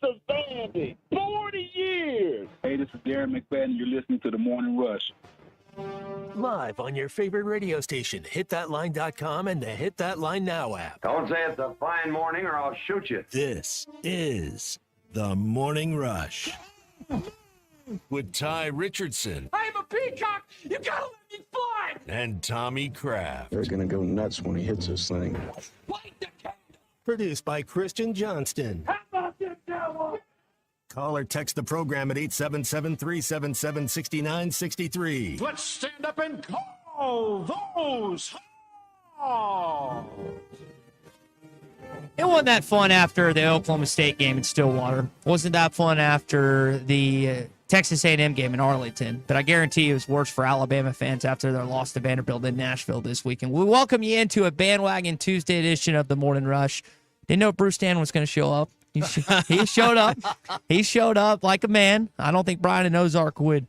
outstanding. 40 years. Hey, this is Darren McFadden. You're listening to The Morning Rush. Live on your favorite radio station, hitthatline.com and the Hit That Line Now app. Don't say it's a fine morning or I'll shoot you. This is The Morning Rush with Ty Richardson. I'm a peacock. You gotta let me fly. And Tommy Kraft. They're going to go nuts when he hits this thing. Light the candle. Produced by Christian Johnston. How about this devil? Call or text the program at 877-377-6963. Let's stand up and call those Hawks. It wasn't that fun after the Oklahoma State game in Stillwater. Wasn't that fun after the Texas A&M game in Arlington. But I guarantee you it was worse for Alabama fans after their loss to Vanderbilt in Nashville this weekend. We welcome you into a Bandwagon Tuesday edition of the Morning Rush. Didn't know Bruce Dan was going to show up. He showed up. He showed up like a man. I don't think Brian and Ozark would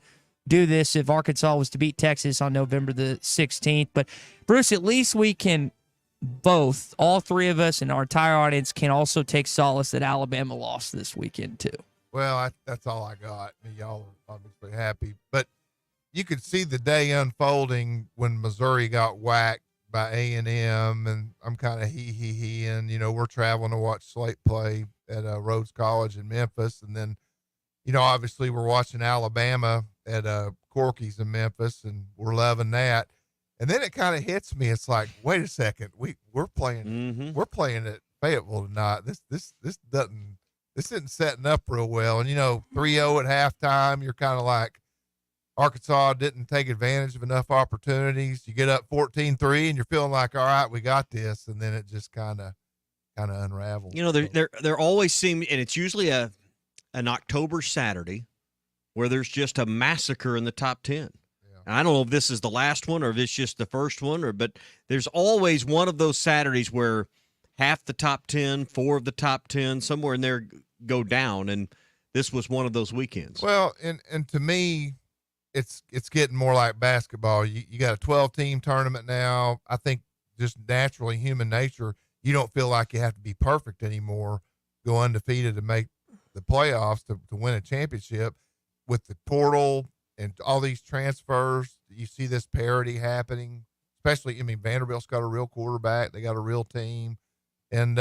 do this if Arkansas was to beat Texas on November the 16th. But, Bruce, at least we can both, all three of us and our entire audience, can also take solace that Alabama lost this weekend, too. Well, that's all I got. Y'all are obviously happy. But you could see the day unfolding when Missouri got whacked by A&M, and I'm kind of and we're traveling to watch Slate play at Rhodes College in Memphis, and then obviously we're watching Alabama at Corky's in Memphis, and we're loving that. And then it kind of hits me. It's like, wait a second, we're playing at Fayetteville tonight. This isn't setting up real well. And 3-0 at halftime, you're kind of like, Arkansas didn't take advantage of enough opportunities. You get up 14-3 and you're feeling like, all right, we got this. And then it just kind of unravels. There always seem, and it's usually an October Saturday where there's just a massacre in the top 10. Yeah. And I don't know if this is the last one or if it's just the first one, but there's always one of those Saturdays where half the top 10, 4 of the top 10, somewhere in there go down. And this was one of those weekends. Well, and to me, it's getting more like basketball. You got a 12-team tournament now. I think just naturally human nature, you don't feel like you have to be perfect anymore, go undefeated to make the playoffs to win a championship. With the portal and all these transfers, you see this parity happening, especially, Vanderbilt's got a real quarterback. They got a real team. And,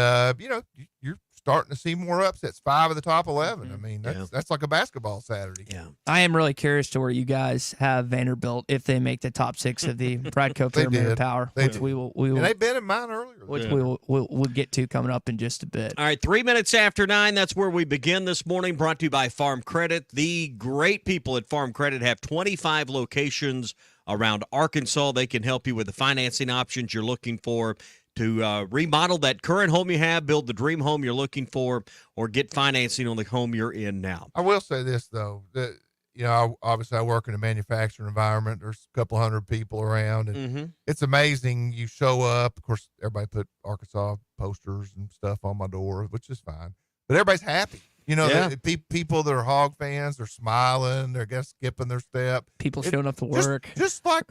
you're starting to see more upsets, 5 of the top 11. That's like a basketball Saturday. Yeah. I am really curious to where you guys have Vanderbilt if they make the top 6 of the Bradco Pyramid of Power, which we will. And they've been in mine earlier. Which we'll get to coming up in just a bit. All right, 3 minutes after 9, that's where we begin this morning, brought to you by Farm Credit. The great people at Farm Credit have 25 locations around Arkansas. They can help you with the financing options you're looking for to remodel that current home you have, build the dream home you're looking for, or get financing on the home you're in now. I will say this, though, that, obviously I work in a manufacturing environment. There's a couple hundred people around, and it's amazing. You show up. Of course, everybody put Arkansas posters and stuff on my door, which is fine. But everybody's happy. People that are Hog fans, they're smiling. They're just skipping their step. People showing up to work. Just like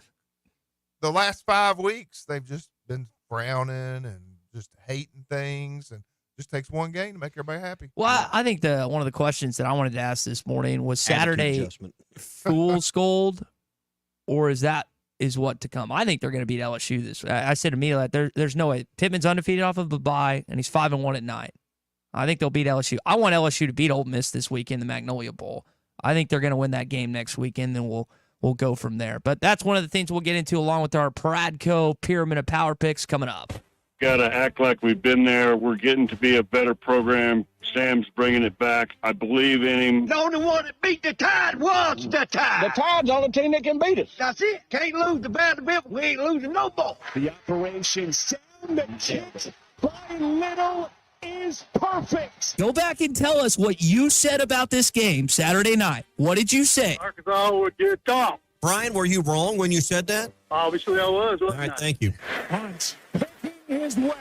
the last 5 weeks, they've just been frowning and just hating things, and just takes one game to make everybody happy. Well, I think one of the questions that I wanted to ask this morning was Saturday fool's gold, or is what to come? I think they're going to beat LSU this. I said immediately, there's no way. Pittman's undefeated off of a bye, and he's 5-1 at night. I think they'll beat LSU. I want LSU to beat Ole Miss this weekend, the Magnolia Bowl. I think they're going to win that game next weekend, and we'll go from there. But that's one of the things we'll get into along with our Pradco Pyramid of Power picks coming up. Got to act like we've been there. We're getting to be a better program. Sam's bringing it back. I believe in him. The only one that beat the Tide was the Tide. The Tide's the only team that can beat us. That's it. Can't lose the Vanderbilt. We ain't losing no ball. The Operation Sam the Kit by Little is perfect. Go back and tell us what you said about this game Saturday night. What did you say? Arkansas would get top. Brian, were you wrong when you said that? Obviously I was. All right, thank you. Punch picking his way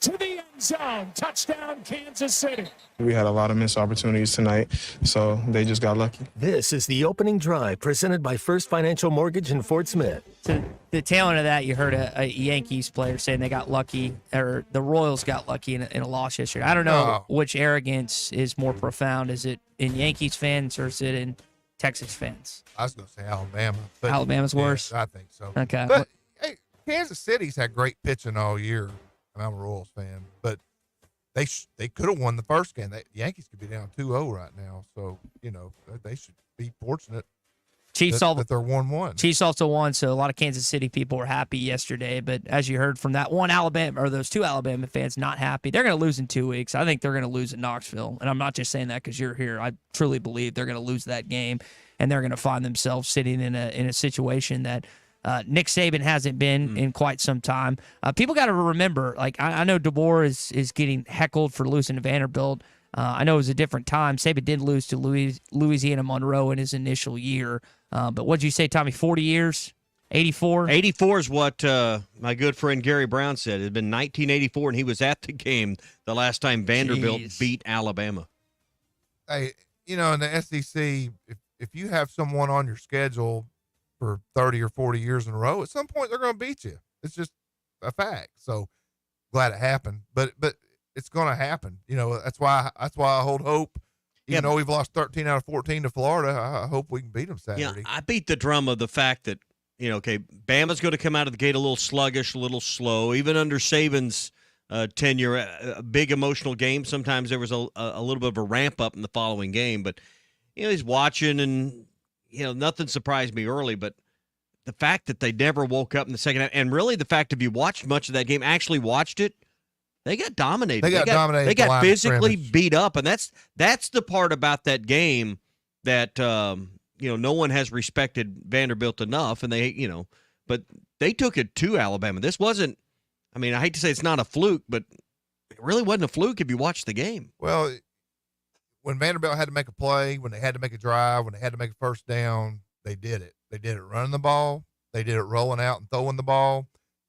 to the end zone. Touchdown, Kansas City. We had a lot of missed opportunities tonight, so they just got lucky. This is the opening drive presented by First Financial Mortgage in Fort Smith. To the tail end of that, you heard a Yankees player saying they got lucky, or the Royals got lucky in a loss yesterday. I don't know which arrogance is more profound. Is it in Yankees fans or is it in Texas fans? I was going to say Alabama. But Alabama's worse? I think so. Okay. But, hey, Kansas City's had great pitching all year. I'm a Royals fan, but they could have won the first game. The Yankees could be down 2-0 right now, so they should be fortunate that they're 1-1. Chiefs also won, so a lot of Kansas City people were happy yesterday. But as you heard from that one Alabama, or those two Alabama fans, not happy. They're going to lose in 2 weeks. I think they're going to lose at Knoxville, and I'm not just saying that because you're here. I truly believe they're going to lose that game, and they're going to find themselves sitting in a situation that Nick Saban hasn't been in quite some time. People got to remember, like I know DeBoer is getting heckled for losing to Vanderbilt. I know it was a different time. Saban did lose to Louisiana Monroe in his initial year. But what'd you say, Tommy? 40 years? 84? 84 is what my good friend Gary Brown said. It had been 1984, and he was at the game the last time Vanderbilt beat Alabama. Hey, in the SEC, if you have someone on your schedule for 30 or 40 years in a row, at some point they're going to beat you. It's just a fact. So glad it happened, but it's going to happen. That's why I hold hope. Even though we've lost 13 out of 14 to Florida, I hope we can beat them Saturday. Yeah, I beat the drum of the fact that, Bama's going to come out of the gate a little sluggish, a little slow. Even under Saban's tenure, a big emotional game. Sometimes there was a little bit of a ramp up in the following game, but he's watching and nothing surprised me early, but the fact that they never woke up in the second half, and really the fact if you watched much of that game, actually watched it, they got dominated. They got dominated. They got physically beat up, and that's the part about that game that no one has respected Vanderbilt enough, and but they took it to Alabama. This wasn't. I mean, I hate to say it's not a fluke, but it really wasn't a fluke if you watched the game. Well, when Vanderbilt had to make a play, when they had to make a drive, when they had to make a first down, they did it. They did it running the ball. They did it rolling out and throwing the ball.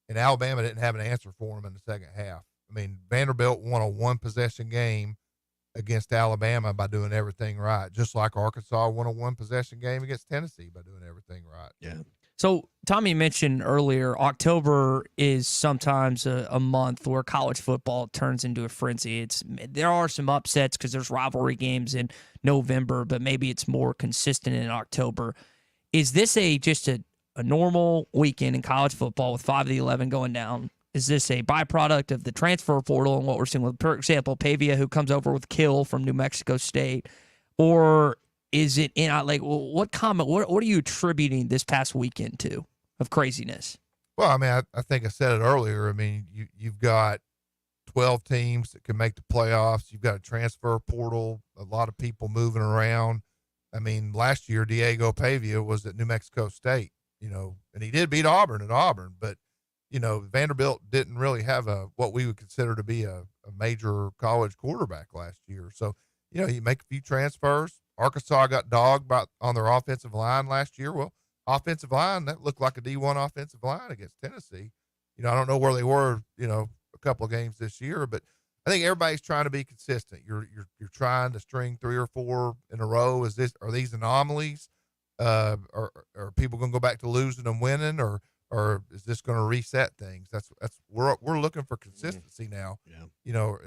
And Alabama didn't have an answer for them in the second half. I mean, Vanderbilt won a one-possession game against Alabama by doing everything right, just like Arkansas won a one-possession game against Tennessee by doing everything right. Yeah. So Tommy mentioned earlier, October is sometimes a month where college football turns into a frenzy. There are some upsets because there's rivalry games in November, but maybe it's more consistent in October. Is this just a normal weekend in college football with 5 of the 11 going down? Is this a byproduct of the transfer portal and what we're seeing with, for example, Pavia, who comes over with Kill from New Mexico State, or is it what are you attributing this past weekend to of craziness? Well, I mean, I think I said it earlier. I mean, you've got 12 teams that can make the playoffs. You've got a transfer portal, a lot of people moving around. I mean, last year, Diego Pavia was at New Mexico State, and he did beat Auburn at Auburn, but, Vanderbilt didn't really have what we would consider to be a major college quarterback last year. So, you make a few transfers. Arkansas got dogged on their offensive line last year. Well, offensive line, that looked like a D1 offensive line against Tennessee. I don't know where they were, a couple of games this year, but I think everybody's trying to be consistent. You're trying to string 3 or 4 in a row. Are these anomalies? Are people going to go back to losing and winning, or is this going to reset things? We're looking for consistency now. Yeah. Are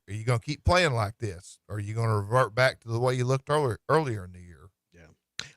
you going to keep playing like this? Or are you going to revert back to the way you looked earlier in the year?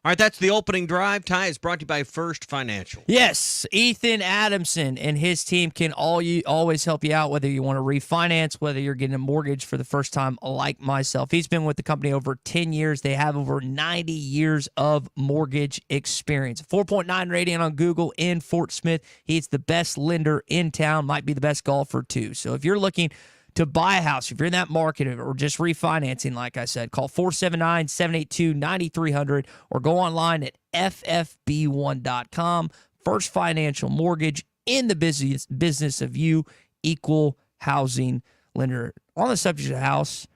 All right, that's the opening drive. Ty is brought to you by First Financial. Yes, Ethan Adamson and his team can always help you out, whether you want to refinance, whether you're getting a mortgage for the first time like myself. He's been with the company over 10 years. They have over 90 years of mortgage experience. 4.9 rating on Google in Fort Smith. He's the best lender in town, might be the best golfer too. So if you're looking to buy a house, if you're in that market or just refinancing, like I said, call 479-782-9300 or go online at ffb1.com. First Financial Mortgage, in the business of you, equal housing lender. On the subject of the house,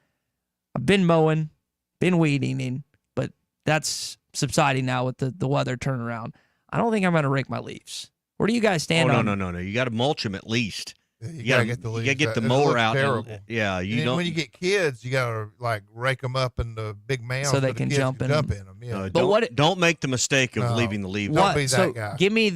I've been mowing, been weed eating, but that's subsiding now with the weather turnaround. I don't think I'm going to rake my leaves. Where do you guys stand on? No. You got to mulch them at least. You gotta get the leaves. You gotta get the It mower looks out. terrible. Yeah, you don't. When you get kids, you gotta like rake them up into big mounds So they the can kids jump in them. them. Yeah. But don't make the mistake of No. leaving the leaves. Don't be that guy. Give me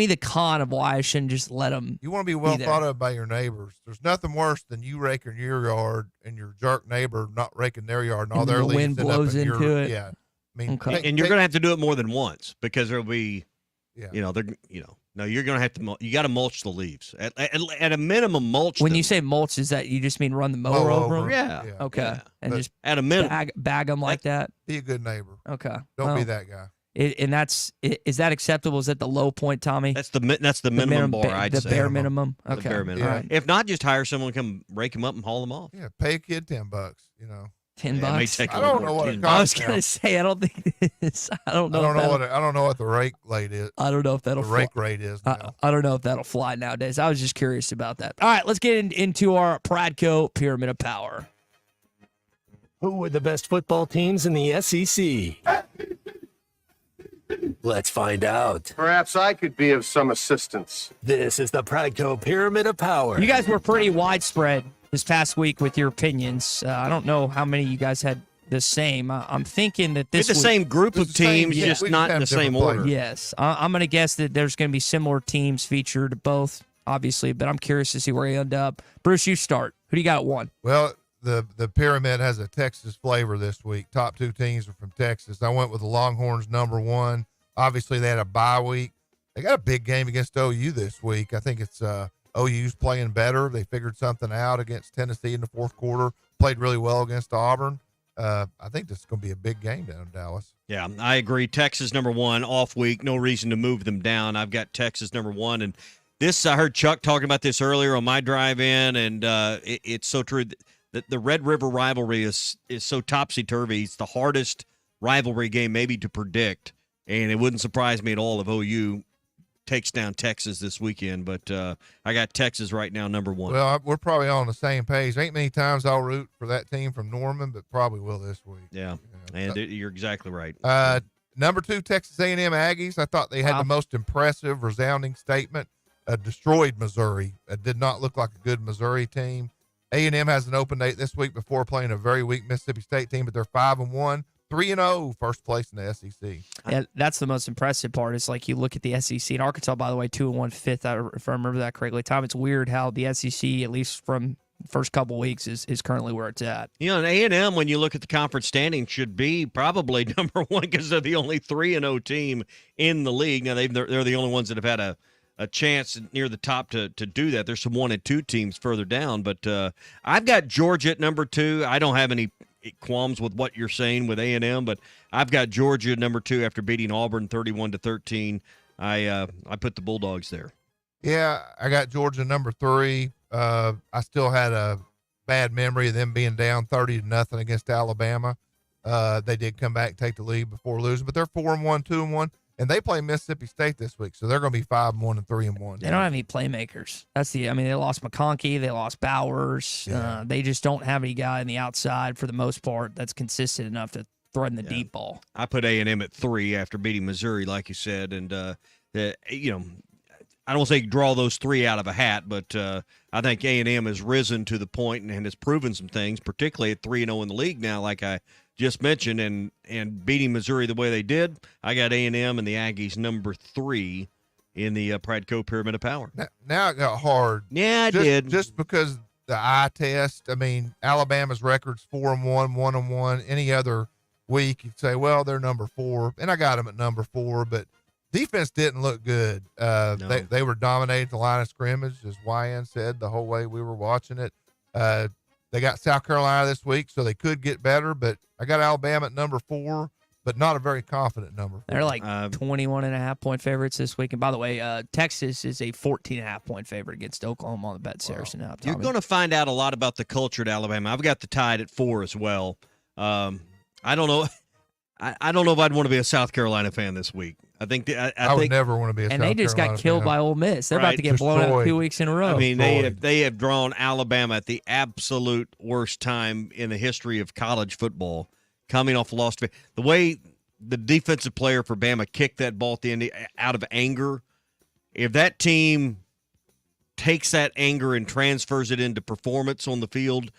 the con of why I shouldn't just let them. You want to be well there. thought of by your neighbors. There's nothing worse than you raking your yard and your jerk neighbor not raking their yard and all And their the leaves wind end up blows in into your, it. Yeah. I mean, Okay. And you're going to have to do it more than once because there'll be, Yeah. No, you're going to have to. You got to mulch the leaves at a minimum. Mulch. When them. you say mulch, is that you just mean run the mower over them? Yeah. Okay. Yeah. And But just at a minimum bag them like that. Be a good neighbor. Okay. Don't be Well, that guy. Is that acceptable? Is that the low point, Tommy? That's the minimum bar. I'd the say bare minimum. The Okay. bare minimum. All right. If not, just hire someone to come rake them up and haul them off. Yeah. Pay a kid $10. You know. $10. Yeah, it may take a I little don't know more what it than I was costs gonna now. say I don't think it is. I don't know. I don't know what the rake rate is. I don't know if that'll The rake rate is now. I don't know if that'll fly nowadays. I was just curious about that. All right, let's get into our Pradco Pyramid of Power. Who are the best football teams in the SEC? Let's find out. Perhaps I could be of some assistance. This is the Pradco Pyramid of Power. You guys were pretty widespread this past week with your opinions. I don't know how many you guys had the same. I'm thinking that this It's the same group of It's the same- teams, yeah, just we not just in the have same different order. players. Yes, I'm going to guess that there's going to be similar teams featured, both obviously, but I'm curious to see where you end up. Bruce, you start. Who do you got at 1? Well, the pyramid has a Texas flavor this week. Top 2 teams are from Texas. I went with the Longhorns #1. Obviously, they had a bye week. They got a big game against OU this week. I think it's OU's playing better. They figured something out against Tennessee in the fourth quarter. Played really well against Auburn. I think this is going to be a big game down in Dallas. Yeah, I agree. Texas #1 off week. No reason to move them down. I've got Texas #1, and this I heard Chuck talking about this earlier on my drive in, and it's so true. The Red River rivalry is so topsy turvy. It's the hardest rivalry game maybe to predict, and it wouldn't surprise me at all if OU takes down Texas this weekend. But I got Texas right now #1. Well, we're probably on the same page. Ain't many times I'll root for that team from Norman, but probably will this week. Yeah, and you're exactly right. #2, Texas A&M Aggies. I thought they had the most impressive, resounding statement. Destroyed Missouri. It did not look like a good Missouri team. A&M has an open date this week before playing a very weak Mississippi State team, but they're 5-1, 3-0, first place in the SEC. Yeah, that's the most impressive part. Is like you look at the SEC and Arkansas, by the way, 2-1, fifth. If I remember that correctly, Tom. It's weird how the SEC, at least from the first couple weeks, is currently where it's at. And A&M, when you look at the conference standing, should be probably #1 because they're the only 3-0 team in the league. Now they're the only ones that have had a chance near the top to do that. There's some 1 and 2 teams further down, but I've got Georgia at #2. I don't have any qualms with what you're saying with A&M, but I've got Georgia #2 after beating Auburn 31-13. I put the Bulldogs there. Yeah, I got Georgia #3. I still had a bad memory of them being down 30-0 against Alabama. They did come back, take the lead before losing, but they're 4-1, 2-1. And they play Mississippi State this week, so they're going to be 5-1 and 3-1. They don't have any playmakers. They lost McConkey, they lost Bowers. Yeah. They just don't have any guy on the outside for the most part that's consistent enough to threaten the deep ball. I put A&M at 3 after beating Missouri, like you said, and I don't say draw those 3 out of a hat, but I think A&M has risen to the point and has proven some things, particularly at 3-0 in the league now, like I just mentioned, and beating Missouri the way they did. I got A&M and the Aggies #3 in the Pradco Pyramid of Power. Now it got hard. Yeah, it did. Just because the eye test. I mean, Alabama's record's 4-1, 1-1. Any other week, you'd say, well, they're #4, and I got them at #4, but defense didn't look good. No. They were dominating the line of scrimmage, as YN said the whole way we were watching it. They got South Carolina this week, so they could get better, but I got Alabama at #4, but not a very confident #4. They're like 21.5-point favorites this week. And by the way, Texas is a 14.5-point favorite against Oklahoma on the Bet Saracen now. You're going to find out a lot about the culture at Alabama. I've got the Tide at 4 as well. I don't know. I don't know if I'd want to be a South Carolina fan this week. I think I would never want to be a South And they just Carolina got killed fan. by Ole Miss. They're about to get blown out 2 weeks in a row. I mean, they have drawn Alabama at the absolute worst time in the history of college football, coming off a loss. The way the defensive player for Bama kicked that ball at the end out of anger, if that team takes that anger and transfers it into performance on the field,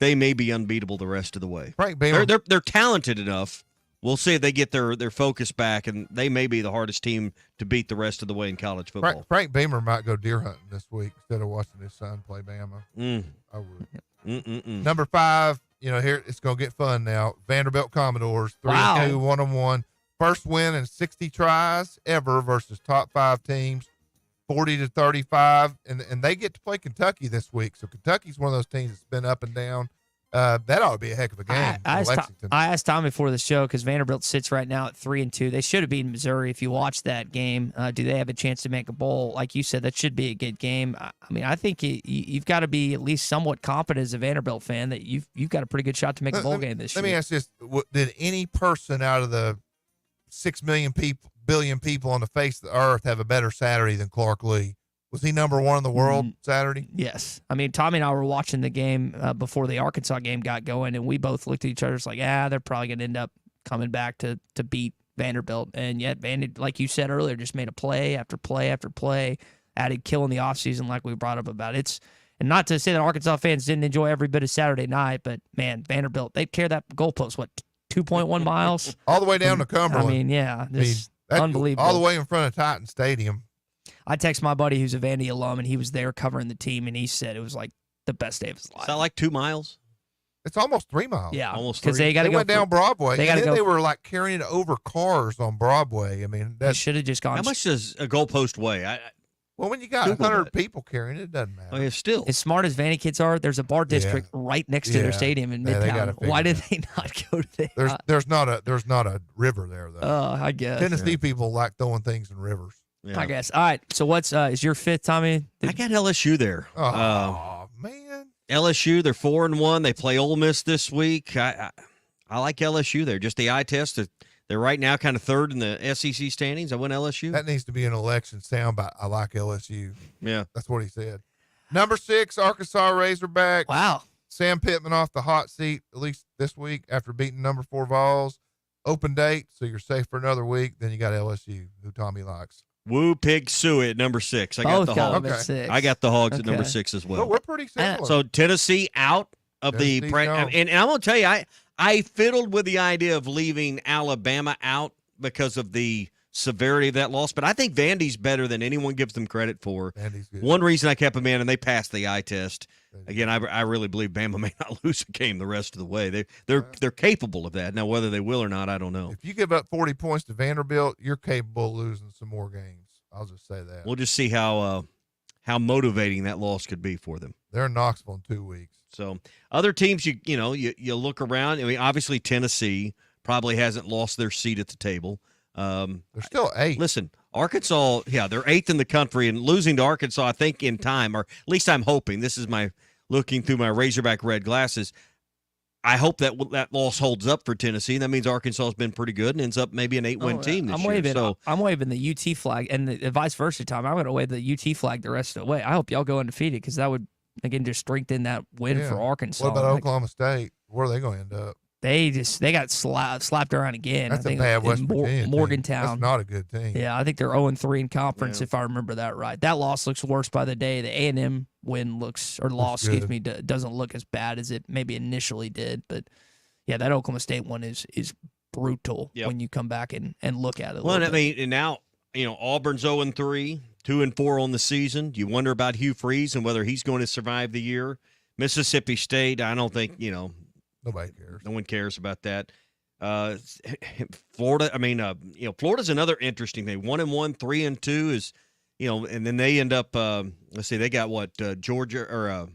they may be unbeatable the rest of the way. Frank Beamer, They're talented enough. We'll see if they get their focus back, and they may be the hardest team to beat the rest of the way in college football. Frank Beamer might go deer hunting this week instead of watching his son play Bama. I would. Number 5, here it's going to get fun now. Vanderbilt Commodores, 3-2, 1-1. First win in 60 tries ever versus top 5 teams, 40-35. And they get to play Kentucky this week. So Kentucky's one of those teams that's been up and down. That ought to be a heck of a game. I asked Tom before the show because Vanderbilt sits right now at 3-2. They should have beaten Missouri. If you watch that game, do they have a chance to make a bowl? Like you said, that should be a good game. I mean, I think you've got to be at least somewhat confident as a Vanderbilt fan that you've got a pretty good shot to make a bowl game this year. Let me ask this: did any person out of the 6 billion people on the face of the earth have a better Saturday than Clark Lee? Was he number 1 in the world Saturday? Yes. I mean, Tommy and I were watching the game before the Arkansas game got going, and we both looked at each other like, they're probably going to end up coming back to beat Vanderbilt. And yet, like you said earlier, just made a play after play after play, added kill in the offseason like we brought up about. And not to say that Arkansas fans didn't enjoy every bit of Saturday night, but, man, Vanderbilt, they carried that goalpost, 2.1 miles? All the way down to Cumberland. I mean, unbelievable. All the way in front of Titan Stadium. I text my buddy who's a Vandy alum, and he was there covering the team, and he said it was like the best day of his life. Is that like 2 miles? It's almost 3 miles. Yeah, almost because they went down Broadway. They were like carrying it over cars on Broadway. I mean, they should have just gone. How much does a goalpost weigh? Well, when you got 100 people carrying it, doesn't matter. Oh, yeah, still. As smart as Vandy kids are, there's a bar district right next to their stadium in Midtown. Why did they not go to that? There's not a river there though. Oh, I guess Tennessee people like throwing things in rivers. Yeah. I guess. All right. So what's is your 5th, Tommy? I got LSU there. Oh man. LSU, they're 4-1. They play Ole Miss this week. I like LSU there. Just the eye test. They're right now kind of 3rd in the SEC standings. I went LSU. That needs to be an election soundbite. I like LSU. Yeah. That's what he said. Number 6, Arkansas Razorbacks. Wow. Sam Pittman off the hot seat, at least this week, after beating number 4 Vols. Open date, so you're safe for another week. Then you got LSU, who Tommy likes. Woo Pig Suey at number 6. I got the Hogs. At 6. I got the Hogs at number 6 as well. Well, we're pretty similar. So Tennessee out of and I'm going to tell you, I fiddled with the idea of leaving Alabama out because of the severity of that loss, but I think Vandy's better than anyone gives them credit for. Vandy's good. One reason I kept them in, and they passed the eye test. Again, I really believe Bama may not lose a game the rest of the way. They're capable of that. Now, whether they will or not, I don't know. If you give up 40 points to Vanderbilt, you're capable of losing some more games. I'll just say that. We'll just see how motivating that loss could be for them. They're in Knoxville in 2 weeks. So other teams, you look around. I mean, obviously Tennessee probably hasn't lost their seat at the table. They're still 8. Listen, Arkansas, they're 8th in the country, and losing to Arkansas, I think in time, or at least I'm hoping. This is my looking through my Razorback red glasses. I hope that loss holds up for Tennessee. That means Arkansas has been pretty good and ends up maybe an 8-win team this year. I'm waving the UT flag, and the vice versa, Tom. I'm going to wave the UT flag the rest of the way. I hope y'all go undefeated because that would, again, just strengthen that win for Arkansas. What about Oklahoma State? Where are they going to end up? They got slapped around again. That's I think a bad West Virginia Morgantown. Team. That's not a good team. Yeah, I think they're 0-3 in conference if I remember that right. That loss looks worse by the day. The A&M loss, doesn't look as bad as it maybe initially did. But yeah, that Oklahoma State one is brutal when you come back and look at it. Well, I mean, and now Auburn's 0-3, 2-4 on the season. You wonder about Hugh Freeze and whether he's going to survive the year. Mississippi State, I don't think nobody cares. No one cares about that. Florida, Florida's another interesting thing. 1-1, 3-2 is, and then they end up. Let's see, they got what Georgia or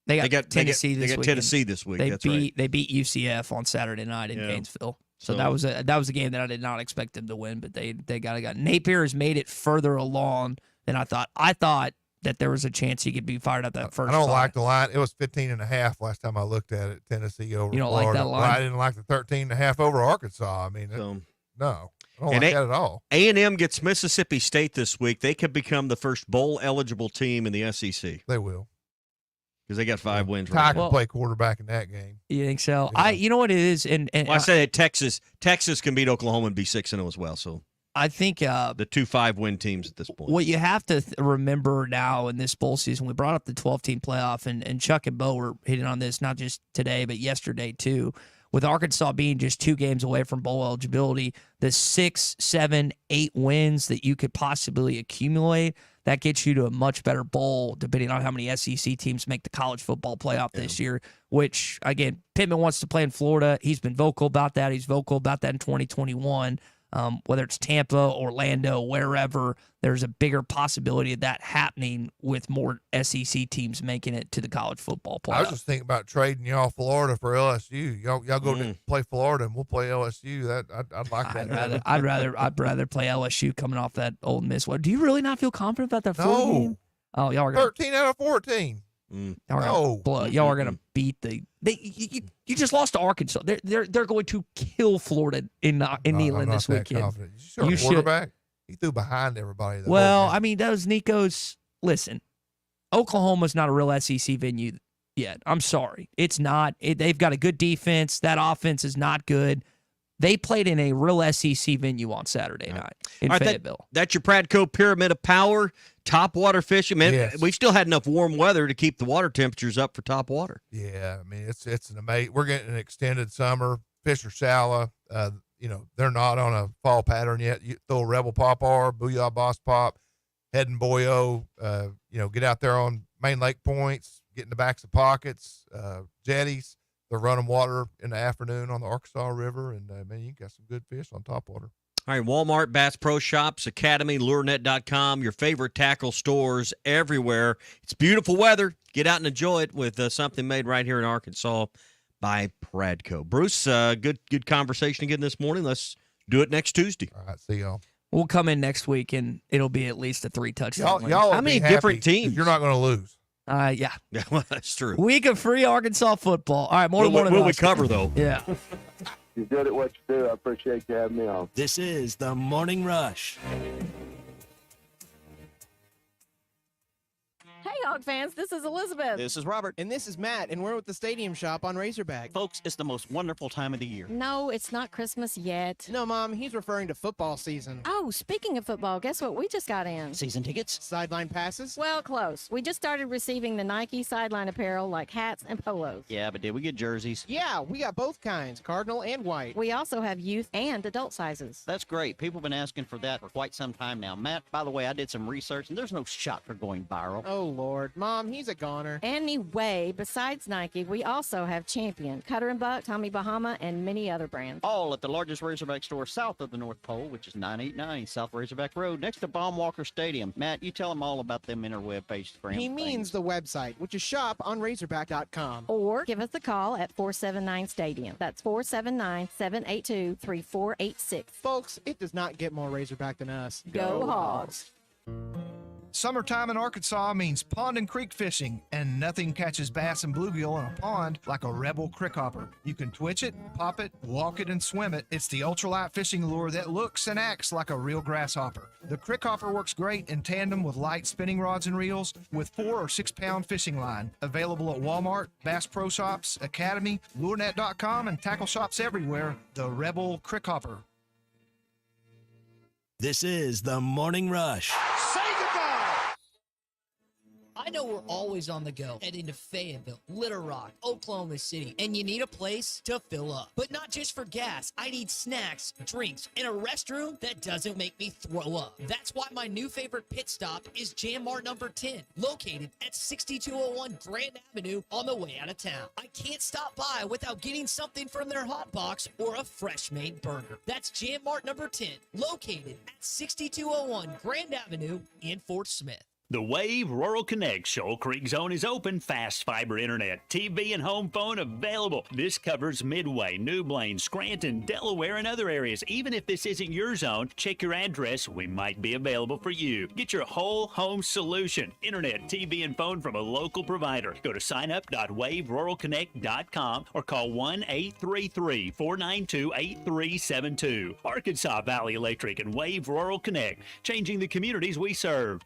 they got Tennessee. They got Tennessee this week. They beat UCF on Saturday night in Gainesville. So that was a game that I did not expect them to win, but they got Napier has made it further along than I thought. I thought that there was a chance he could be fired up that first. I don't like the line. It was 15.5 last time I looked at it. Tennessee over. You don't Florida. like that line? Well, I didn't like the 13.5 over Arkansas. I mean, no, I don't like that at all. A&M gets Mississippi State this week. They could become the first bowl eligible team in the SEC. They will. Because they got 5 wins. Ty can play quarterback in that game. You think so? Yeah. You know what it is, and I say that Texas can beat Oklahoma and be 6-0 as well. So I think the 2 5-win teams at this point. What you have to remember now in this bowl season, we brought up the 12-team playoff, and Chuck and Bo were hitting on this not just today, but yesterday too. With Arkansas being just 2 games away from bowl eligibility, the 6, 7, 8 wins that you could possibly accumulate, that gets you to a much better bowl, depending on how many SEC teams make the college football playoff this year, which, again, Pittman wants to play in Florida. He's been vocal about that. He's vocal about that in 2021. Whether it's Tampa, Orlando, wherever, there's a bigger possibility of that happening with more SEC teams making it to the college football playoff. I was just thinking about trading y'all Florida for LSU. Y'all go to play Florida and we'll play LSU. I'd like that. I'd rather play LSU coming off that Old Miss. What? Do you really not feel confident about that Florida game? Oh, y'all are gonna, 13 out of 14. Y'all are gonna beat you just lost to Arkansas. They're going to kill Florida in Neyland this weekend. You quarterback. He threw behind everybody. Well, I mean, those Nico's. Listen, Oklahoma's not a real SEC venue yet. I'm sorry, it's not. They've got a good defense. That offense is not good. They played in a real SEC venue on Saturday night in Fayetteville. That's your Pradco Pyramid of Power. Top water fishing, man. Yes. We've still had enough warm weather to keep the water temperatures up for top water. Yeah, I mean it's an amazing. We're getting an extended summer. Fish are shallow. They're not on a fall pattern yet. You throw a Rebel Popar, Booyah Boss Pop, Head and Boyo. Get out there on main lake points, get in the backs of pockets, jetties. They're running water in the afternoon on the Arkansas River, and man, you got some good fish on top water. All right, Walmart, Bass Pro Shops, Academy, LureNet.com, your favorite tackle stores everywhere. It's beautiful weather. Get out and enjoy it with something made right here in Arkansas by Pradco. Bruce, good conversation again this morning. Let's do it next Tuesday. All right, see y'all. We'll come in next week, and it'll be at least a 3 touchdown. Y'all how many different teams? You're not going to lose. Yeah. Yeah, well, that's true. Week of free Arkansas football. All right, more will we cover, though? Yeah. You're good at what you do. I appreciate you having me on. This is the Morning Rush. Hey, Hog fans, this is Elizabeth. This is Robert. And this is Matt, and we're at the Stadium Shop on Razorback. Folks, it's the most wonderful time of the year. No, it's not Christmas yet. No, Mom, he's referring to football season. Oh, speaking of football, guess what we just got in? Season tickets? Sideline passes? Well, close. We just started receiving the Nike sideline apparel like hats and polos. Yeah, but did we get jerseys? Yeah, we got both kinds, cardinal and white. We also have youth and adult sizes. That's great. People have been asking for that for quite some time now. Matt, by the way, I did some research, and there's no shot for going viral. Oh, Lord. Mom, he's a goner. Anyway, besides Nike, we also have Champion, Cutter and Buck, Tommy Bahama, and many other brands. All at the largest Razorback store south of the North Pole, which is 989 South Razorback Road, next to Baumwalker Stadium. Matt, you tell them all about them interweb pages for him. He means the website, which is shoponrazorback.com. Or give us a call at 479-STADIUM. That's 479-782-3486. Folks, it does not get more Razorback than us. Go Hogs! Summertime in Arkansas means pond and creek fishing, and nothing catches bass and bluegill in a pond like a Rebel crick hopper. You can twitch it, pop it, walk it, and swim it. It's the ultralight fishing lure that looks and acts like a real grasshopper. The crick hopper works great in tandem with light spinning rods and reels with 4 or 6 pound fishing line. Available at Walmart, Bass Pro Shops, Academy, LureNet.com, and tackle shops everywhere. The Rebel crick hopper. This is the Morning Rush. I know we're always on the go, heading to Fayetteville, Little Rock, Oklahoma City, and you need a place to fill up. But not just for gas. I need snacks, drinks, and a restroom that doesn't make me throw up. That's why my new favorite pit stop is Jam Mart number 10, located at 6201 Grand Avenue on the way out of town. I can't stop by without getting something from their hot box or a fresh-made burger. That's Jam Mart number 10, located at 6201 Grand Avenue in Fort Smith. The Wave Rural Connect Shoal Creek Zone is open. Fast fiber internet, TV, and home phone available. This covers Midway, New Blaine, Scranton, Delaware, and other areas. Even if this isn't your zone, check your address. We might be available for you. Get your whole home solution. Internet, TV, and phone from a local provider. Go to signup.waveruralconnect.com or call 1-833-492-8372. Arkansas Valley Electric and Wave Rural Connect, changing the communities we serve.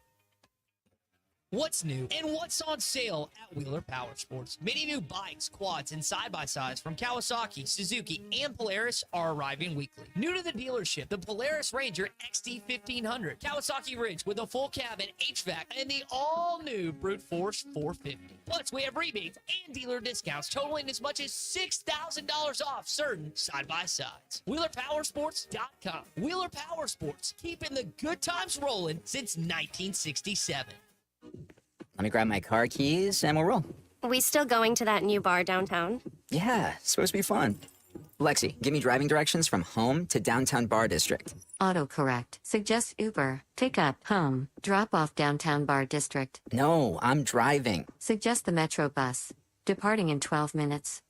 What's new and what's on sale at Wheeler Power Sports? Many new bikes, quads, and side-by-sides from Kawasaki, Suzuki, and Polaris are arriving weekly. New to the dealership, the Polaris Ranger XD 1500, Kawasaki Ridge with a full cabin, HVAC, and the all-new Brute Force 450. Plus, we have rebates and dealer discounts totaling as much as $6,000 off certain side-by-sides. WheelerPowersports.com. Wheeler Power Sports, keeping the good times rolling since 1967. Let me grab my car keys and we'll roll. Are we still going to that new bar downtown? Yeah, it's supposed to be fun. Lexi, give me driving directions from home to downtown bar district. Autocorrect. Suggest Uber. Pick up. Home. Drop off downtown bar district. No, I'm driving. Suggest the Metro bus. Departing in 12 minutes.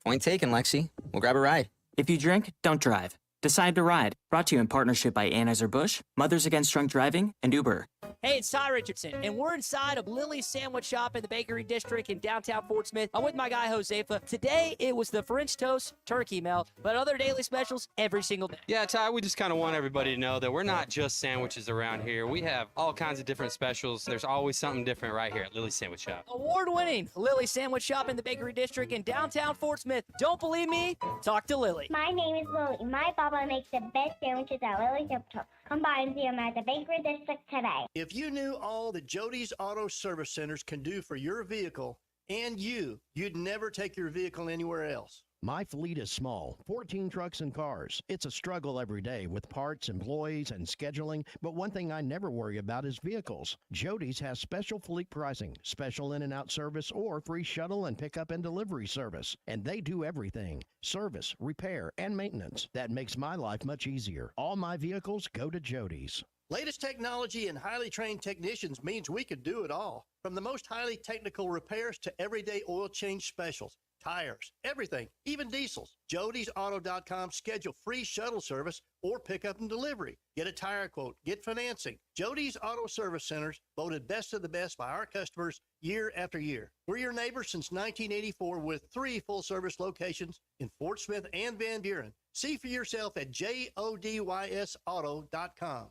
Point taken, Lexi. We'll grab a ride. If you drink, don't drive. Decide to ride. Brought to you in partnership by Anheuser-Busch, Mothers Against Drunk Driving, and Uber. Hey, it's Ty Richardson, and we're inside of Lily's Sandwich Shop in the Bakery District in downtown Fort Smith. I'm with my guy, Josefa. Today, it was the French Toast Turkey Melt, but other daily specials every single day. Yeah, Ty, we just kind of want everybody to know that we're not just sandwiches around here. We have all kinds of different specials. There's always something different right here at Lily's Sandwich Shop. Award-winning Lily's Sandwich Shop in the Bakery District in downtown Fort Smith. Don't believe me? Talk to Lily. My name is Lily. My papa makes the best sandwiches at Lily's Sandwich Shop. Come by and see them at the Bakery District today. If you knew all that Jody's Auto Service Centers can do for your vehicle and you'd never take your vehicle anywhere else. My fleet is small, 14 trucks and cars. It's a struggle every day with parts, employees, and scheduling, but one thing I never worry about is vehicles. Jody's has special fleet pricing, special in and out service, or free shuttle and pickup and delivery service. And they do everything. Service, repair, and maintenance. That makes my life much easier. All my vehicles go to Jody's. Latest technology and highly trained technicians means we could do it all. From the most highly technical repairs to everyday oil change specials. Tires, everything, even diesels. Jody'sAuto.com. Schedule free shuttle service or pickup and delivery. Get a tire quote, get financing. Jody's Auto Service Centers, voted best of the best by our customers year after year. We're your neighbors since 1984 with 3 full-service locations in Fort Smith and Van Buren. See for yourself at JODYSAuto.com.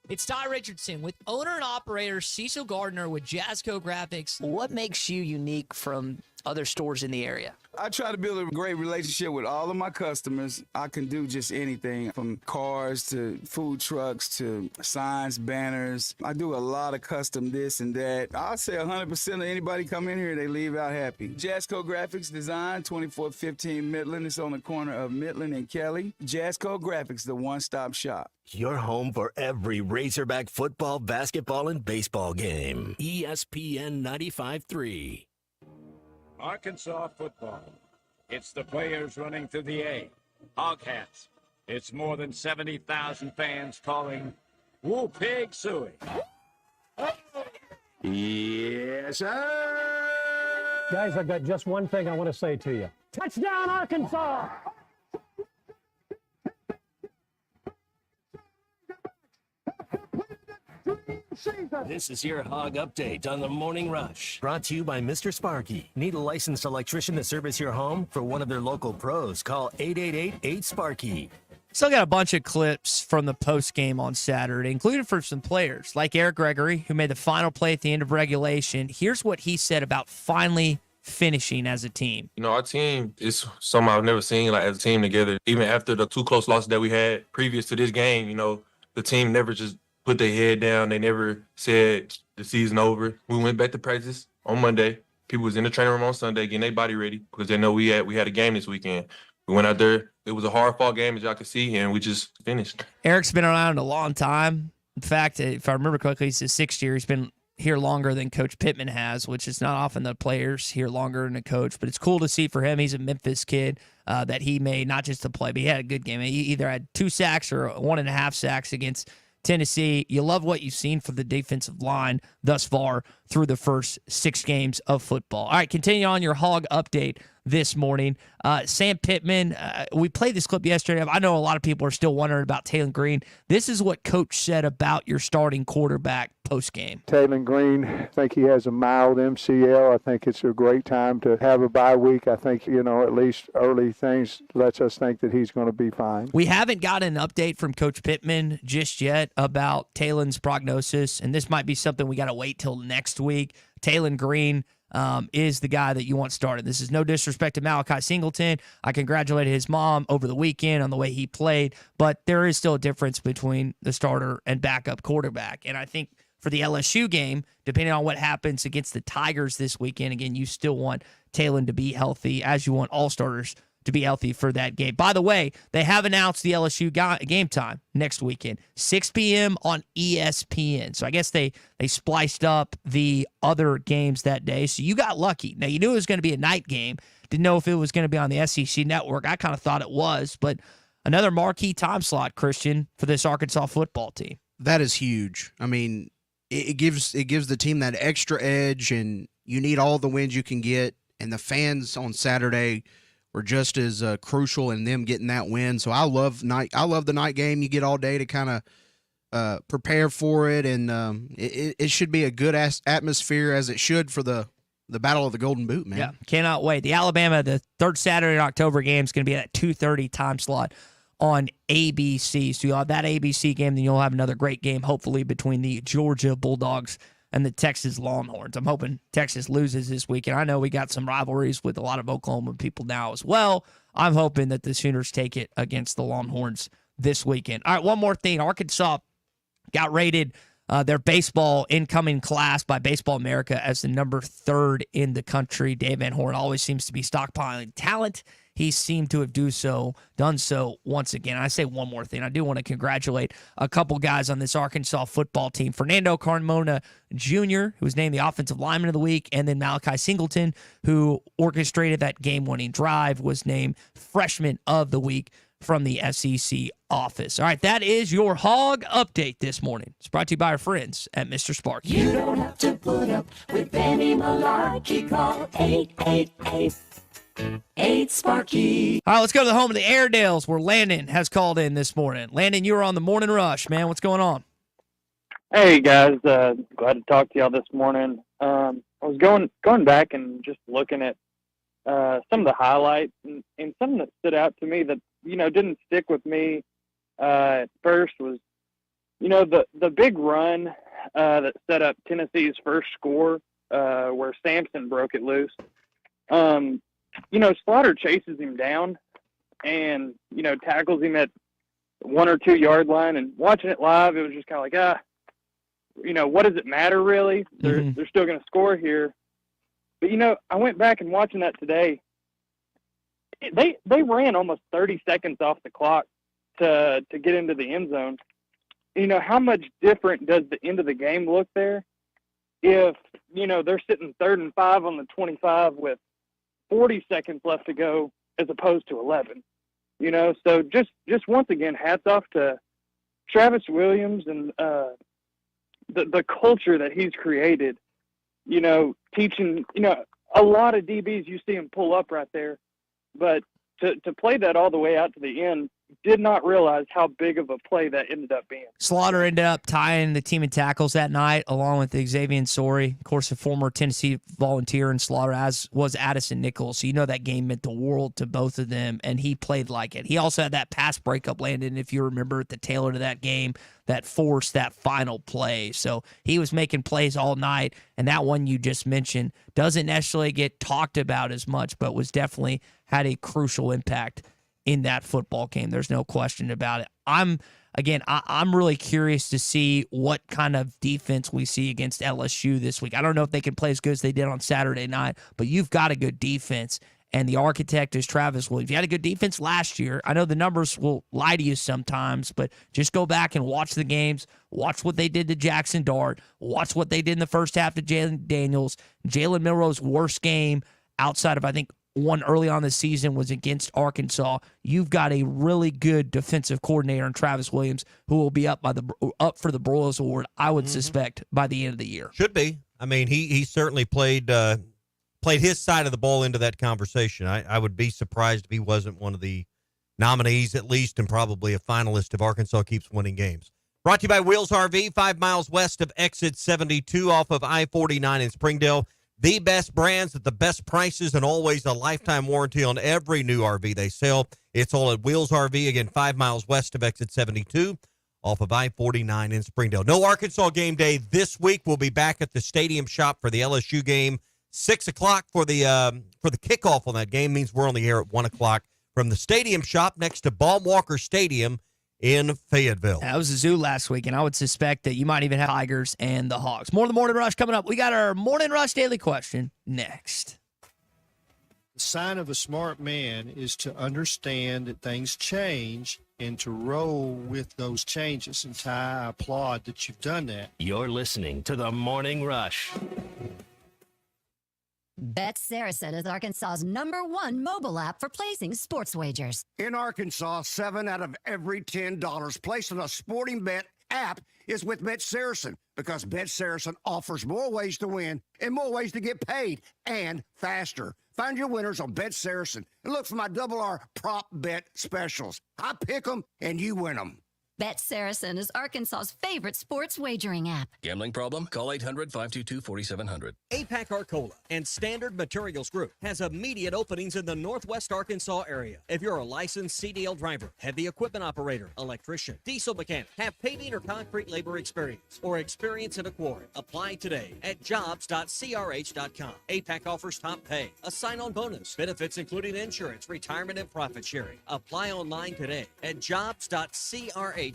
It's Ty Richardson with owner and operator Cecil Gardner with Jazzco Graphics. What makes you unique from other stores in the area? I try to build a great relationship with all of my customers. I can do just anything from cars to food trucks to signs, banners. I do a lot of custom this and that. I'll say 100% of anybody come in here, they leave out happy. Jazzco Graphics Design, 2415 Midland. It's on the corner of Midland and Kelly. Jazzco Graphics, the one-stop shop. Your home for every Razorback football, basketball, and baseball game. ESPN 95.3. Arkansas football. It's the players running through the A. Hoghats. It's more than 70,000 fans calling Woo Pig Suey. Yes, sir. Guys, I've got just one thing I want to say to you. Touchdown, Arkansas! This is your Hog Update on the Morning Rush. Brought to you by Mr. Sparky. Need a licensed electrician to service your home? For one of their local pros, call 888-8-SPARKY. Still got a bunch of clips from the post game on Saturday, including for some players like Eric Gregory, who made the final play at the end of regulation. Here's what he said about finally finishing as a team. You know, our team is something I've never seen, like, as a team together. Even after the 2 close losses that we had previous to this game, you know, the team never just put their head down. They never said the season over. We went back to practice on Monday. People was in the training room on Sunday getting their body ready because they know we had a game this weekend. We went out there. It was a hard-fought game, as y'all can see, and we just finished. Eric's been around a long time. In fact, if I remember correctly, it's his 6th year. He's been here longer than Coach Pittman has, which is not often the players here longer than a coach. But it's cool to see for him. He's a Memphis kid that he made not just to play, but he had a good game. He either had 2 sacks or 1.5 sacks against Tennessee. You love what you've seen for the defensive line thus far through the first 6 games of football. All right, continue on your Hog Update. this morning. Sam Pittman, we played this clip yesterday. I know a lot of people are still wondering about Taylor Green. This is what Coach said about your starting quarterback post-game. Taylor Green, I think he has a mild MCL. I think it's a great time to have a bye week. I think, at least early things lets us think that he's going to be fine. We haven't got an update from Coach Pittman just yet about Taylor's prognosis, and this might be something we got to wait till next week. Taylor Green is the guy that you want started. This is no disrespect to Malachi Singleton. I congratulated his mom over the weekend on the way he played, but there is still a difference between the starter and backup quarterback. And I think for the LSU game, depending on what happens against the Tigers this weekend, again, you still want Taylor to be healthy, as you want all starters to be healthy for that game. By the way, they have announced the LSU game time next weekend, 6 p.m. on ESPN. So I guess they spliced up the other games that day. So you got lucky. Now, you knew it was going to be a night game. Didn't know if it was going to be on the SEC network. I kind of thought it was, but another marquee time slot, Christian, for this Arkansas football team. That is huge. I mean, it gives the team that extra edge, and you need all the wins you can get. And the fans on Saturday were just as crucial in them getting that win. So I love the night game. You get all day to kind of prepare for it, and it should be a good atmosphere, as it should, for the Battle of the Golden Boot, man. Yeah, cannot wait. The third Saturday in October game is going to be at 2:30 time slot on ABC. So you'll have that ABC game, then you'll have another great game, hopefully, between the Georgia Bulldogs and the Texas Longhorns. I'm hoping Texas loses this weekend. I know we got some rivalries with a lot of Oklahoma people now as well. I'm hoping that the Sooners take it against the Longhorns this weekend. All right, one more thing. Arkansas got rated their baseball incoming class by Baseball America as the number 3rd in the country. Dave Van Horn always seems to be stockpiling talent. He seemed to have done so once again. I say one more thing. I do want to congratulate a couple guys on this Arkansas football team. Fernando Carmona Jr., who was named the Offensive Lineman of the Week, and then Malachi Singleton, who orchestrated that game-winning drive, was named Freshman of the Week from the SEC office. All right, that is your Hog Update this morning. It's brought to you by our friends at Mr. Sparky. You don't have to put up with any malarkey. Call 888-8 All right, let's go to the home of the Airedales, where Landon has called in this morning. Landon, you were on the morning rush, man. What's going on? Hey, guys. Glad to talk to y'all this morning. I was going back and just looking at some of the highlights, and something that stood out to me that, didn't stick with me at first was, the big run that set up Tennessee's first score where Sampson broke it loose. Slaughter chases him down and, tackles him at 1 or 2 yard line, and watching it live, it was just kind of like, what does it matter really? They're still going to score here. But, I went back and watching that today. They ran almost 30 seconds off the clock to get into the end zone. How much different does the end of the game look there if, they're sitting 3rd and 5 on the 25 with 40 seconds left to go as opposed to 11? So just once again, hats off to Travis Williams and the culture that he's created, teaching, a lot of DBs, you see him pull up right there, but to play that all the way out to the end, did not realize how big of a play that ended up being. Slaughter ended up tying the team in tackles that night, along with Xavier Sori, of course, a former Tennessee Volunteer, and Slaughter, as was Addison Nichols. So that game meant the world to both of them, and he played like it. He also had that pass breakup, Landon, if you remember, at the tail end of that game, that forced that final play. So he was making plays all night, and that one you just mentioned doesn't necessarily get talked about as much, but was definitely had a crucial impact in that football game. There's no question about it. I'm really curious to see what kind of defense we see against LSU this week. I don't know if they can play as good as they did on Saturday night, but you've got a good defense, and the architect is Travis Williams. You had a good defense last year. I know the numbers will lie to you sometimes, but just go back and watch the games. Watch what they did to Jackson Dart. Watch what they did in the first half to Jalen Daniels. Jalen Milroe's worst game outside of, I think, one early on this season was against Arkansas. You've got a really good defensive coordinator in Travis Williams, who will be up for the Broyles Award, I would suspect, by the end of the year. Should be. I mean, he certainly played played his side of the ball into that conversation. I would be surprised if he wasn't one of the nominees, at least, and probably a finalist if Arkansas keeps winning games. Brought to you by Wheels RV, 5 miles west of exit 72 off of I-49 in Springdale. The best brands at the best prices and always a lifetime warranty on every new RV they sell. It's all at Wheels RV, again, 5 miles west of exit 72 off of I-49 in Springdale. No Arkansas game day this week. We'll be back at the Stadium Shop for the LSU game. 6 o'clock for the kickoff on that game means we're on the air at 1 o'clock from the Stadium Shop next to Baum Walker Stadium in Fayetteville. That was the zoo last week, and I would suspect that you might even have Tigers and the Hawks. More of the Morning Rush coming up. We got our Morning Rush Daily Question next. The sign of a smart man is to understand that things change and to roll with those changes. And Ty, I applaud that you've done that. You're listening to the Morning Rush. Bet Saracen is Arkansas's #1 mobile app for placing sports wagers. In Arkansas, 7 out of every $10 placed on a sporting bet app is with Bet Saracen because Bet Saracen offers more ways to win and more ways to get paid and faster. Find your winners on Bet Saracen and look for my R prop bet specials. I pick them and you win them. Bet Saracen is Arkansas's favorite sports wagering app. Gambling problem? Call 800-522-4700. APAC Arcola and Standard Materials Group has immediate openings in the Northwest Arkansas area. If you're a licensed CDL driver, heavy equipment operator, electrician, diesel mechanic, have paving or concrete labor experience, or experience in a quarry, apply today at jobs.crh.com. APAC offers top pay, a sign-on bonus, benefits including insurance, retirement, and profit sharing. Apply online today at jobs.crh.com.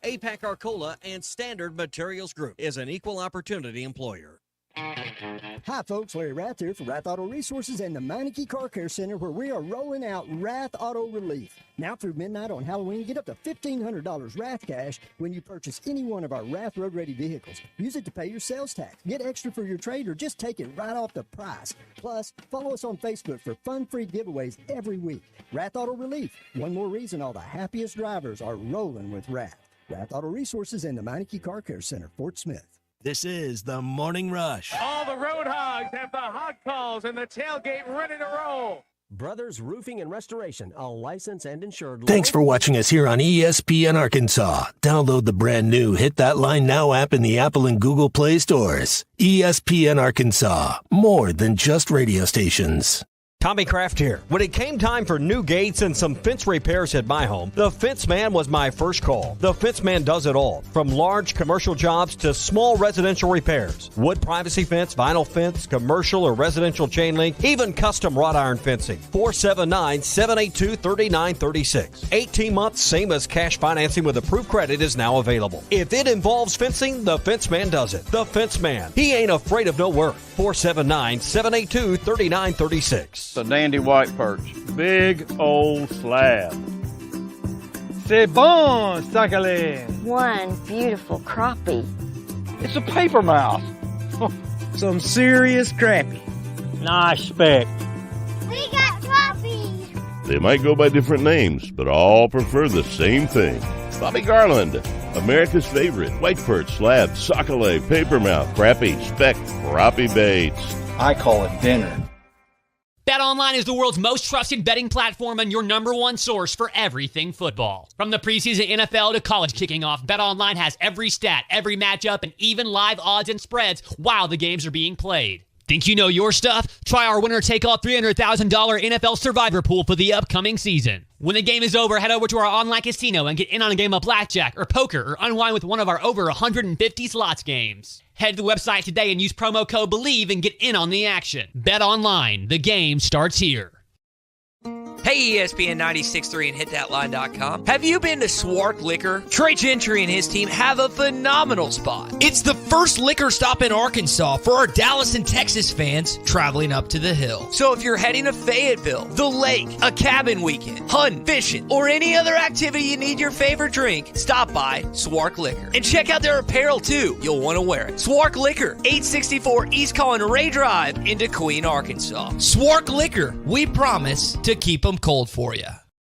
APAC Arcola and Standard Materials Group is an equal opportunity employer. Hi, folks. Larry Rath here for Rath Auto Resources and the Meineke Car Care Center, where we are rolling out Rath Auto Relief. Now through midnight on Halloween, get up to $1,500 Rath cash when you purchase any one of our Rath Road Ready vehicles. Use it to pay your sales tax. Get extra for your trade or just take it right off the price. Plus, follow us on Facebook for fun-free giveaways every week. Rath Auto Relief. One more reason all the happiest drivers are rolling with Rath. Rath Auto Resources and the Meineke Car Care Center, Fort Smith. This is the Morning Rush. All the road hogs have the hog calls and the tailgate ready to roll. Brothers Roofing and Restoration, all licensed and insured. Thanks for watching us here on ESPN Arkansas. Download the brand new Hit That Line Now app in the Apple and Google Play stores. ESPN Arkansas, more than just radio stations. Tommy Kraft here. When it came time for new gates and some fence repairs at my home, the Fence Man was my first call. The Fence Man does it all, from large commercial jobs to small residential repairs. Wood privacy fence, vinyl fence, commercial or residential chain link, even custom wrought iron fencing. 479-782-3936. 18 months, same as cash financing with approved credit is now available. If it involves fencing, the Fence Man does it. The Fence Man. He ain't afraid of no work. 479-782-3936. A dandy white perch. Big old slab. C'est bon, sacalé. One beautiful crappie. It's a paper mouth. Some serious crappie. Nice speck. We got crappies. They might go by different names, but all prefer the same thing. Bobby Garland, America's favorite white perch, slab, sockeye, papermouth, crappie, speck, crappie baits. I call it dinner. BetOnline is the world's most trusted betting platform and your #1 source for everything football. From the preseason NFL to college kicking off, BetOnline has every stat, every matchup, and even live odds and spreads while the games are being played. Think you know your stuff? Try our winner-take-all $300,000 NFL Survivor Pool for the upcoming season. When the game is over, head over to our online casino and get in on a game of blackjack or poker or unwind with one of our over 150 slots games. Head to the website today and use promo code BELIEVE and get in on the action. Bet online. The game starts here. Hey, ESPN 96.3 and hitthatline.com. Have you been to Swark Liquor? Trey Gentry and his team have a phenomenal spot. It's the first liquor stop in Arkansas for our Dallas and Texas fans traveling up to the hill. So if you're heading to Fayetteville, the lake, a cabin weekend, hunting, fishing, or any other activity you need your favorite drink, stop by Swark Liquor. And check out their apparel too. You'll want to wear it. Swark Liquor, 864 East Collin Ray Drive into Queen, Arkansas. Swark Liquor, we promise to keep them cold for you.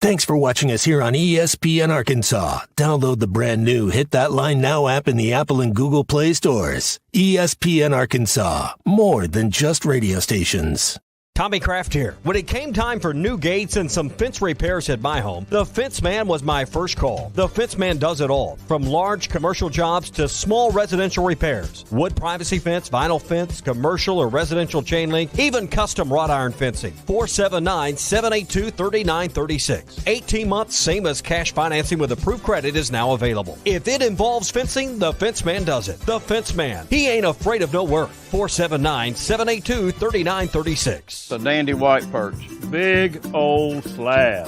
Thanks for watching us here on ESPN Arkansas. Download the brand new Hit That Line Now app in the Apple and Google Play stores. ESPN Arkansas, more than just radio stations. Tommy Kraft here. When it came time for new gates and some fence repairs at my home, the Fence Man was my first call. The Fence Man does it all, from large commercial jobs to small residential repairs. Wood privacy fence, vinyl fence, commercial or residential chain link, even custom wrought iron fencing. 479-782-3936. 18 months, same as cash financing with approved credit is now available. If it involves fencing, the Fence Man does it. The Fence Man. He ain't afraid of no work. 479-782-3936. The dandy white perch. Big old slab.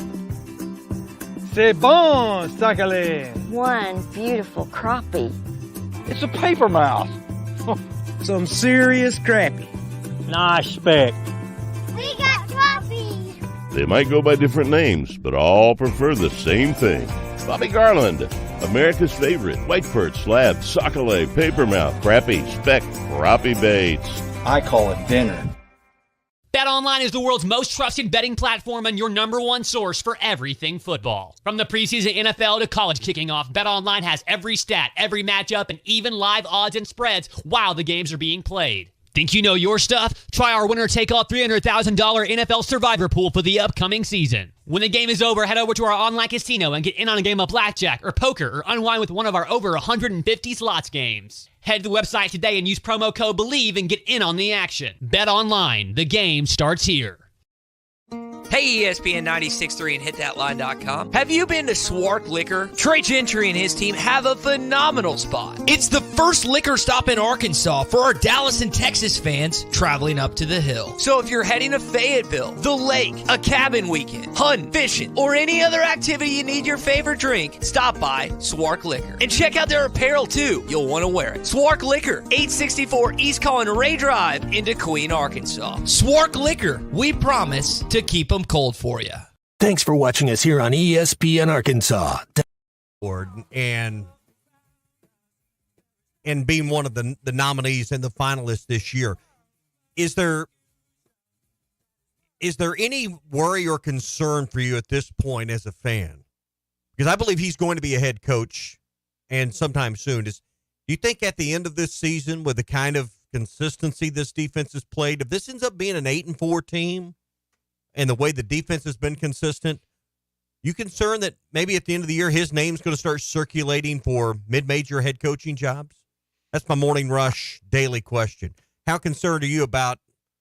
C'est bon, sacalé. One beautiful crappie. It's a paper mouse. Some serious crappie. Nice speck. We got trophies. They might go by different names, but all prefer the same thing. Bobby Garland, America's favorite white perch, slab, sockeye, papermouth, crappie, speck, crappie baits. I call it dinner. BetOnline is the world's most trusted betting platform and your number one source for everything football. From the preseason NFL to college kicking off, BetOnline has every stat, every matchup, and even live odds and spreads while the games are being played. Think you know your stuff? Try our winner-take-all $300,000 NFL Survivor Pool for the upcoming season. When the game is over, head over to our online casino and get in on a game of blackjack or poker or unwind with one of our over 150 slots games. Head to the website today and use promo code BELIEVE and get in on the action. Bet online. The game starts here. Hey, ESPN 96.3 and hitthatline.com. Have you been to Swark Liquor? Trey Gentry and his team have a phenomenal spot. It's the first liquor stop in Arkansas for our Dallas and Texas fans traveling up to the hill. So if you're heading to Fayetteville, the lake, a cabin weekend, hunting, fishing, or any other activity you need your favorite drink, stop by Swark Liquor. And check out their apparel too. You'll want to wear it. Swark Liquor, 864 East Collin Ray Drive into Queen, Arkansas. Swark Liquor, we promise to keep them cold for you. Thanks for watching us here on ESPN Arkansas. And being one of the nominees and the finalists this year. Is there any worry or concern for you at this point as a fan? Because I believe he's going to be a head coach and sometime soon. Do you think at the end of this season, with the kind of consistency this defense has played, if this ends up being an 8-4 team, and the way the defense has been consistent, you concerned that maybe at the end of the year his name's going to start circulating for mid-major head coaching jobs? That's my Morning Rush daily question. How concerned are you about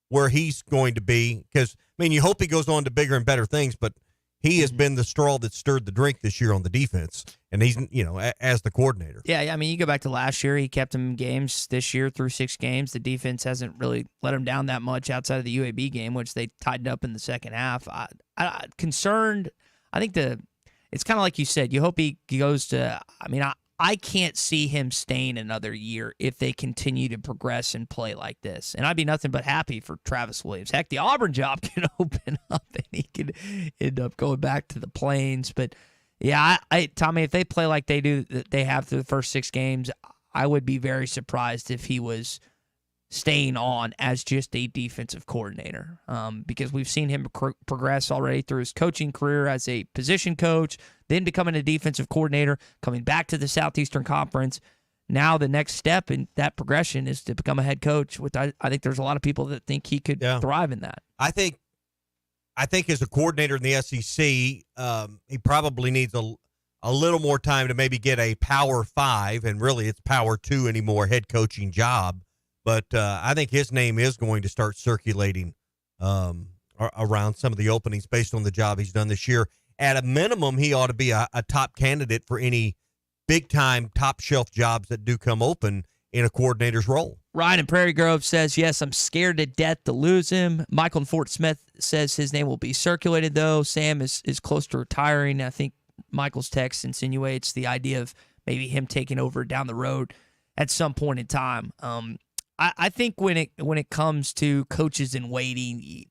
where he's going to be? Because, I mean, you hope he goes on to bigger and better things, but he has been the straw that stirred the drink this year on the defense, and he's, as the coordinator. Yeah, I mean, you go back to last year, he kept him in games this year through 6 games. The defense hasn't really let him down that much outside of the UAB game, which they tightened up in the second half. I concerned, I think it's kind of like you said, you hope he goes to, I can't see him staying another year if they continue to progress and play like this. And I'd be nothing but happy for Travis Williams. Heck, the Auburn job can open up and he could end up going back to the Plains. But, yeah, Tommy, if they play like they do, they have through the first 6 games, I would be very surprised if he was staying on as just a defensive coordinator, because we've seen him progress already through his coaching career as a position coach, then becoming a defensive coordinator, coming back to the Southeastern Conference. Now the next step in that progression is to become a head coach, which I think there's a lot of people that think he could thrive in that. I think as a coordinator in the SEC, he probably needs a little more time to maybe get a Power 5, and really it's Power 2 anymore, head coaching job. But I think his name is going to start circulating around some of the openings based on the job he's done this year. At a minimum, he ought to be a top candidate for any big-time, top-shelf jobs that do come open in a coordinator's role. Ryan in Prairie Grove says, yes, I'm scared to death to lose him. Michael in Fort Smith says his name will be circulated, though. Sam is close to retiring. I think Michael's text insinuates the idea of maybe him taking over down the road at some point in time. I think when it comes to coaches in waiting,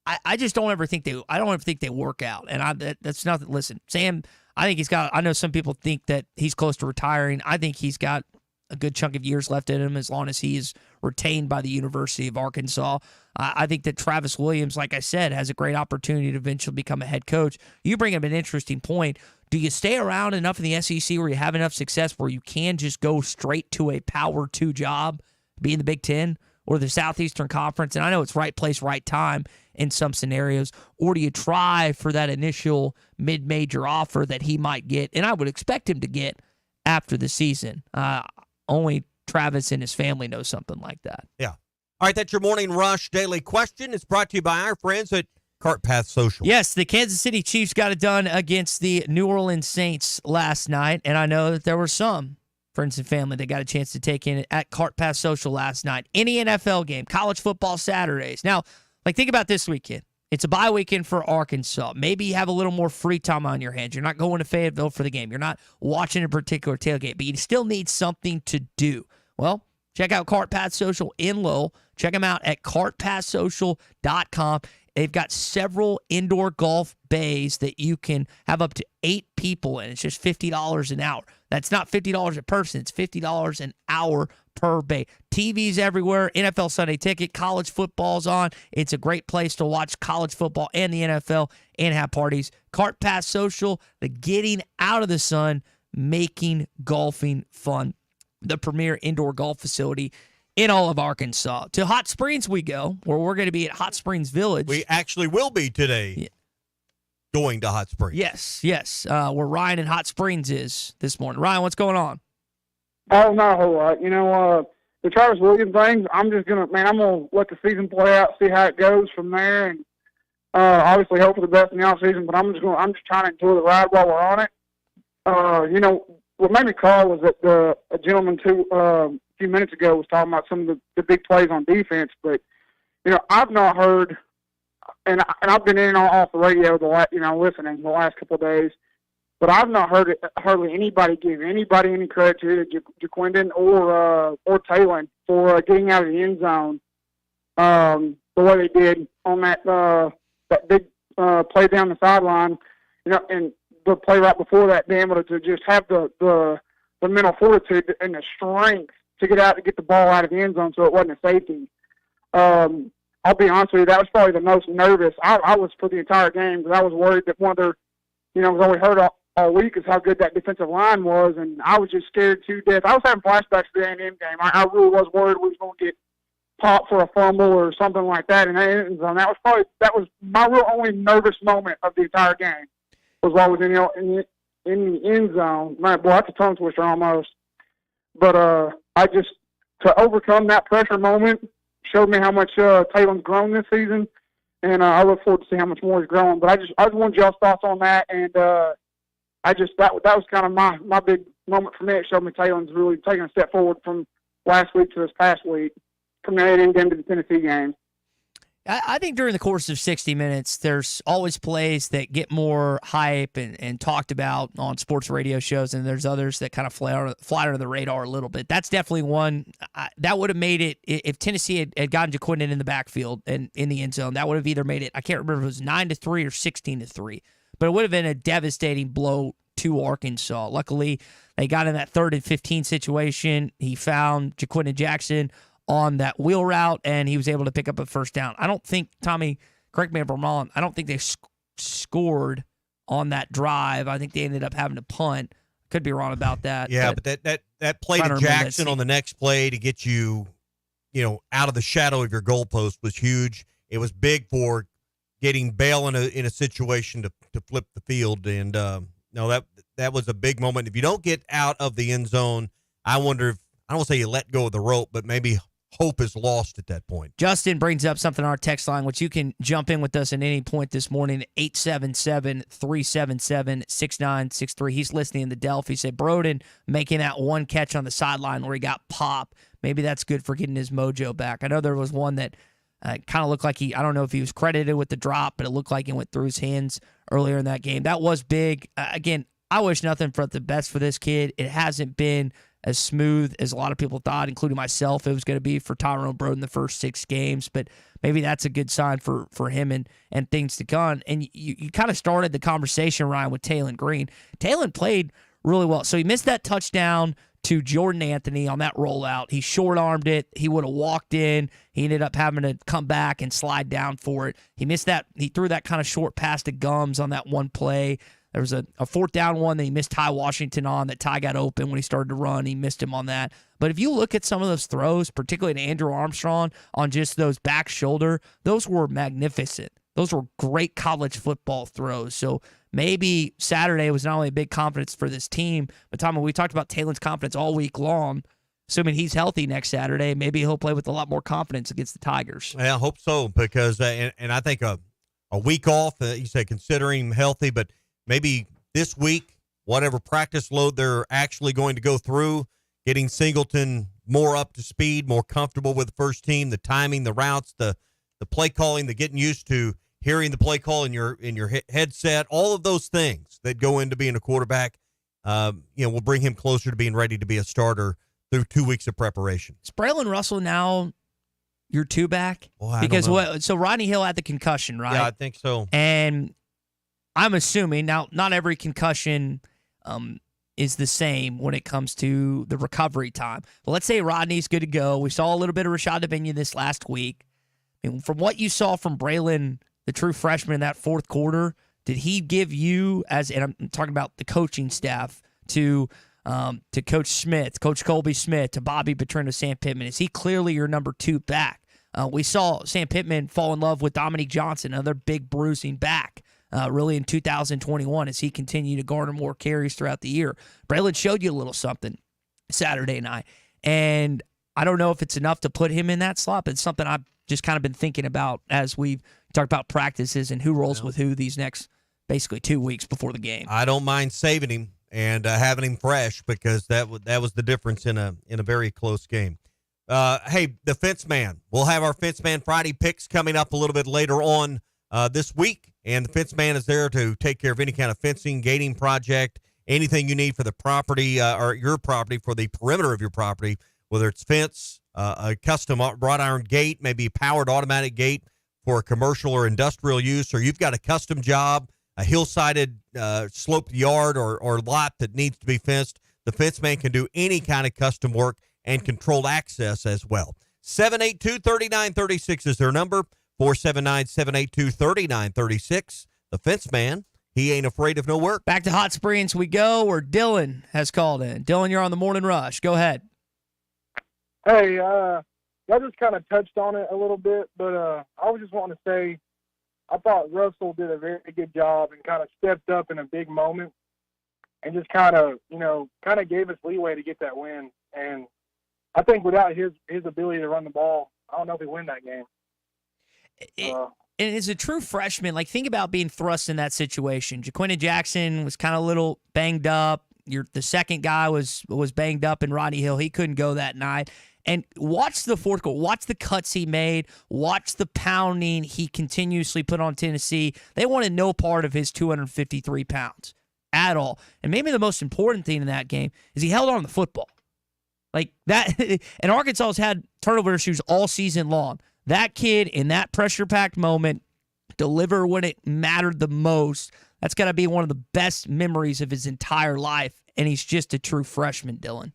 I just don't ever think they work out. And that's nothing. Listen, Sam, I think I know some people think that he's close to retiring. I think he's got a good chunk of years left in him as long as he is retained by the University of Arkansas. I think that Travis Williams, like I said, has a great opportunity to eventually become a head coach. You bring up an interesting point. Do you stay around enough in the SEC where you have enough success where you can just go straight to a Power 2 job, be in the Big Ten or the Southeastern Conference? And I know it's right place, right time in some scenarios. Or do you try for that initial mid-major offer that he might get, and I would expect him to get after the season? Only Travis and his family know something like that. Yeah. All right, that's your Morning Rush Daily Question. It's brought to you by our friends at Cart Path Social. Yes, the Kansas City Chiefs got it done against the New Orleans Saints last night, and I know that there were some friends and family that got a chance to take in at Cart Path Social last night. Any NFL game, college football Saturdays. Now, think about this weekend. It's a bye weekend for Arkansas. Maybe you have a little more free time on your hands. You're not going to Fayetteville for the game. You're not watching a particular tailgate, but you still need something to do. Well, check out Cart Path Social in Lowell. Check them out at cartpathsocial.com. They've got several indoor golf bays that you can have up to 8 people in. It's just $50 an hour. That's not $50 a person. It's $50 an hour per bay. TVs everywhere. NFL Sunday Ticket. College football's on. It's a great place to watch college football and the NFL and have parties. Cart Path Social, the getting out of the sun, making golfing fun. The premier indoor golf facility in all of Arkansas. To Hot Springs we go, where we're going to be at Hot Springs Village. We actually will be today going to Hot Springs. Yes. Where Ryan in Hot Springs is this morning. Ryan, what's going on? Oh, not a whole lot. The Travis Williams thing, I'm going to let the season play out, see how it goes from there, and obviously hope for the best in the offseason, but I'm just trying to enjoy the ride while we're on it. What made me call was that a gentleman a few minutes ago was talking about some of the big plays on defense, but I've not heard, and I've been in and off the radio listening the last couple of days, but I've not heard hardly anybody give anybody any credit to either Jaquindon or Talon for getting out of the end zone the way they did on that big play down the sideline, and the play right before that, being able to just have the mental fortitude and the strength to get out to get the ball out of the end zone so it wasn't a safety. I'll be honest with you, that was probably the most nervous I was for the entire game, because I was worried that one of their, all we heard all week is how good that defensive line was, and I was just scared to death. I was having flashbacks to the A&M game. I really was worried we was going to get popped for a fumble or something like that in the end zone. That was my real only nervous moment of the entire game. Was while I was in the end zone. Man, boy, that's a tongue twister almost. But to overcome that pressure moment showed me how much Talon's grown this season, and I look forward to see how much more he's growing. But I just wanted y'all's thoughts on that, and that was kind of my big moment for me. It showed me Talon's really taking a step forward from last week to this past week, from the A&M game to the Tennessee game. I think during the course of 60 minutes, there's always plays that get more hype and talked about on sports radio shows, and there's others that kind of fly under the radar a little bit. That's definitely one that would have made it, if Tennessee had gotten Jaquindon in the backfield and in the end zone, that would have either made it, I can't remember if it was 9-3 or 16-3, but it would have been a devastating blow to Arkansas. Luckily, they got in that 3rd and 15 situation. He found Jaquindon Jackson on that wheel route, and he was able to pick up a first down. I don't think, Tommy, correct me if I'm wrong, I don't think they scored on that drive. I think they ended up having to punt. Could be wrong about that. Yeah, but that play to Jackson on the next play to get you, out of the shadow of your goalpost was huge. It was big for getting Bale in a situation to flip the field, and that was a big moment. If you don't get out of the end zone, I wonder if, I don't want to say you let go of the rope, but maybe hope is lost at that point. Justin brings up something on our text line, which you can jump in with us at any point this morning, 877-377-6963. He's listening in the Delphi. He said Broden making that one catch on the sideline where he got popped. Maybe that's good for getting his mojo back. I know there was one that kind of looked like I don't know if he was credited with the drop, but it looked like it went through his hands earlier in that game. That was big. Again, I wish nothing but the best for this kid. It hasn't been as smooth as a lot of people thought, including myself, it was going to be for Tyrone Broden the first 6 games, but maybe that's a good sign for him and things to come. And you kind of started the conversation, Ryan, with Talon Green. Talon played really well. So he missed that touchdown to Jordan Anthony on that rollout. He short-armed it. He would have walked in. He ended up having to come back and slide down for it. He missed that. He threw that kind of short pass to Gums on that one play. There was a fourth down one that he missed Ty Washington on, that Ty got open when he started to run. He missed him on that. But if you look at some of those throws, particularly to Andrew Armstrong on just those back shoulder, those were magnificent. Those were great college football throws. So maybe Saturday was not only a big confidence for this team, but Tom, we talked about Taylor's confidence all week long. Assuming he's healthy next Saturday, maybe he'll play with a lot more confidence against the Tigers. Yeah, I hope so, because and I think a week off, you say considering him healthy, but maybe this week, whatever practice load they're actually going to go through, getting Singleton more up to speed, more comfortable with the first team, the timing, the routes, the play calling, the getting used to hearing the play call in your headset, all of those things that go into being a quarterback, will bring him closer to being ready to be a starter through 2 weeks of preparation. Is Braylon Russell now your two back? Well, because so Rodney Hill had the concussion, right? Yeah, I think so. And I'm assuming now, not every concussion is the same when it comes to the recovery time. But let's say Rodney's good to go. We saw a little bit of Rashad Devine this last week. I mean, from what you saw from Braylon, the true freshman in that fourth quarter, did he give you, and I'm talking about the coaching staff, to Coach Smith, Coach Colby Smith, to Bobby Petrino, Sam Pittman, is he clearly your number two back? We saw Sam Pittman fall in love with Dominique Johnson, another big bruising back, really in 2021 as he continued to garner more carries throughout the year. Braylon showed you a little something Saturday night, and I don't know if it's enough to put him in that slot, but it's something I've just kind of been thinking about as we've talked about practices and who rolls with who these next basically 2 weeks before the game. I don't mind saving him and having him fresh, because that was the difference in a very close game. Hey, the Fence Man. We'll have our Fence Man Friday picks coming up a little bit later on this week, and the Fence Man is there to take care of any kind of fencing, gating project, anything you need for the property or your property, for the perimeter of your property, whether it's fence, a custom wrought iron gate, maybe a powered automatic gate for commercial or industrial use, or you've got a custom job, a hillsided sloped yard or lot that needs to be fenced. The Fence Man can do any kind of custom work and controlled access as well. 782-3936 is their number, 479-782-3936. The Fence Man, he ain't afraid of no work. Back to Hot Springs we go, where Dylan has called in. Dylan, you're on the Morning Rush. Go ahead. Hey, y'all just kind of touched on it a little bit, but I was just wanting to say I thought Russell did a very good job and kind of stepped up in a big moment and just kind of gave us leeway to get that win. And I think without his ability to run the ball, I don't know if we win that game. And as a true freshman, like, think about being thrust in that situation. Jaquinta Jackson was kind of a little banged up. The second guy was banged up in Rodney Hill. He couldn't go that night. And watch the fourth quarter. Watch the cuts he made. Watch the pounding he continuously put on Tennessee. They wanted no part of his 253 pounds at all. And maybe the most important thing in that game is he held on to the football. Like that. And Arkansas has had turnover issues all season long. That kid in that pressure-packed moment deliver when it mattered the most. That's got to be one of the best memories of his entire life. And he's just a true freshman, Dylan.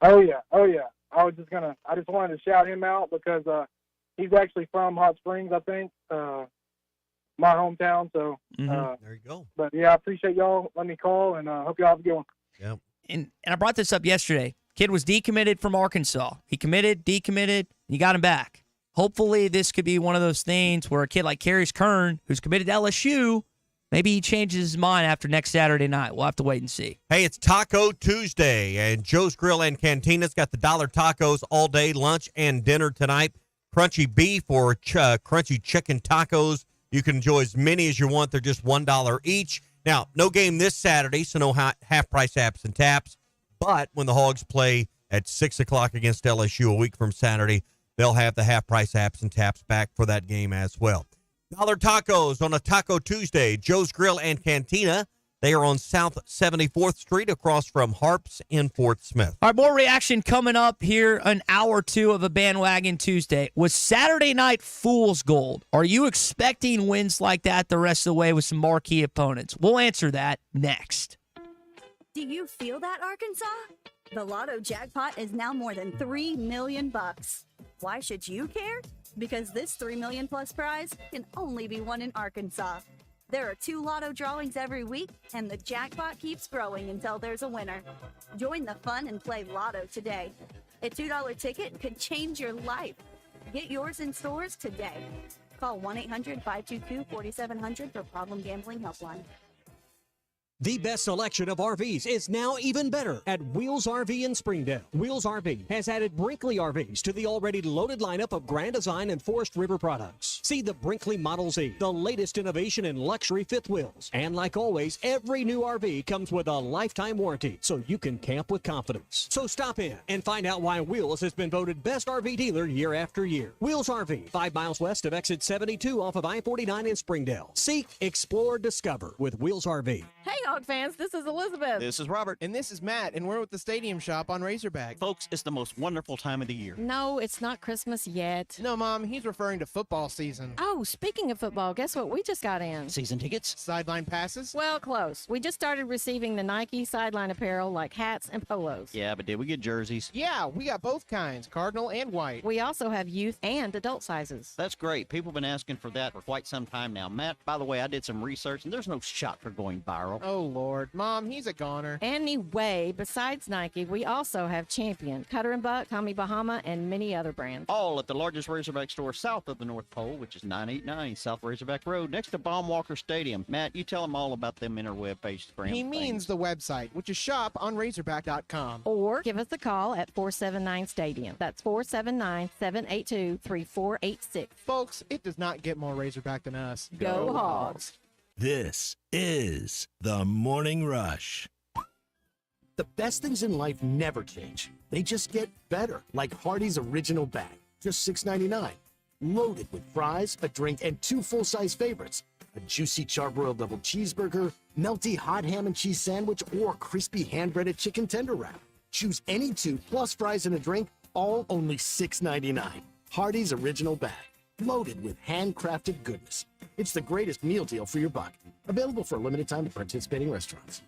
Oh, yeah. I just wanted to shout him out because he's actually from Hot Springs, I think, my hometown. So there you go. But yeah, I appreciate y'all letting me call, and hope y'all have a good one. Yeah. And I brought this up yesterday. Kid was decommitted from Arkansas. He committed, decommitted, and you got him back. Hopefully this could be one of those things where a kid like Carius Kern, who's committed to LSU, maybe he changes his mind after next Saturday night. We'll have to wait and see. Hey, it's Taco Tuesday, and Joe's Grill and Cantina's got the $1 tacos all day, lunch and dinner tonight. Crunchy beef or crunchy chicken tacos. You can enjoy as many as you want. They're just $1 each. Now, no game this Saturday, so no half-price apps and taps. But when the Hogs play at 6 o'clock against LSU a week from Saturday, they'll have the half-price apps and taps back for that game as well. $1 tacos on a Taco Tuesday. Joe's Grill and Cantina. They are on South 74th Street across from Harps in Fort Smith. All right, more reaction coming up here, an hour or two of a Bandwagon Tuesday. Was Saturday night fool's gold? Are you expecting wins like that the rest of the way with some marquee opponents? We'll answer that next. Do you feel that, Arkansas? The Lotto jackpot is now more than $3 million. Why should you care? Because this $3 million plus prize can only be won in Arkansas. There are 2 Lotto drawings every week, and the jackpot keeps growing until there's a winner. Join the fun and play Lotto today. A $2 ticket could change your life. Get yours in stores today. Call 1-800-522-4700 for Problem Gambling Helpline. The best selection of RVs is now even better at Wheels RV in Springdale. Wheels RV has added Brinkley RVs to the already loaded lineup of Grand Design and Forest River products. See the Brinkley Model Z, the latest innovation in luxury fifth wheels. And like always, every new RV comes with a lifetime warranty, so you can camp with confidence. So stop in and find out why Wheels has been voted best RV dealer year after year. Wheels RV, 5 miles west of exit 72 off of I-49 in Springdale. Seek, explore, discover with Wheels RV. Hey, Hog fans, this is Elizabeth. This is Robert. And this is Matt, and we're with the Stadium Shop on Razorback. Folks, it's the most wonderful time of the year. No, it's not Christmas yet. No, Mom, he's referring to football season. Oh, speaking of football, guess what we just got in? Season tickets? Sideline passes? Well, close. We just started receiving the Nike sideline apparel like hats and polos. Yeah, but did we get jerseys? Yeah, we got both kinds, cardinal and white. We also have youth and adult sizes. That's great. People have been asking for that for quite some time now. Matt, by the way, I did some research, and there's no shot for going viral. Oh, Lord. Mom, he's a goner. Anyway, besides Nike, we also have Champion, Cutter & Buck, Tommy Bahama, and many other brands. All at the largest Razorback store south of the North Pole, which is 989 South Razorback Road, next to Baumwalker Stadium. Matt, you tell them all about them interweb-based brands. He means the website, which is shoponrazorback.com. Or give us a call at 479-STADIUM. That's 479-782-3486. Folks, it does not get more Razorback than us. Go Hogs! This is The Morning Rush. The best things in life never change. They just get better, like Hardee's Original Bag, just $6.99. Loaded with fries, a drink, and 2 full-size favorites. A juicy charbroiled double cheeseburger, melty hot ham and cheese sandwich, or crispy hand-breaded chicken tender wrap. Choose any 2 plus fries and a drink, all only $6.99. Hardee's Original Bag, loaded with handcrafted goodness. It's the greatest meal deal for your buck. Available for a limited time at participating restaurants.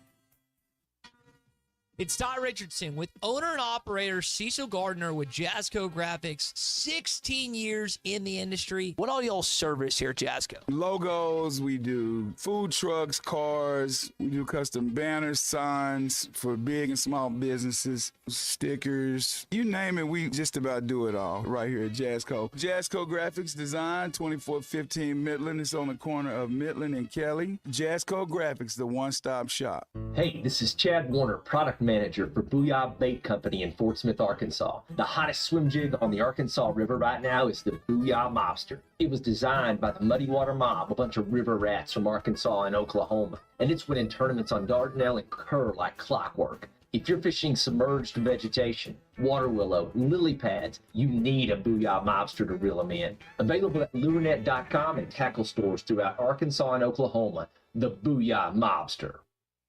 It's Ty Richardson with owner and operator Cecil Gardner with Jasco Graphics, 16 years in the industry. What all y'all service here at Jasco? Logos, we do food trucks, cars, we do custom banners, signs for big and small businesses, stickers, you name it, we just about do it all right here at Jasco. Jasco Graphics Design, 2415 Midland. It's on the corner of Midland and Kelly. Jasco Graphics, the one-stop shop. Hey, this is Chad Warner, product manager for Booyah Bait Company in Fort Smith, Arkansas. The hottest swim jig on the Arkansas River right now is the Booyah Mobster. It was designed by the Muddy Water Mob, a bunch of river rats from Arkansas and Oklahoma, and it's winning tournaments on Dardanelle and Kerr like clockwork. If you're fishing submerged vegetation, water willow, lily pads, you need a Booyah Mobster to reel them in. Available at lurenet.com and tackle stores throughout Arkansas and Oklahoma, the Booyah Mobster.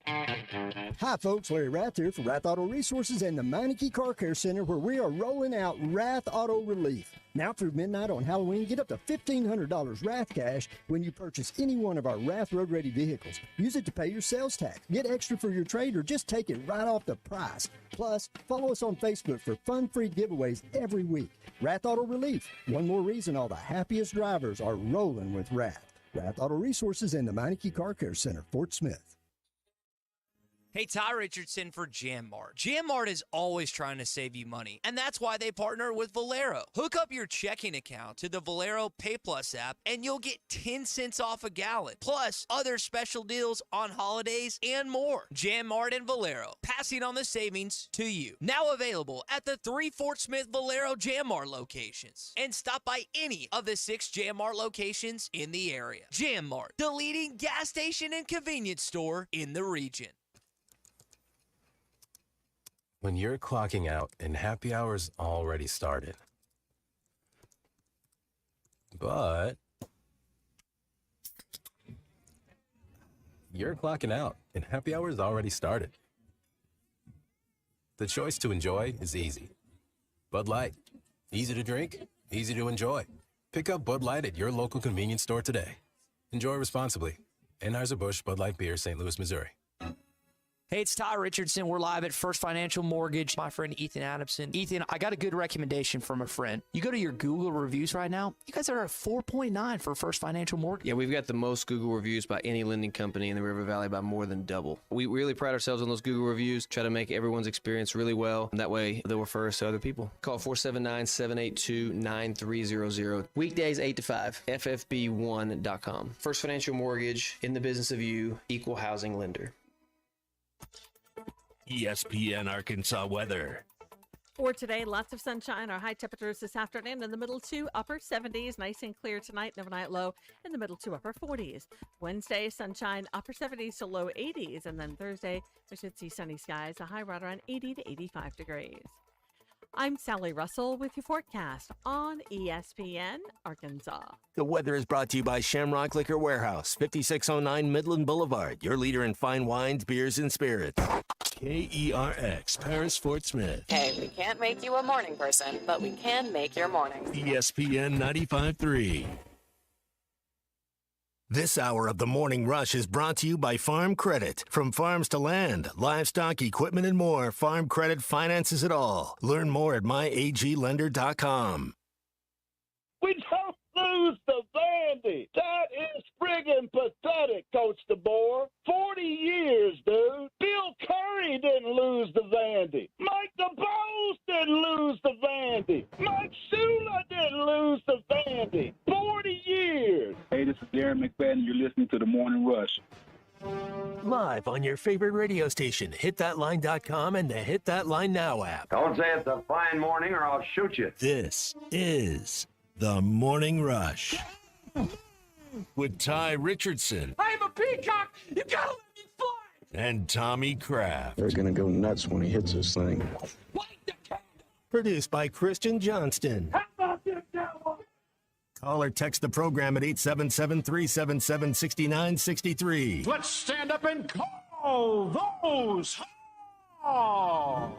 Hi folks, Larry Rath here for Rath Auto Resources and the Meineke Car Care Center, where we are rolling out Rath Auto Relief. Now through midnight on Halloween, get up to $1,500 Rath cash when you purchase any one of our Rath Road Ready vehicles. Use it to pay your sales tax, get extra for your trade, or just take it right off the price. Plus, follow us on Facebook for fun-free giveaways every week. Rath Auto Relief, one more reason all the happiest drivers are rolling with Rath. Rath Auto Resources and the Meineke Car Care Center, Fort Smith. Hey, Ty Richardson for Jam Mart. Jam Mart is always trying to save you money, and that's why they partner with Valero. Hook up your checking account to the Valero Pay Plus app, and you'll get 10 cents off a gallon, plus other special deals on holidays and more. Jam Mart and Valero, passing on the savings to you. Now available at the 3 Fort Smith Valero Jam Mart locations. And stop by any of the 6 Jam Mart locations in the area. Jam Mart, the leading gas station and convenience store in the region. When you're clocking out and happy hour's already started. But you're clocking out and happy hour's already started. The choice to enjoy is easy. Bud Light. Easy to drink, easy to enjoy. Pick up Bud Light at your local convenience store today. Enjoy responsibly. Anheuser-Busch Bud Light Beer, St. Louis, Missouri. Hey, it's Ty Richardson. We're live at First Financial Mortgage. My friend Ethan Adamson. Ethan, I got a good recommendation from a friend. You go to your Google reviews right now, you guys are at 4.9 for First Financial Mortgage. Yeah, we've got the most Google reviews by any lending company in the River Valley by more than double. We really pride ourselves on those Google reviews, try to make everyone's experience really well. And that way, they'll refer us to other people. Call 479-782-9300. Weekdays 8 to 5. FFB1.com. First Financial Mortgage, in the business of you, equal housing lender. ESPN Arkansas weather. For today, lots of sunshine. Our high temperatures this afternoon in the middle to upper 70s. Nice and clear tonight. And overnight low in the middle to upper 40s. Wednesday, sunshine, upper 70s to low 80s. And then Thursday, we should see sunny skies. A high right around 80 to 85 degrees. I'm Sally Russell with your forecast on ESPN Arkansas. The weather is brought to you by Shamrock Liquor Warehouse, 5609 Midland Boulevard, your leader in fine wines, beers, and spirits. KERX, Paris Fort Smith. Hey, we can't make you a morning person, but we can make your morning. ESPN 95.3. This hour of the Morning Rush is brought to you by Farm Credit. From farms to land, livestock, equipment, and more, Farm Credit finances it all. Learn more at myaglender.com. We don't lose the Vandy. That is friggin' pathetic, Coach DeBoer. 40 years, dude. Bill Curry didn't lose the Vandy. Mike DeBose didn't lose the Vandy. Mike Shula didn't lose the Vandy. 40 years. Hey, this is Darren McFadden. You're listening to The Morning Rush. Live on your favorite radio station, hitthatline.com and the Hit That Line Now app. Don't say it's a fine morning or I'll shoot you. This is The Morning Rush with Ty Richardson I'm a peacock. You gotta let me fly. and Tommy Kraft. They're going to go nuts when he hits this thing. Produced by Christian Johnston. How about this, Cowboy? Call or text the program at 877-377-6963. Let's stand up and call those. Oh.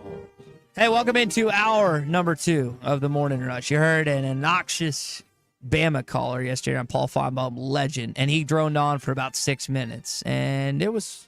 Hey, welcome into hour number 2 of the Morning Rush. You heard an obnoxious Bama caller yesterday on Paul Feinbaum, legend, and he droned on for about 6 minutes, and it was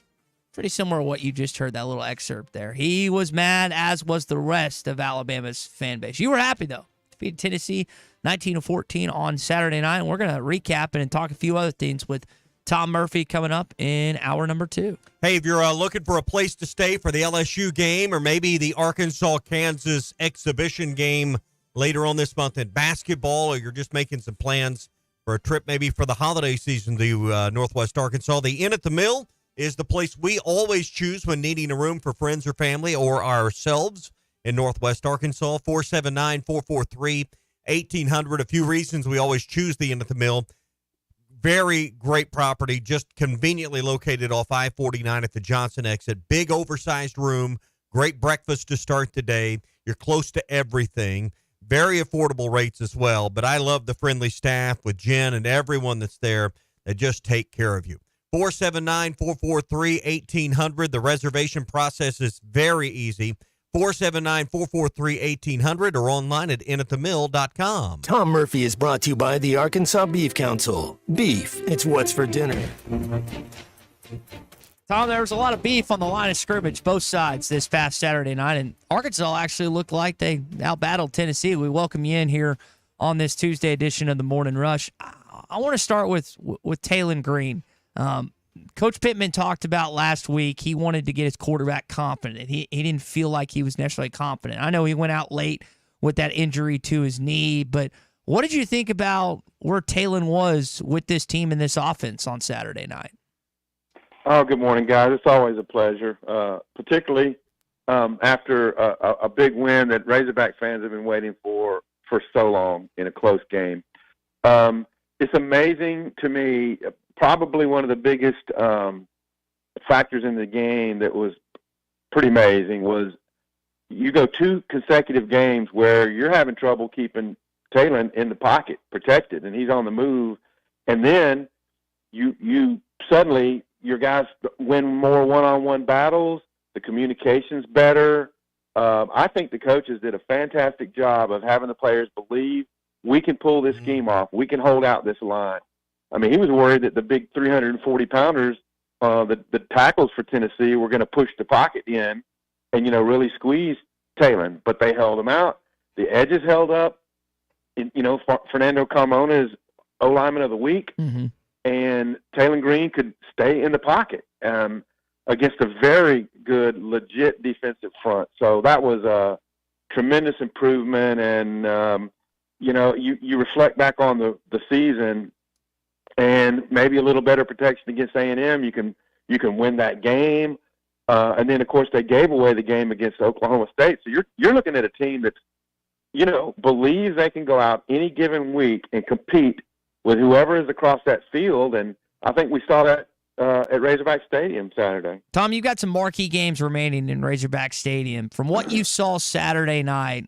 pretty similar to what you just heard, that little excerpt there. He was mad, as was the rest of Alabama's fan base. You were happy, though. Defeated Tennessee 19-14 on Saturday night, and we're going to recap it and talk a few other things with Tom Murphy coming up in hour number 2. Hey, if you're looking for a place to stay for the LSU game or maybe the Arkansas-Kansas exhibition game later on this month in basketball, or you're just making some plans for a trip maybe for the holiday season to Northwest Arkansas, the Inn at the Mill is the place we always choose when needing a room for friends or family or ourselves in Northwest Arkansas. 479-443-1800. A few reasons we always choose the Inn at the Mill. Very great property, just conveniently located off I-49 at the Johnson exit. Big, oversized room, great breakfast to start the day. You're close to everything. Very affordable rates as well. But I love the friendly staff with Jen and everyone that's there that just take care of you. 479-443-1800. The reservation process is very easy. 479-443-1800 or online at inatthemill.com. Tom Murphy is brought to you by the Arkansas Beef Council. Beef, it's what's for dinner. Tom, there was a lot of beef on the line of scrimmage, both sides, this past Saturday night, and Arkansas actually looked like they outbattled Tennessee. We welcome you in here on this Tuesday edition of the Morning Rush. I want to start with Taylon Green. Coach Pittman talked about last week he wanted to get his quarterback confident. He didn't feel like he was necessarily confident. I know he went out late with that injury to his knee, but what did you think about where Taylon was with this team and this offense on Saturday night? Oh, good morning, guys. It's always a pleasure, particularly after a big win that Razorback fans have been waiting for so long in a close game. It's amazing to me. Probably one of the biggest factors in the game that was pretty amazing was you go 2 consecutive games where you're having trouble keeping Taylon in the pocket, protected, and he's on the move, and then you suddenly your guys win more one-on-one battles. The communication's better. I think the coaches did a fantastic job of having the players believe we can pull this scheme off. We can hold out this line. I mean, he was worried that the big 340-pounders the tackles for Tennessee were going to push the pocket in and, really squeeze Talon, but they held him out. The edges held up. Fernando Carmona is O-lineman of the week, and Talon Green could stay in the pocket against a very good, legit defensive front. So that was a tremendous improvement, and, you reflect back on the season and maybe a little better protection against A&M, you can win that game. And then, of course, they gave away the game against Oklahoma State. So you're looking at a team that's, believes they can go out any given week and compete with whoever is across that field. And I think we saw that at Razorback Stadium Saturday. Tom, you've got some marquee games remaining in Razorback Stadium. From what you saw Saturday night,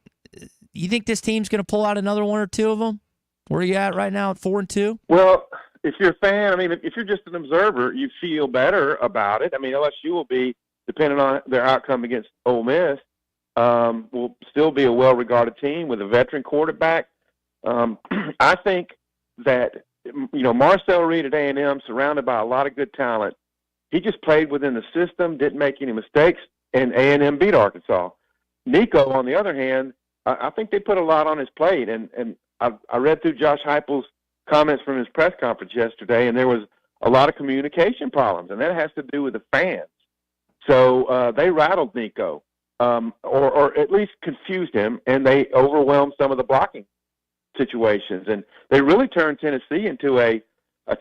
you think this team's going to pull out another one or two of them? Where are you at right now at 4-2? Well, if you're a fan, if you're just an observer, you feel better about it. LSU will be, depending on their outcome against Ole Miss, will still be a well-regarded team with a veteran quarterback. I think that, Marcel Reed at A&M, surrounded by a lot of good talent, he just played within the system, didn't make any mistakes, and A&M beat Arkansas. Nico, on the other hand, I think they put a lot on his plate, and I read through Josh Heupel's comments from his press conference yesterday, and there was a lot of communication problems, and that has to do with the fans. So they rattled Nico, or at least confused him, and they overwhelmed some of the blocking situations. And they really turned Tennessee into a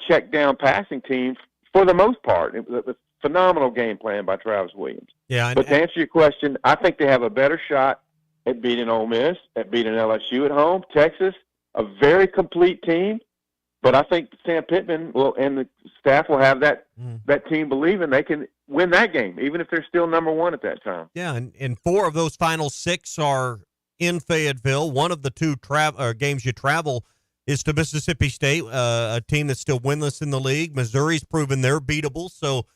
check-down passing team for the most part. It was a phenomenal game plan by Travis Williams. Yeah, but to answer your question, I think they have a better shot at beating Ole Miss, at beating LSU at home. Texas, a very complete team. But I think Sam Pittman and the staff will have that team believing they can win that game, even if they're still number one at that time. Yeah, and 4 of those final 6 are in Fayetteville. One of the 2 games you travel is to Mississippi State, a team that's still winless in the league. Missouri's proven they're beatable. So,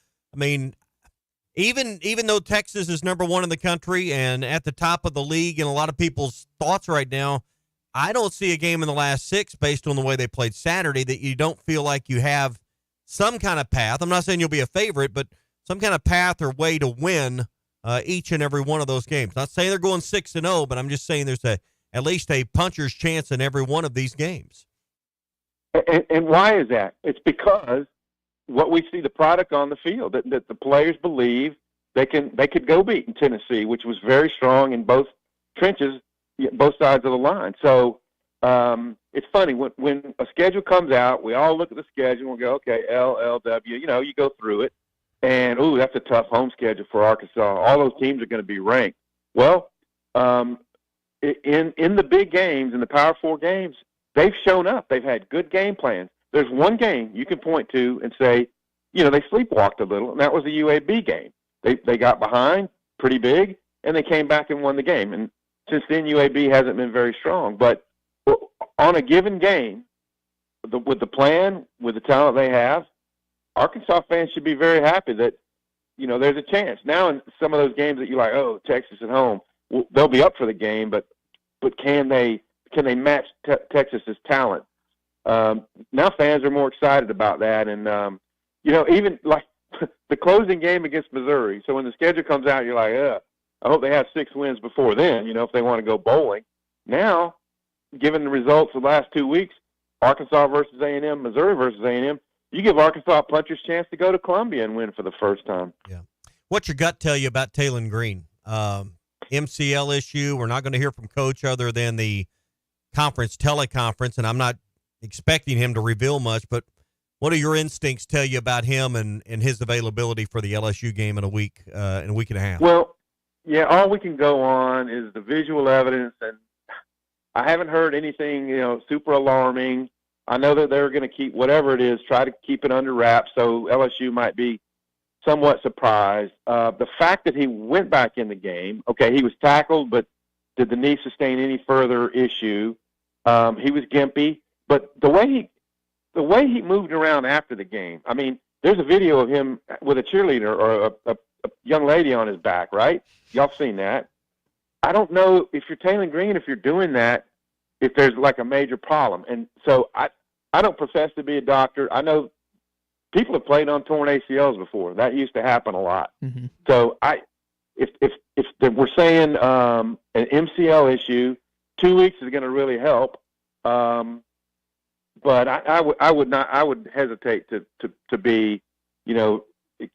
even though Texas is number 1 in the country and at the top of the league in a lot of people's thoughts right now, I don't see a game in the last 6 based on the way they played Saturday that you don't feel like you have some kind of path. I'm not saying you'll be a favorite, but some kind of path or way to win each and every one of those games. Not saying they're going 6-0, but I'm just saying there's at least a puncher's chance in every one of these games. And why is that? It's because what we see the product on the field, that the players believe they could go beat Tennessee, which was very strong in both trenches, both sides of the line. So it's funny, when a schedule comes out, we all look at the schedule and go, okay, LLW, you go through it, and, ooh, that's a tough home schedule for Arkansas. All those teams are going to be ranked. Well, in the big games, in the Power 4 games, they've shown up. They've had good game plans. There's one game you can point to and say, they sleepwalked a little, and that was the UAB game. They got behind pretty big, and they came back and won the game. And since then, UAB hasn't been very strong. But on a given game, with the plan, with the talent they have, Arkansas fans should be very happy that, there's a chance. Now in some of those games that you're like, oh, Texas at home, they'll be up for the game, but can they match Texas's talent? Now fans are more excited about that. And, even like the closing game against Missouri. So when the schedule comes out, you're like, I hope they have 6 wins before then, if they want to go bowling. Now, given the results of the last 2 weeks, Arkansas versus A&M, Missouri versus A&M, you give Arkansas a puncher's chance to go to Columbia and win for the first time. Yeah. What's your gut tell you about Talon Green? MCL issue. We're not going to hear from Coach other than the teleconference, and I'm not expecting him to reveal much, but what do your instincts tell you about him and his availability for the LSU game in a week and a half? Well, yeah, all we can go on is the visual evidence, and I haven't heard anything, super alarming. I know that they're going to keep whatever it is, try to keep it under wraps, so LSU might be somewhat surprised. The fact that he went back in the game, okay, he was tackled, but did the knee sustain any further issue? He was gimpy, but the way he moved around after the game, there's a video of him with a cheerleader or a young lady on his back, right? Y'all seen that. I don't know if you're Talon Green, if you're doing that, if there's like a major problem. And so I don't profess to be a doctor. I know people have played on torn ACLs before. That used to happen a lot. Mm-hmm. So if we're saying an MCL issue, 2 weeks is going to really help. But I would hesitate to be,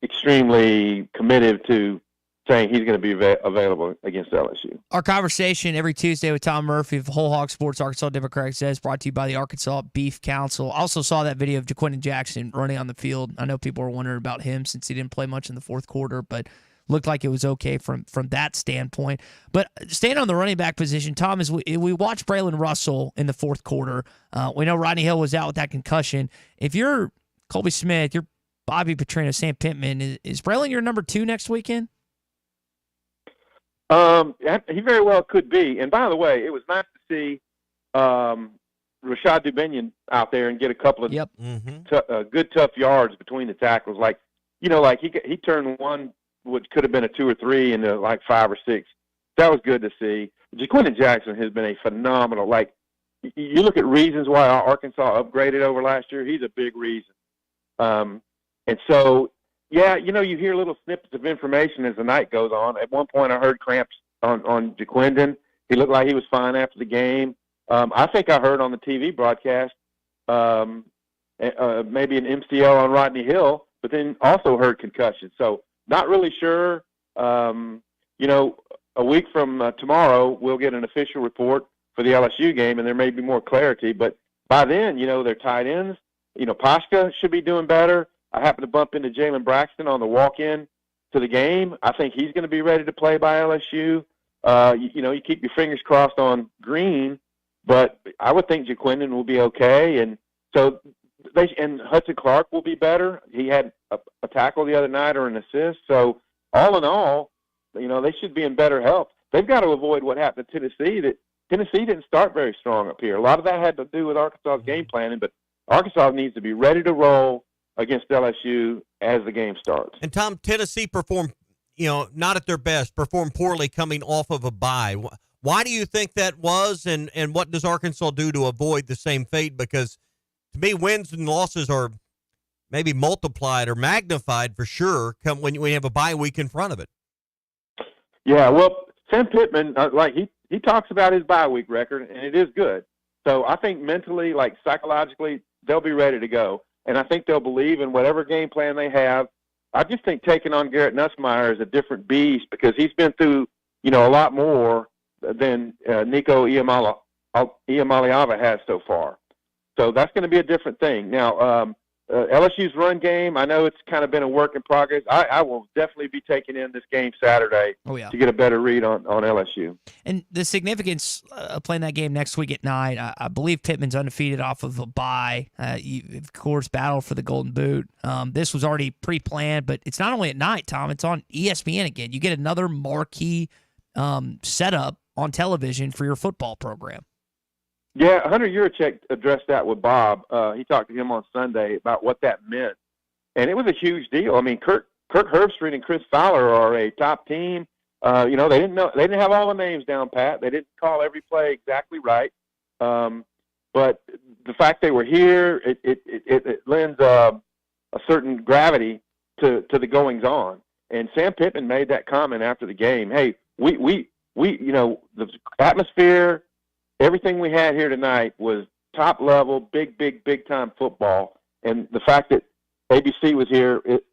extremely committed to saying he's going to be available against LSU. Our conversation every Tuesday with Tom Murphy of Whole Hog Sports, Arkansas Democratic Says, brought to you by the Arkansas Beef Council. I also saw that video of Jaquindon Jackson running on the field. I know people were wondering about him since he didn't play much in the fourth quarter, but looked like it was okay from that standpoint. But staying on the running back position, Tom, as we watched Braylon Russell in the fourth quarter, we know Rodney Hill was out with that concussion. If you're Colby Smith, you're Bobby Petrino, Sam Pittman, is Braylon your number 2 next weekend? He very well could be. And by the way, it was nice to see Rashad Dubinion out there and get a couple of good tough yards between the tackles. Like he turned one, which could have been a 2 or 3, into like 5 or 6. That was good to see. Jaquindon Jackson has been a phenomenal. Like, you look at reasons why Arkansas upgraded over last year. He's a big reason. And so, yeah, you hear little snippets of information as the night goes on. At one point, I heard cramps on Jaquindon. He looked like he was fine after the game. I think I heard on the TV broadcast maybe an MCL on Rodney Hill, but then also heard concussion. So not really sure. A week from tomorrow, we'll get an official report for the LSU game, and there may be more clarity. But by then, their tight ends, Pashka should be doing better. I happened to bump into Jalen Braxton on the walk-in to the game. I think he's going to be ready to play by LSU. You keep your fingers crossed on Green, but I would think Jaquindon will be okay. And so and Hudson Clark will be better. He had a tackle the other night or an assist. So all in all, they should be in better health. They've got to avoid what happened to Tennessee. That Tennessee didn't start very strong up here. A lot of that had to do with Arkansas's game planning, but Arkansas needs to be ready to roll against LSU as the game starts. And Tom, Tennessee performed, not at their best, performed poorly coming off of a bye. Why do you think that was, and what does Arkansas do to avoid the same fate? Because to me, wins and losses are maybe multiplied or magnified for sure when you have a bye week in front of it. Yeah, well, Sam Pittman, he talks about his bye week record, and it is good. So I think mentally, psychologically, they'll be ready to go. And I think they'll believe in whatever game plan they have. I just think taking on Garrett Nussmeier is a different beast because he's been through, a lot more than Nico Iamaleava has so far. So that's going to be a different thing. Now, LSU's run game, I know it's kind of been a work in progress. I will definitely be taking in this game Saturday to get a better read on LSU. And the significance of playing that game next week at night, I believe Pittman's undefeated off of a bye. You, of course, battle for the Golden Boot. This was already pre-planned, but it's not only at night, Tom. It's on ESPN again. You get another marquee setup on television for your football program. Yeah, Hunter Yurachek addressed that with Bob. He talked to him on Sunday about what that meant, and it was a huge deal. I mean, Kirk Herbstreit and Chris Fowler are a top team. They didn't have all the names down pat. They didn't call every play exactly right, but the fact they were here, it lends a certain gravity to the goings on. And Sam Pittman made that comment after the game. Hey, we the atmosphere. Everything we had here tonight was top level, big time football. And the fact that ABC was here, it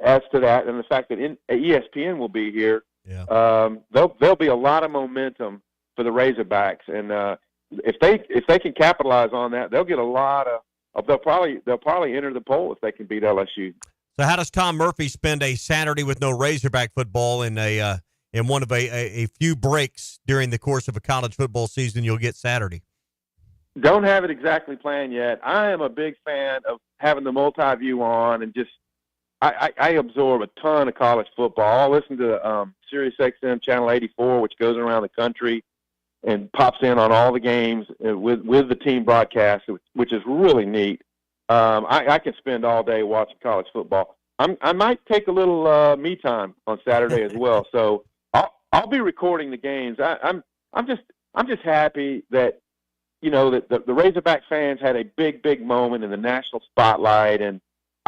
adds to that. And the fact that ESPN will be here, there'll be a lot of momentum for the Razorbacks. And if they can capitalize on that, they'll get a lot of. They'll probably enter the poll if they can beat LSU. So how does Tom Murphy spend a Saturday with no Razorback football in one of a few breaks during the course of a college football season you'll get Saturday? Don't have it exactly planned yet. I am a big fan of having the multi-view on and just I absorb a ton of college football. I'll listen to Sirius XM Channel 84, which goes around the country and pops in on all the games with the team broadcast, which is really neat. I can spend all day watching college football. I might take a little me time on Saturday as well. So I'll be recording the games. I'm just happy that that the Razorback fans had a big moment in the national spotlight, and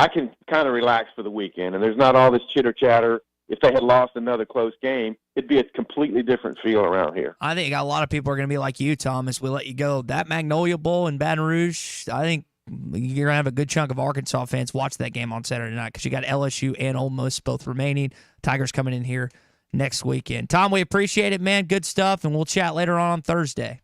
I can kind of relax for the weekend, and there's not all this chitter chatter. If they had lost another close game, it'd be a completely different feel around here. I think a lot of people are going to be like you, Thomas. We let you go. That Magnolia Bowl in Baton Rouge, I think you're going to have a good chunk of Arkansas fans watch that game on Saturday night because you got LSU and Ole Miss both remaining. Tigers coming in here next weekend. Tom, we appreciate it, man. Good stuff, and we'll chat later on Thursday.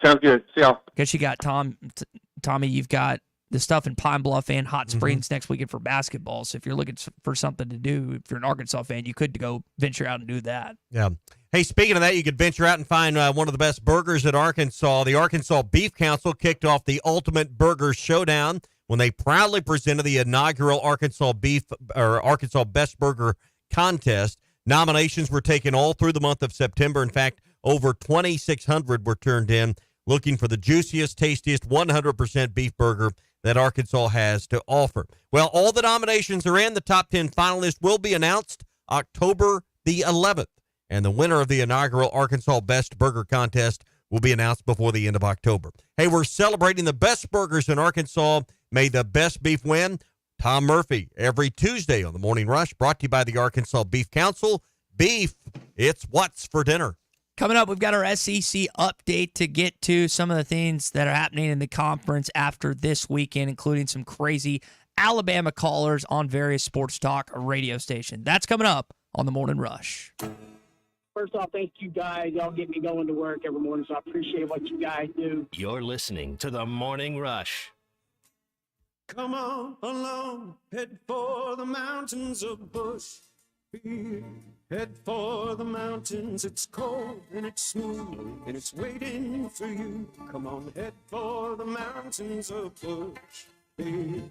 Sounds good. See y'all. Guess you got Tommy, you've got the stuff in Pine Bluff and Hot Springs next weekend for basketball. So if you're looking for something to do, if you're an Arkansas fan, you could go venture out and do that. Yeah. Hey, speaking of that, you could venture out and find one of the best burgers at Arkansas. The Arkansas Beef Council kicked off the Ultimate Burger Showdown when they proudly presented the inaugural Arkansas Best Burger Contest. Nominations were taken all through the month of September. In fact, over 2,600 were turned in looking for the juiciest, tastiest, 100% beef burger that Arkansas has to offer. Well, all the nominations are in. The top 10 finalists will be announced October the 11th. And the winner of the inaugural Arkansas Best Burger Contest will be announced before the end of October. Hey, we're celebrating the best burgers in Arkansas. May the best beef win. Tom Murphy, every Tuesday on the Morning Rush, brought to you by the Arkansas Beef Council. Beef, it's what's for dinner. Coming up, we've got our SEC update to get to some of the things that are happening in the conference after this weekend, including some crazy Alabama callers on various sports talk radio stations. That's coming up on the Morning Rush. First off, thank you guys. Y'all get me going to work every morning, so I appreciate what you guys do. You're listening to the Morning Rush. Come on along, head for the mountains of Bush. Head for the mountains, it's cold and it's smooth and it's waiting for you. Come on, head for the mountains of Bush. Head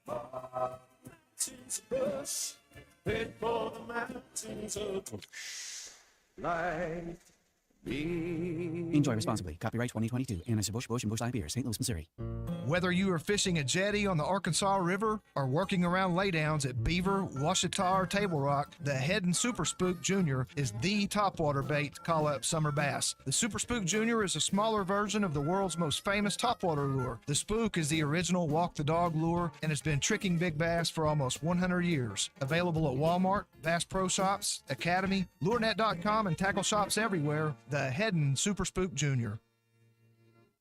for the mountains of Bush. Head for the mountains of Bush. Life Enjoy responsibly. Copyright 2022. Anheuser-Busch, Busch, and Busch Light Beer, St. Louis, Missouri. Whether you are fishing a jetty on the Arkansas River or working around laydowns at Beaver, Washita, or Table Rock, the Heddon Super Spook Jr. is the topwater bait to call up summer bass. The Super Spook Jr. is a smaller version of the world's most famous topwater lure. The Spook is the original walk-the-dog lure and has been tricking big bass for almost 100 years. Available at Walmart, Bass Pro Shops, Academy, LureNet.com, and tackle shops everywhere. The Heddon Super Spook Jr.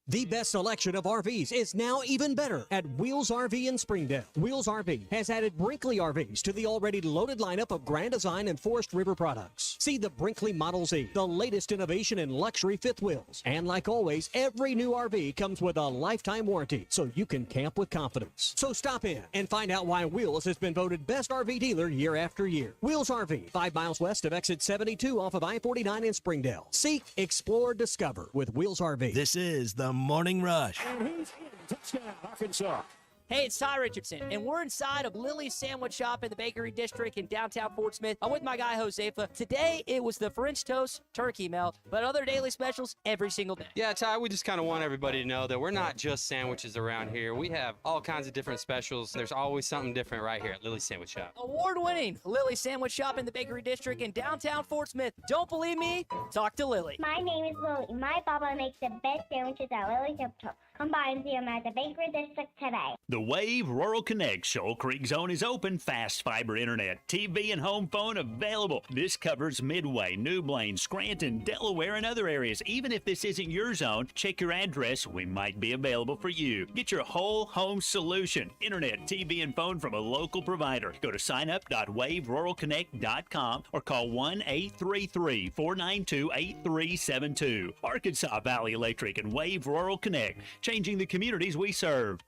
The best selection of RVs is now even better at Wheels RV in Springdale. Wheels RV has added Brinkley RVs to the already loaded lineup of Grand Design and Forest River products. See the Brinkley Model Z, the latest innovation in luxury fifth wheels. And like always, every new RV comes with a lifetime warranty, so you can camp with confidence. So stop in and find out why Wheels has been voted best RV dealer year after year. Wheels RV, 5 miles west of exit 72 off of I-49 in Springdale. Seek, explore, discover with Wheels RV. This is the Morning Rush. And he's in. Touchdown, Arkansas. Hey, it's Ty Richardson, and we're inside of Lily's Sandwich Shop in the Bakery District in downtown Fort Smith. I'm with my guy, Josefa. Today, it was the French toast turkey melt, but other daily specials every single day. Yeah, Ty, we just kind of want everybody to know that we're not just sandwiches around here. We have all kinds of different specials. There's always something different right here at Lily's Sandwich Shop. Award-winning Lily's Sandwich Shop in the Bakery District in downtown Fort Smith. Don't believe me? Talk to Lily. My name is Lily. My papa makes the best sandwiches at Lily's Sandwich Shop. Come by and see him at the Bakery District today. The Wave Rural Connect Shoal Creek Zone is open. Fast fiber internet, TV, and home phone available. This covers Midway, New Blaine, Scranton, Delaware, and other areas. Even if this isn't your zone, check your address. We might be available for you. Get your whole home solution. Internet, TV, and phone from a local provider. Go to signup.waveruralconnect.com or call 1-833-492-8372. Arkansas Valley Electric and Wave Rural Connect, changing the communities we serve.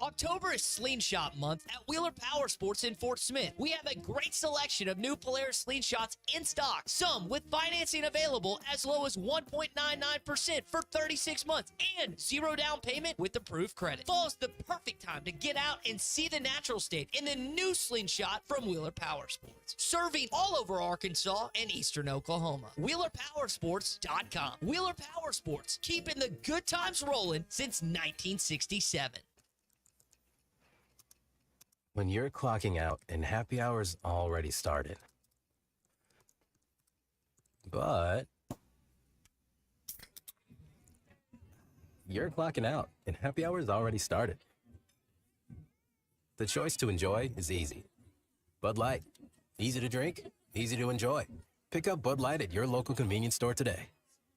October is Slingshot Month at Wheeler Power Sports in Fort Smith. We have a great selection of new Polaris Slingshots in stock, some with financing available as low as 1.99% for 36 months and 0 down payment with approved credit. Fall is the perfect time to get out and see the natural state in the new Slingshot from Wheeler Power Sports. Serving all over Arkansas and eastern Oklahoma. WheelerPowersports.com. Wheeler Power Sports, keeping the good times rolling since 1967. When you're clocking out and happy hour's already started. But you're clocking out and happy hour's already started. the choice to enjoy is easy. Bud Light. Easy to drink, easy to enjoy. Pick up Bud Light at your local convenience store today.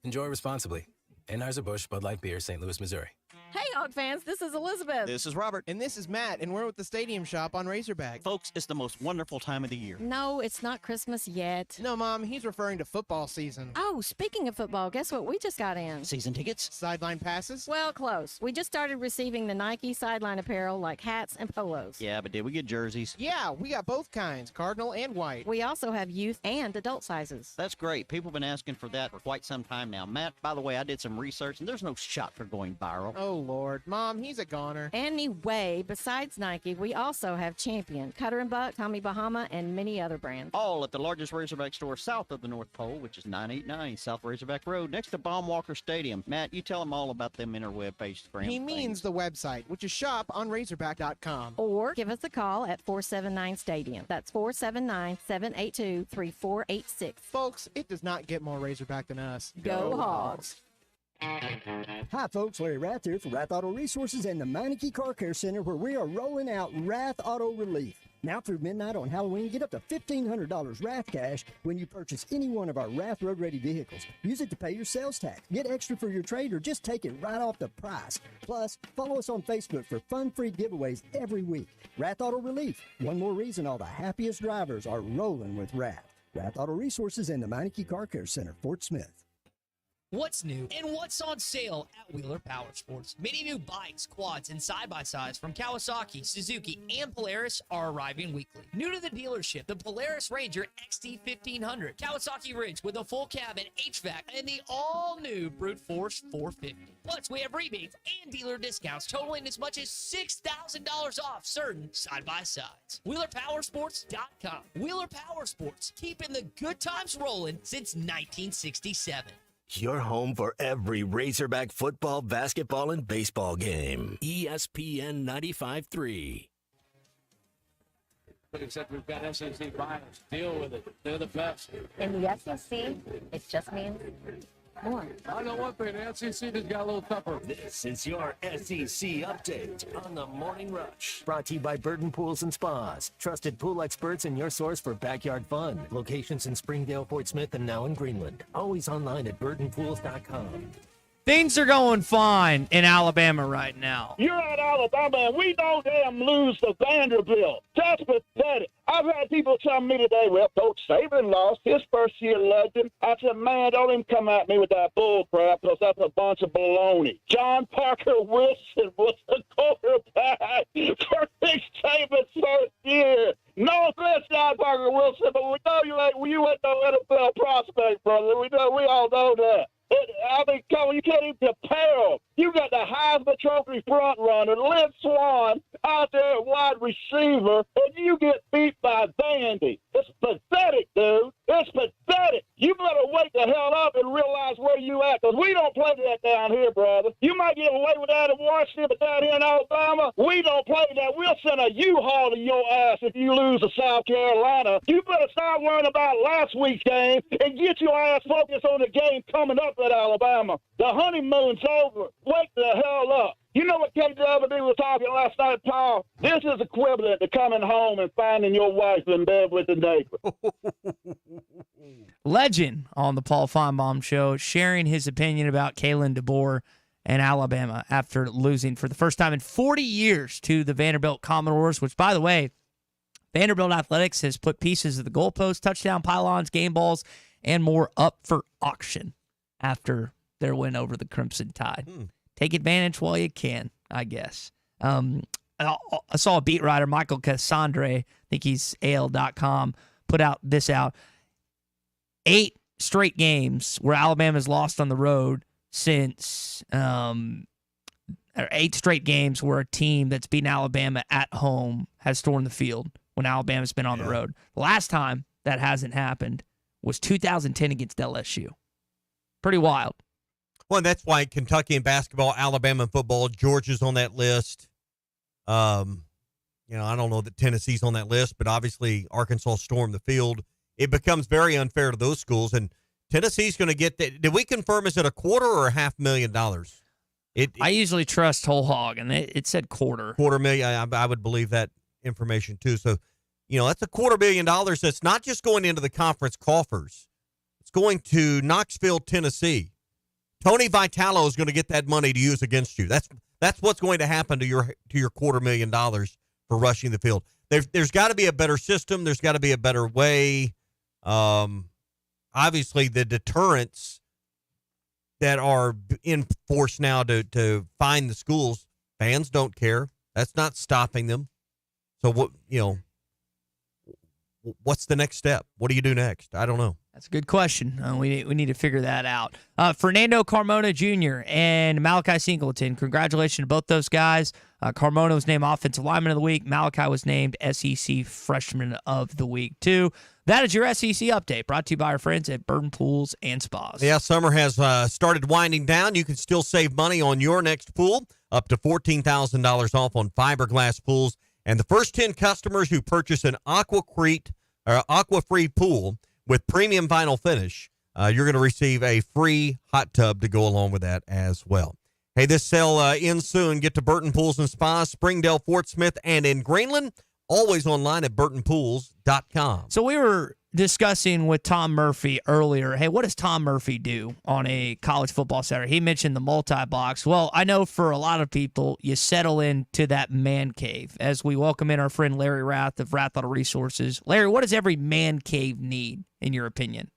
Enjoy responsibly. Anheuser-Busch Bud Light Beer, St. Louis, Missouri. Hey, Hog fans, this is Elizabeth. This is Robert. And this is Matt, and we're with the Stadium Shop on Razorback. Folks, it's the most wonderful time of the year. No, it's not Christmas yet. No, Mom, he's referring to football season. Oh, speaking of football, guess what we just got in? Season tickets? Sideline passes? Well, close. We just started receiving the Nike sideline apparel like hats and polos. Yeah, but did we get jerseys? Yeah, we got both kinds, cardinal and white. We also have youth and adult sizes. That's great. People have been asking for that for quite some time now. Matt, by the way, I did some research, and there's no shot for going viral. Oh, Lord. Mom, he's a goner. Anyway, besides Nike, we also have Champion, Cutter & Buck, Tommy Bahama, and many other brands. All at the largest Razorback store south of the North Pole, which is 989 South Razorback Road, next to Baumwalker Stadium. Matt, you tell them all about them interweb page. He means the website, which is shoponrazorback.com. Or give us a call at 479-STADIUM. That's 479-782-3486. Folks, it does not get more Razorback than us. Go Hogs! Hi folks, Larry Rath here for Rath Auto Resources and the Meineke Car Care Center, where we are rolling out Rath Auto Relief. Now through midnight on Halloween, get up to $1,500 Rath cash when you purchase any one of our Rath Road Ready vehicles. Use it to pay your sales tax, get extra for your trade, or just take it right off the price. Plus, follow us on Facebook for fun-free giveaways every week. Rath Auto Relief, one more reason all the happiest drivers are rolling with Rath. Rath Auto Resources and the Meineke Car Care Center, Fort Smith. What's new and what's on sale at Wheeler Power Sports? Many new bikes, quads, and side-by-sides from Kawasaki, Suzuki, and Polaris are arriving weekly. New to the dealership, the Polaris Ranger XT 1500, Kawasaki Ridge with a full cabin, HVAC, and the all-new Brute Force 450. Plus, we have rebates and dealer discounts totaling as much as $6,000 off certain side-by-sides. WheelerPowersports.com. Wheeler Power Sports, keeping the good times rolling since 1967. Your home for every Razorback football, basketball, and baseball game. ESPN 95.3. But except we've got SEC finals. Deal with it. They're the best. In the SEC, it just means more. I know one thing. The SEC just got a little tougher. This is your SEC update on the Morning Rush. Brought to you by Burton Pools and Spas. Trusted pool experts and your source for backyard fun. Locations in Springdale, Fort Smith, and now in Greenland. Always online at burtonpools.com. Things are going fine in Alabama right now. You're at Alabama, and we don't damn lose to Vanderbilt. That's pathetic. I've had people tell me today, well, Coach Saban lost his first-year legend. I said, man, don't even come at me with that bull crap, because that's a bunch of baloney. John Parker Wilson was the quarterback for Nick Saban's first year. No offense, John Parker Wilson, but we know you ain't no NFL prospect, brother. We all know that. I mean, come on, you can't even compare them. You got the Heisman Trophy front runner, Lynn Swann, out there at wide receiver, and you get beat by Vandy. It's pathetic, dude. It's pathetic. You better wake the hell up and realize where you at, because we don't play that down here, brother. You might get away with that in Washington, but down here in Alabama, we don't play that. We'll send a U-Haul to your ass if you lose to South Carolina. You better start worrying about last week's game and get your ass focused on the game coming up at Alabama. The honeymoon's over. Wake the hell up. You know what KWD was talking last night, Paul? This is equivalent to coming home and finding your wife in bed with the neighbor. Legend on the Paul Feinbaum Show, sharing his opinion about Kalen DeBoer and Alabama after losing for the first time in 40 years to the Vanderbilt Commodores, which, by the way, Vanderbilt Athletics has put pieces of the goalpost, touchdown pylons, game balls, and more up for auction after their win over the Crimson Tide. Take advantage while you can, I guess. I saw a beat writer, Michael Cassandre, I think he's AL.com, put this out. 8 straight games where Alabama's lost on the road since, or 8 straight games where a team that's beaten Alabama at home has stormed the field when Alabama's been on the road. The last time that hasn't happened was 2010 against LSU. Pretty wild. Well, and that's why Kentucky in basketball, Alabama in football, Georgia's on that list. I don't know that Tennessee's on that list, but obviously Arkansas stormed the field. It becomes very unfair to those schools, and Tennessee's going to get that. Did we confirm, is it a quarter or $500,000? I usually trust whole hog, and it said quarter. $250,000, I would believe that information too. So, that's $250,000 that's not just going into the conference coffers. It's going to Knoxville, Tennessee. Tony Vitalo is going to get that money to use against you. That's what's going to happen to your $250,000 for rushing the field. There's got to be a better system. There's got to be a better way. Obviously, the deterrents that are in force now to find the schools, fans don't care. That's not stopping them. So what's the next step? What do you do next? I don't know. That's a good question. We need to figure that out. Fernando Carmona Jr. and Malachi Singleton. Congratulations to both those guys. Carmona was named Offensive Lineman of the Week. Malachi was named SEC Freshman of the Week, too. That is your SEC update, brought to you by our friends at Burton Pools and Spas. Yeah, summer has started winding down. You can still save money on your next pool, up to $14,000 off on fiberglass pools. And the first 10 customers who purchase an aqua-free pool with premium vinyl finish, you're going to receive a free hot tub to go along with that as well. Hey, this sale ends soon. Get to Burton Pools and Spas, Springdale, Fort Smith, and in Greenland. Always online at burtonpools.com. So we were discussing with Tom Murphy earlier, hey, what does Tom Murphy do on a college football Saturday? He mentioned the multi-box. Well, I know for a lot of people, you settle into that man cave as we welcome in our friend Larry Rath of Rath Auto Resources. Larry, what does every man cave need, in your opinion?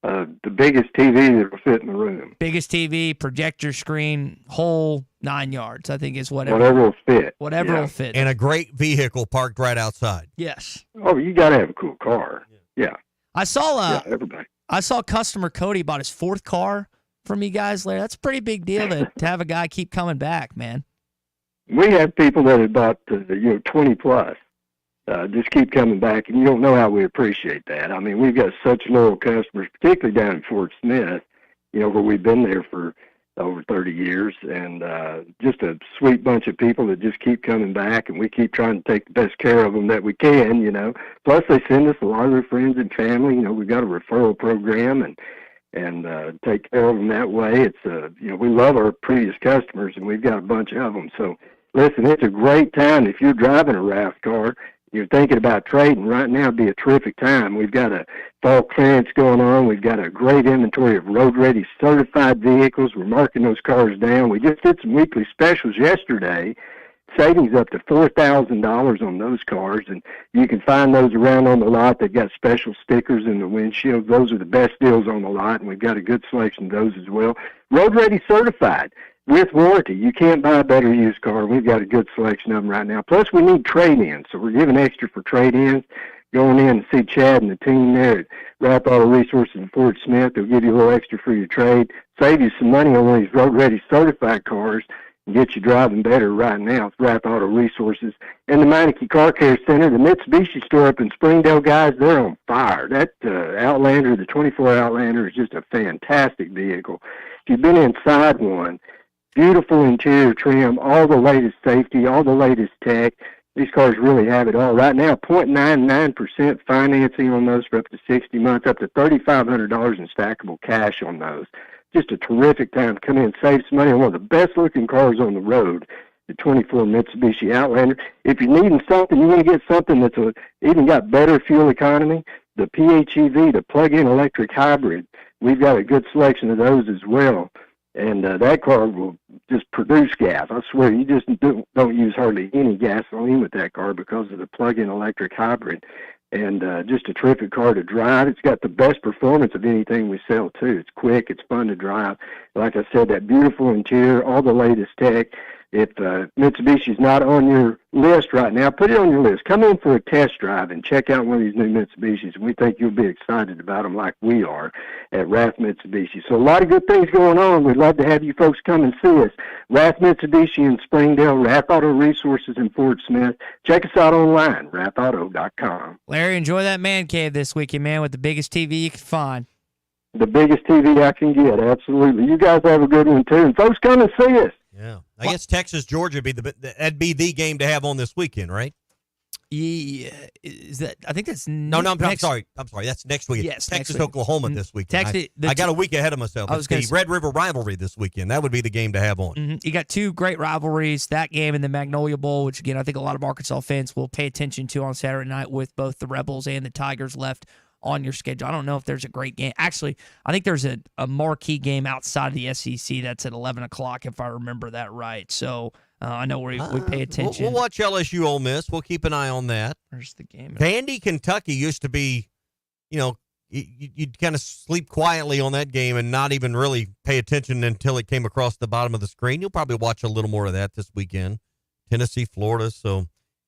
The biggest TV that will fit in the room. Biggest TV, projector screen, whole 9 yards, I think is whatever will fit. Whatever will fit. And a great vehicle parked right outside. Yes. Oh, you got to have a cool car. Yeah. I saw everybody. I saw customer Cody bought his 4th car from you guys, Larry. That's a pretty big deal to have a guy keep coming back, man. We have people that have bought 20 plus. Just keep coming back, and you don't know how we appreciate that. I mean, we've got such loyal customers, particularly down in Fort Smith, where we've been there for over 30 years, and just a sweet bunch of people that just keep coming back, and we keep trying to take the best care of them that we can, Plus, they send us a lot of their friends and family. We've got a referral program, and take care of them that way. It's we love our previous customers, and we've got a bunch of them. So, listen, it's a great time if you're driving a Rath car. You're thinking about trading right now, it'd be a terrific time. We've got a fall clearance going on. We've got a great inventory of road-ready certified vehicles. We're marking those cars down. We just did some weekly specials yesterday, savings up to $4,000 on those cars, and you can find those around on the lot. They've got special stickers in the windshield. Those are the best deals on the lot, and we've got a good selection of those as well. Road-ready certified. With warranty. You can't buy a better used car. We've got a good selection of them right now. Plus, we need trade-ins, so we're giving extra for trade-ins. Going in to see Chad and the team there at Rath Auto Resources in Fort Smith. They'll give you a little extra for your trade, save you some money on one of these road-ready certified cars, and get you driving better right now. It's Rath Auto Resources. And the Meineke Car Care Center, the Mitsubishi store up in Springdale, guys, they're on fire. That Outlander, the 24 Outlander, is just a fantastic vehicle. If you've been inside one, beautiful interior trim, all the latest safety, all the latest tech. These cars really have it all. Right now, 0.99% financing on those for up to 60 months, up to $3,500 in stackable cash on those. Just a terrific time to come in and save some money on one of the best-looking cars on the road, the 24 Mitsubishi Outlander. If you're needing something, you want to get something that's even got better fuel economy, the PHEV, the plug-in electric hybrid, we've got a good selection of those as well. And that car will just produce gas. I swear, you just don't use hardly any gasoline with that car because of the plug-in electric hybrid. And just a terrific car to drive. It's got the best performance of anything we sell, too. It's quick. It's fun to drive. Like I said, that beautiful interior, all the latest tech. If Mitsubishi's not on your list right now, put it on your list. Come in for a test drive and check out one of these new Mitsubishis. We think you'll be excited about them like we are at Rath Mitsubishi. So a lot of good things going on. We'd love to have you folks come and see us. Rath Mitsubishi in Springdale, Rath Auto Resources in Fort Smith. Check us out online, rathauto.com. Larry, enjoy that man cave this weekend, man, with the biggest TV you can find. The biggest TV I can get, absolutely. You guys have a good one, too. And folks, come and see us. Yeah. I guess Texas, Georgia that'd be the game to have on this weekend, right? Yeah, is that? I think that's No, I'm sorry. That's next weekend. Yes, Texas, next week. Oklahoma this weekend. I got a week ahead of myself. It's the Red River rivalry this weekend. That would be the game to have on. You got two great rivalries, that game and the Magnolia Bowl, which, again, I think a lot of Arkansas fans will pay attention to on Saturday night with both the Rebels and the Tigers left on your schedule. I don't know if there's a great game. Actually, I think there's a marquee game outside of the SEC that's at 11 o'clock, if I remember that right. So I know we pay attention. We'll watch LSU Ole Miss. We'll keep an eye on that. Where's the game? Vandy, Kentucky used to be, you'd kind of sleep quietly on that game and not even really pay attention until it came across the bottom of the screen. You'll probably watch a little more of that this weekend. Tennessee, Florida. So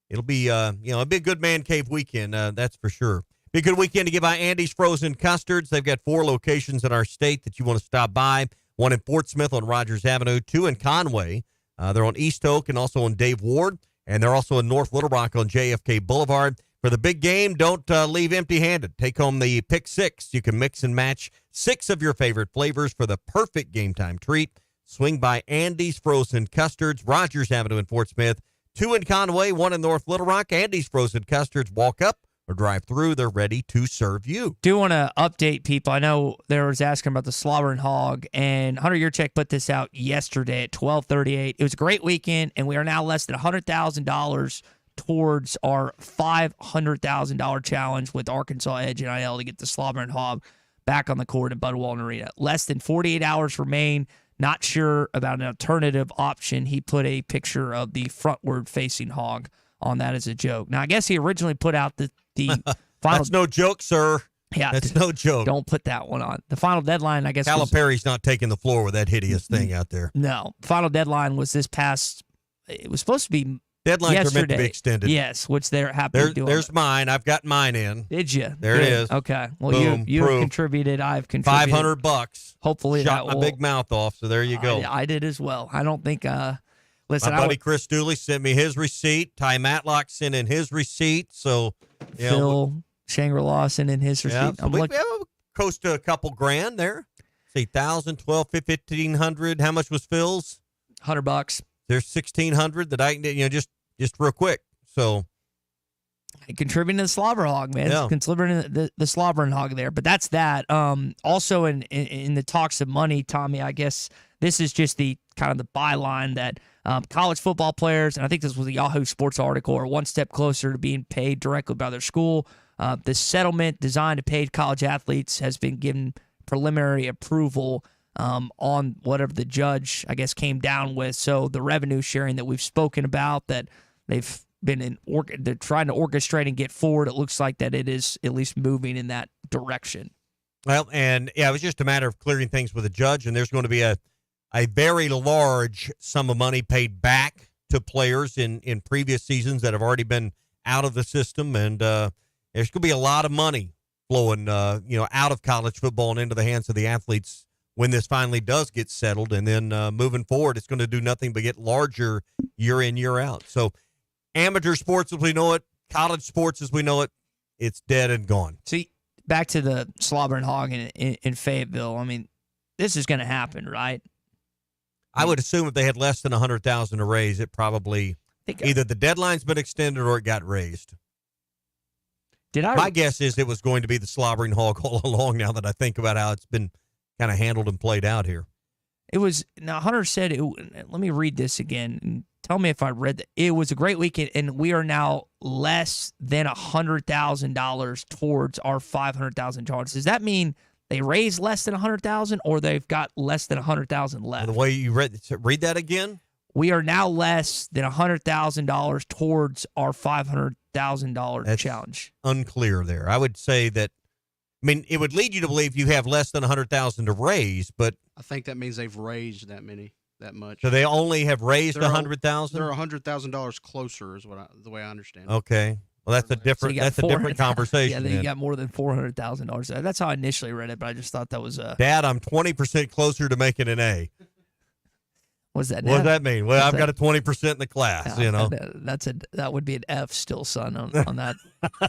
it'll be, it'll be a good man cave weekend. That's for sure. Be a good weekend to give out Andy's Frozen Custards. They've got 4 locations in our state that you want to stop by. 1 in Fort Smith on Rogers Avenue, 2 in Conway. They're on East Oak and also on Dave Ward, and they're also in North Little Rock on JFK Boulevard. For the big game, don't leave empty-handed. Take home the Pick 6. You can mix and match 6 of your favorite flavors for the perfect game-time treat. Swing by Andy's Frozen Custards, Rogers Avenue in Fort Smith, 2 in Conway, 1 in North Little Rock. Andy's Frozen Custards, walk up or drive through. They're ready to serve you. Do want to update people. I know there was asking about the Slobbering Hog, and Hunter Yurchek put this out yesterday at 12:38. It was a great weekend, and we are now less than $100,000 towards our $500,000 challenge with Arkansas Edge NIL to get the Slobbering Hog back on the court at Bud Walton Arena. Less than 48 hours remain. Not sure about an alternative option. He put a picture of the frontward-facing hog on that as a joke. Now, I guess he originally put out the final. That's no joke, sir. Yeah, that's no joke. Don't put that one on. The final deadline, I guess. Calipari's not taking the floor with that hideous thing out there. No, final deadline was this past. It was supposed to be deadlines yesterday. are meant to be extended. Yes, which they're happy to do. There's mine. I've got mine in. Did you? There it is. Okay. Well, Boom, you have proof. Contributed. I've contributed. $500. Hopefully, shot my big mouth off. So there you go. I did as well. I don't think. Listen, my buddy Chris Dooley sent me his receipt. Ty Matlock sent in his receipt. So Phil Shangri-La sent in his receipt. Yeah, so we have close to a couple grand there. See, 1,000, 12, 1,500. How much was Phil's? $100. There's 1,600 that I can, just real quick. So contributing to the Slobber Hog, man. Yeah. Contributing the Slobbering Hog there. But that's that. Also in the talks of money, Tommy, I guess this is just the kind of the byline that college football players, and I think this was a Yahoo Sports article, are one step closer to being paid directly by their school. The settlement designed to pay college athletes has been given preliminary approval on whatever the judge, I guess, came down with. So the revenue sharing that we've spoken about, that they've been they're trying to orchestrate and get forward, it looks like that it is at least moving in that direction. Well, and yeah, it was just a matter of clearing things with the judge, and there's going to be a very large sum of money paid back to players in previous seasons that have already been out of the system, and there's going to be a lot of money flowing, out of college football and into the hands of the athletes when this finally does get settled. And then moving forward, it's going to do nothing but get larger year in, year out. So amateur sports as we know it, college sports as we know it, it's dead and gone. See, back to the Slobbering Hog in Fayetteville. I mean, this is going to happen, right? I would assume if they had less than 100,000 to raise, it probably either the deadline's been extended or it got raised. My guess is it was going to be the Slobbering Hog all along. Now that I think about how it's been kind of handled and played out here, it was. Now Hunter said, let me read this again and tell me if I read that. It was a great weekend, and we are now less than $100,000 towards our $500,000 challenge. Does that mean they raised less than $100,000, or they've got less than $100,000 left? The way you read that again? We are now less than $100,000 towards our $500,000 challenge. Unclear there. I would say that. I mean, it would lead you to believe you have less than $100,000 to raise, but I think that means they've raised that much. So they only have raised $100,000. They're $100,000 closer, is the way I understand it. Okay. Well, that's a different. That's a different conversation. Yeah, then you got more than $400,000. That's how I initially read it, but I just thought that was Dad, I'm 20% closer to making an A. What's that? What does that mean? Well, I've got a 20% in the class. That would be an F still, son, on that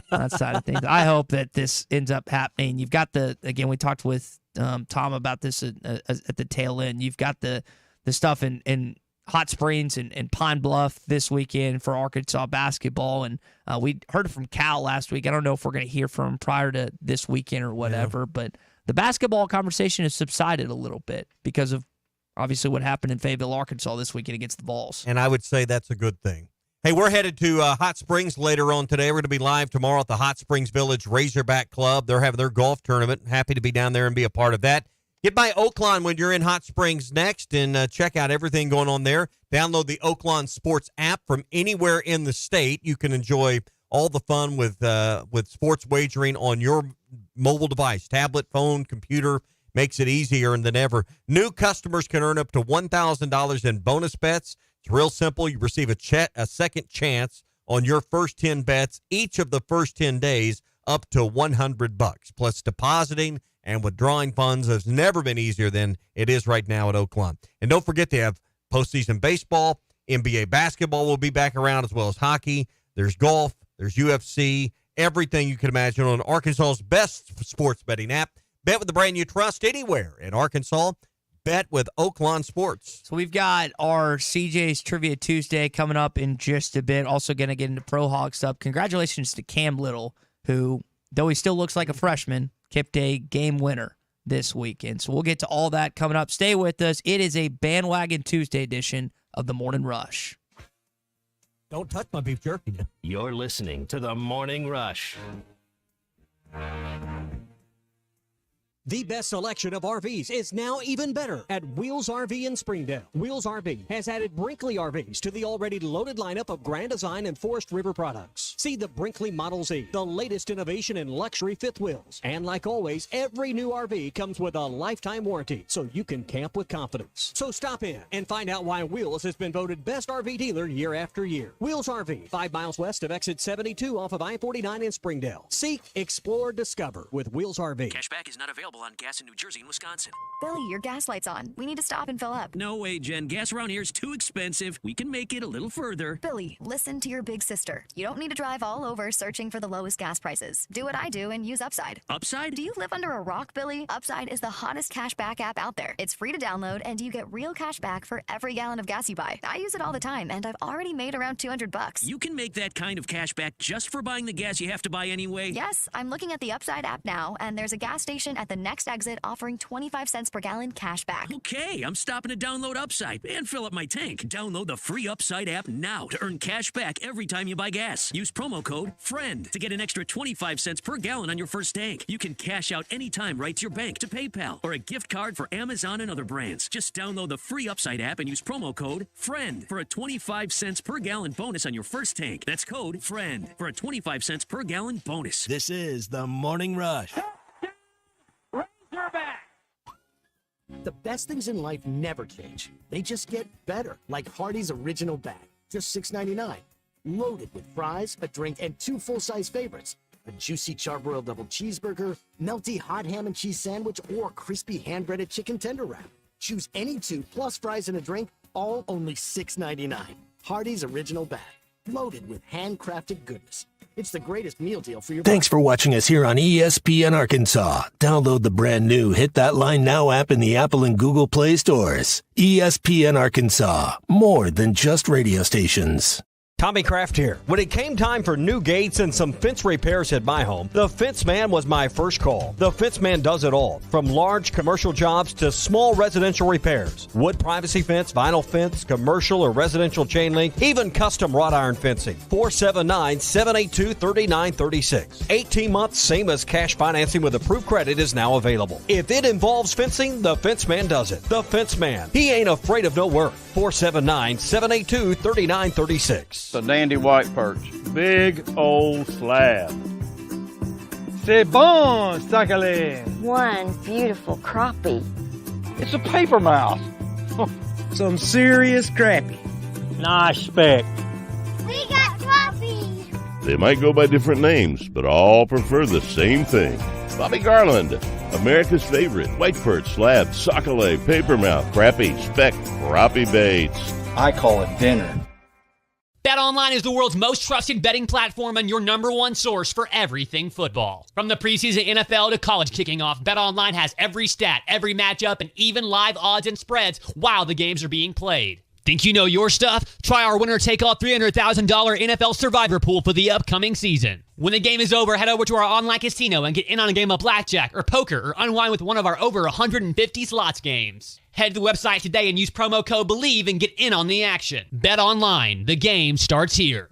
that side of things. I hope that this ends up happening. You've got we talked with Tom about this at the tail end. You've got the stuff in Hot Springs and Pine Bluff this weekend for Arkansas basketball. And we heard from Cal last week. I don't know if we're going to hear from him prior to this weekend or whatever, but the basketball conversation has subsided a little bit because of obviously what happened in Fayetteville, Arkansas this weekend against the Vols. And I would say that's a good thing. Hey, we're headed to Hot Springs later on today. We're going to be live tomorrow at the Hot Springs Village Razorback Club. They're having their golf tournament. Happy to be down there and be a part of that. Get by Oaklawn when you're in Hot Springs next and check out everything going on there. Download the Oaklawn Sports app from anywhere in the state. You can enjoy all the fun with sports wagering on your mobile device, tablet, phone, computer. Makes it easier than ever. New customers can earn up to $1,000 in bonus bets. It's real simple. You receive a second chance on your first 10 bets each of the first 10 days up to $100. Plus depositing and withdrawing funds has never been easier than it is right now at Oaklawn. And don't forget they have postseason baseball. NBA basketball will be back around as well as hockey. There's golf. There's UFC. Everything you can imagine on Arkansas's best sports betting app. Bet with the brand you trust anywhere in Arkansas. Bet with Oaklawn Sports. So we've got our CJ's Trivia Tuesday coming up in just a bit. Also going to get into Pro Hog stuff. Congratulations to Cam Little, who, though he still looks like a freshman, kept a game winner this weekend. So we'll get to all that coming up. Stay with us. It is a Bandwagon Tuesday edition of the Morning Rush. Don't touch my beef jerky. You're listening to the Morning Rush. The best selection of RVs is now even better at Wheels RV in Springdale. Wheels RV has added Brinkley RVs to the already loaded lineup of Grand Design and Forest River products. See the Brinkley Model Z, the latest innovation in luxury fifth wheels. And like always, every new RV comes with a lifetime warranty, so you can camp with confidence. So stop in and find out why Wheels has been voted best RV dealer year after year. Wheels RV, 5 miles west of exit 72 off of I-49 in Springdale. Seek, explore, discover with Wheels RV. Cashback is not available on gas in New Jersey and Wisconsin. Billy, your gas light's on. We need to stop and fill up. No way, Jen. Gas around here is too expensive. We can make it a little further. Billy, listen to your big sister. You don't need to drive all over searching for the lowest gas prices. Do what I do and use Upside. Upside? Do you live under a rock, Billy? Upside is the hottest cash back app out there. It's free to download, and you get real cash back for every gallon of gas you buy. I use it all the time, and I've already made around $200. You can make that kind of cash back just for buying the gas you have to buy anyway? Yes, I'm looking at the Upside app now, and there's a gas station at the next exit offering 25 cents per gallon cash back. Okay, I'm stopping to download Upside and fill up my tank. Download the free Upside app now to earn cash back every time you buy gas. Use promo code FRIEND to get an extra 25 cents per gallon on your first tank. You can cash out anytime right to your bank, to PayPal, or a gift card for Amazon and other brands. Just download the free Upside app and use promo code FRIEND for a 25 cents per gallon bonus on your first tank. That's code FRIEND for a 25 cents per gallon bonus. This is the Morning Rush. The best things in life never change. They just get better, like Hardee's Original Bag, just $6.99. Loaded with fries, a drink, and 2 full-size favorites. A juicy charbroiled double cheeseburger, melty hot ham and cheese sandwich, or crispy hand-breaded chicken tender wrap. Choose any 2 plus fries and a drink, all only $6.99. Hardee's Original Bag, loaded with handcrafted goodness. It's the greatest meal deal for your... Thanks for watching us here on ESPN Arkansas. Download the brand new Hit That Line Now app in the Apple and Google Play stores. ESPN Arkansas, more than just radio stations. Tommy Kraft here. When it came time for new gates and some fence repairs at my home, the Fence Man was my first call. The Fence Man does it all, from large commercial jobs to small residential repairs. Wood privacy fence, vinyl fence, commercial or residential chain link, even custom wrought iron fencing. 479-782-3936. 18 months, same as cash financing with approved credit is now available. If it involves fencing, the Fence Man does it. The Fence Man. He ain't afraid of no work. 479-782-3936. A dandy white perch. Big old slab. C'est bon, sacale. One beautiful crappie. It's a paper mouse. Some serious crappie. Nice speck. We got crappies. They might go by different names, but all prefer the same thing. Bobby Garland, America's favorite white perch, slab, sockeye, papermouth, crappie, speck, crappie baits. I call it dinner. BetOnline is the world's most trusted betting platform and your number one source for everything football. From the preseason NFL to college kicking off, BetOnline has every stat, every matchup, and even live odds and spreads while the games are being played. Think you know your stuff? Try our winner-take-all $300,000 NFL Survivor Pool for the upcoming season. When the game is over, head over to our online casino and get in on a game of blackjack or poker or unwind with one of our over 150 slots games. Head to the website today and use promo code BELIEVE and get in on the action. Bet online. The game starts here.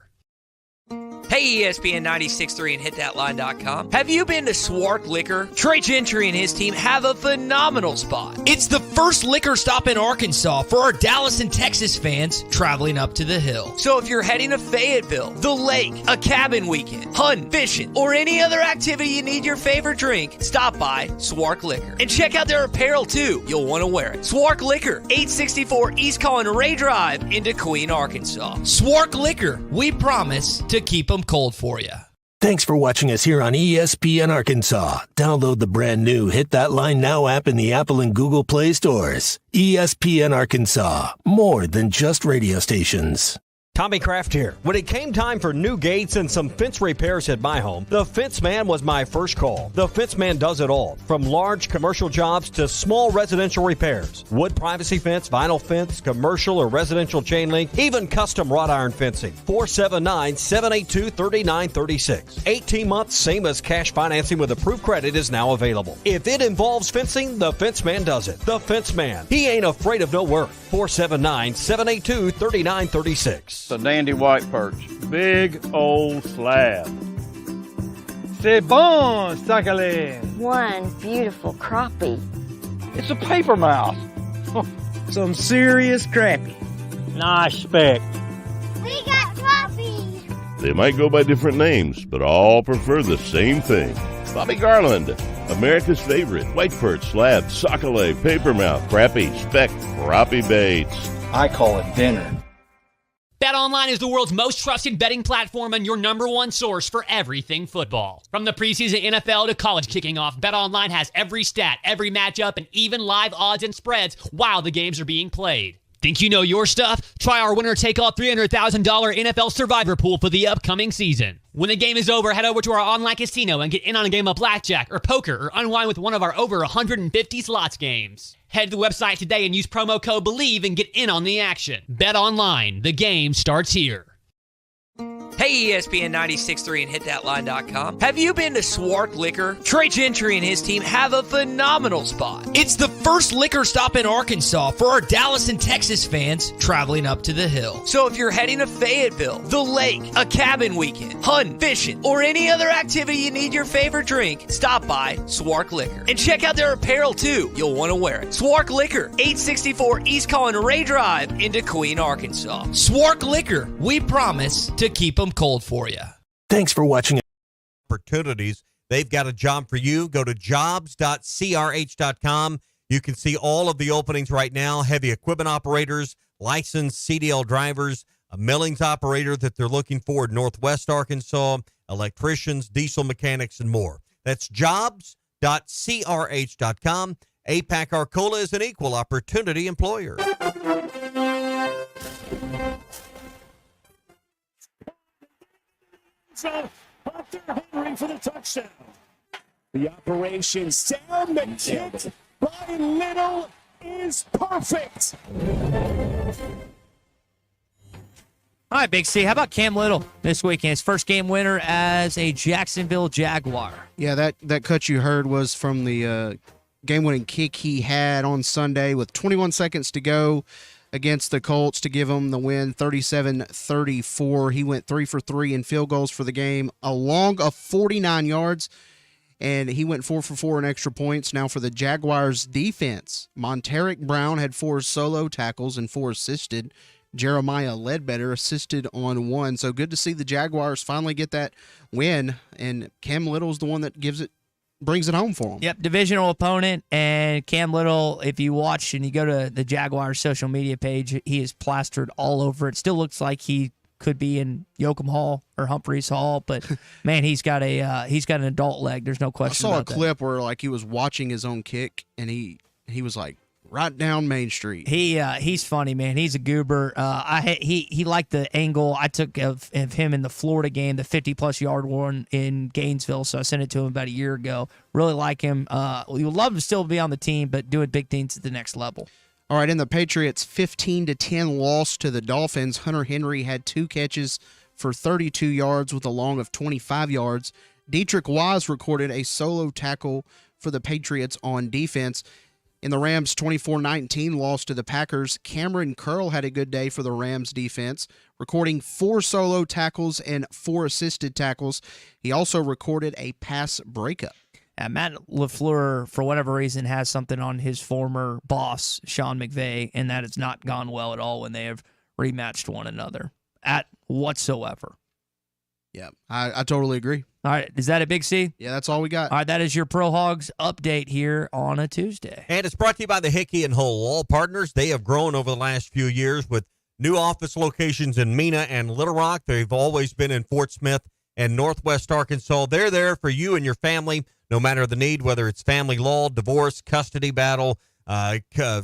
Hey, ESPN 96.3 and hitthatline.com. Have you been to Swart Liquor? Trey Gentry and his team have a phenomenal spot. It's the first liquor stop in Arkansas for our Dallas and Texas fans traveling up to the hill. So if you're heading to Fayetteville, the lake, a cabin weekend, hunting, fishing, or any other activity you need your favorite drink, stop by Swart Liquor. And check out their apparel too. You'll want to wear it. Swart Liquor, 864 East Collin Ray Drive into Queen, Arkansas. Swart Liquor, we promise to keep them cold for you. Thanks for watching us here on ESPN Arkansas. Download the brand new Hit That Line Now app in the Apple and Google Play stores. ESPN Arkansas, more than just radio stations. Tommy Kraft here. When it came time for new gates and some fence repairs at my home, the Fence Man was my first call. The Fence Man does it all, from large commercial jobs to small residential repairs. Wood privacy fence, vinyl fence, commercial or residential chain link, even custom wrought iron fencing. 479-782-3936. 18 months, same as cash financing with approved credit is now available. If it involves fencing, the Fence Man does it. The Fence Man. He ain't afraid of no work. 479-782-3936. It's a dandy white perch. Big old slab. C'est bon, sacalé. One beautiful crappie. It's a paper mouse. Some serious crappie. Nice speck. We got puppies. They might go by different names, but all prefer the same thing. Bobby Garland, America's favorite white perch, slab, sockeye, papermouth, crappie, speck, crappie baits. I call it dinner. BetOnline is the world's most trusted betting platform and your number one source for everything football. From the preseason NFL to college kicking off, BetOnline has every stat, every matchup, and even live odds and spreads while the games are being played. Think you know your stuff? Try our winner-take-all $300,000 NFL Survivor Pool for the upcoming season. When the game is over, head over to our online casino and get in on a game of blackjack or poker or unwind with one of our over 150 slots games. Head to the website today and use promo code BELIEVE and get in on the action. Bet online. The game starts here. Hey, ESPN 96.3 and hitthatline.com. Have you been to Swart Liquor? Trey Gentry and his team have a phenomenal spot. It's the first liquor stop in Arkansas for our Dallas and Texas fans traveling up to the hill. So if you're heading to Fayetteville, the lake, a cabin weekend, hunting, fishing, or any other activity you need your favorite drink, stop by Swart Liquor. And check out their apparel too. You'll want to wear it. Swart Liquor, 864 East Collin Ray Drive into Queen, Arkansas. Swart Liquor, we promise to keep them cold for you. Thanks for watching. Opportunities. They've got a job for you. Go to jobs.crh.com. You can see all of the openings right now. Heavy equipment operators, licensed CDL drivers, a millings operator that they're looking for in Northwest Arkansas, electricians, diesel mechanics, and more. That's jobs.crh.com. APAC Arcola is an equal opportunity employer. Hunter Henry for the touchdown. The operation sound, the kick by Little is perfect. All right, Big C, how about Cam Little this weekend? His first game winner as a Jacksonville Jaguar. Yeah, that cut you heard was from the game-winning kick he had on Sunday with 21 seconds to go against the Colts to give them the win, 37-34. He went 3 for 3 in field goals for the game, a long of 49 yards, and he went 4 for 4 in extra points. Now for the Jaguars defense, Monteric Brown had 4 solo tackles and 4 assisted. Jeremiah Ledbetter assisted on 1. So good to see the Jaguars finally get that win, and Cam Little's the one that brings it home for them. Yep, divisional opponent, and Cam Little, if you watch and you go to the Jaguars social media page, he is plastered all over it. Still looks like he could be in Yoakum Hall or Humphreys Hall, but man, he's got an adult leg. There's no question about that. I saw a clip where like he was watching his own kick, and he was like right down Main Street. He's funny, man. He's a goober. He liked the angle I took of him in the Florida game, the 50-plus yard one in Gainesville. So I sent it to him about a year ago. Really like him. We would love him to still be on the team, but doing big things at the next level. All right, in the Patriots' 15-10 loss to the Dolphins, Hunter Henry had 2 catches for 32 yards with a long of 25 yards. Dietrich Wise recorded a solo tackle for the Patriots on defense. In the Rams' 24-19 loss to the Packers, Cameron Curl had a good day for the Rams defense, recording 4 solo tackles and 4 assisted tackles. He also recorded a pass breakup. Matt LaFleur, for whatever reason, has something on his former boss, Sean McVay, and that has not gone well at all when they have rematched one another at whatsoever. Yeah, I totally agree. All right, is that a big C? Yeah, that's all we got. All right, that is your Pro Hogs update here on a Tuesday. And it's brought to you by the Hickey and Hull Law Partners. They have grown over the last few years with new office locations in Mena and Little Rock. They've always been in Fort Smith and Northwest Arkansas. They're there for you and your family, no matter the need, whether it's family law, divorce, custody battle,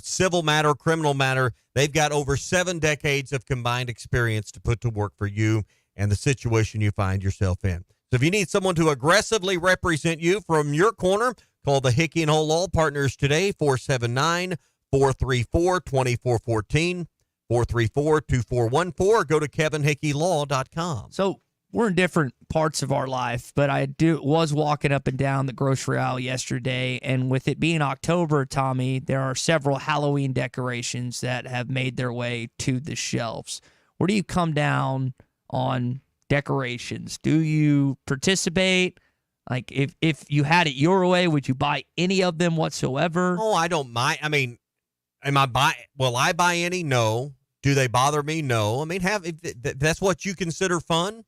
civil matter, criminal matter. They've got over 7 decades of combined experience to put to work for you and the situation you find yourself in. So if you need someone to aggressively represent you from your corner, call the Hickey and Hull Law Partners today, 479-434-2414, 434-2414. Go to kevinhickeylaw.com. So we're in different parts of our life, but I was walking up and down the grocery aisle yesterday, and with it being October, Tommy, there are several Halloween decorations that have made their way to the shelves. Where do you come down on decorations? Do you participate? Like, if you had it your way, would you buy any of them whatsoever? Oh, I don't mind. I mean, will I buy any? No. Do they bother me? No. I mean, if that's what you consider fun,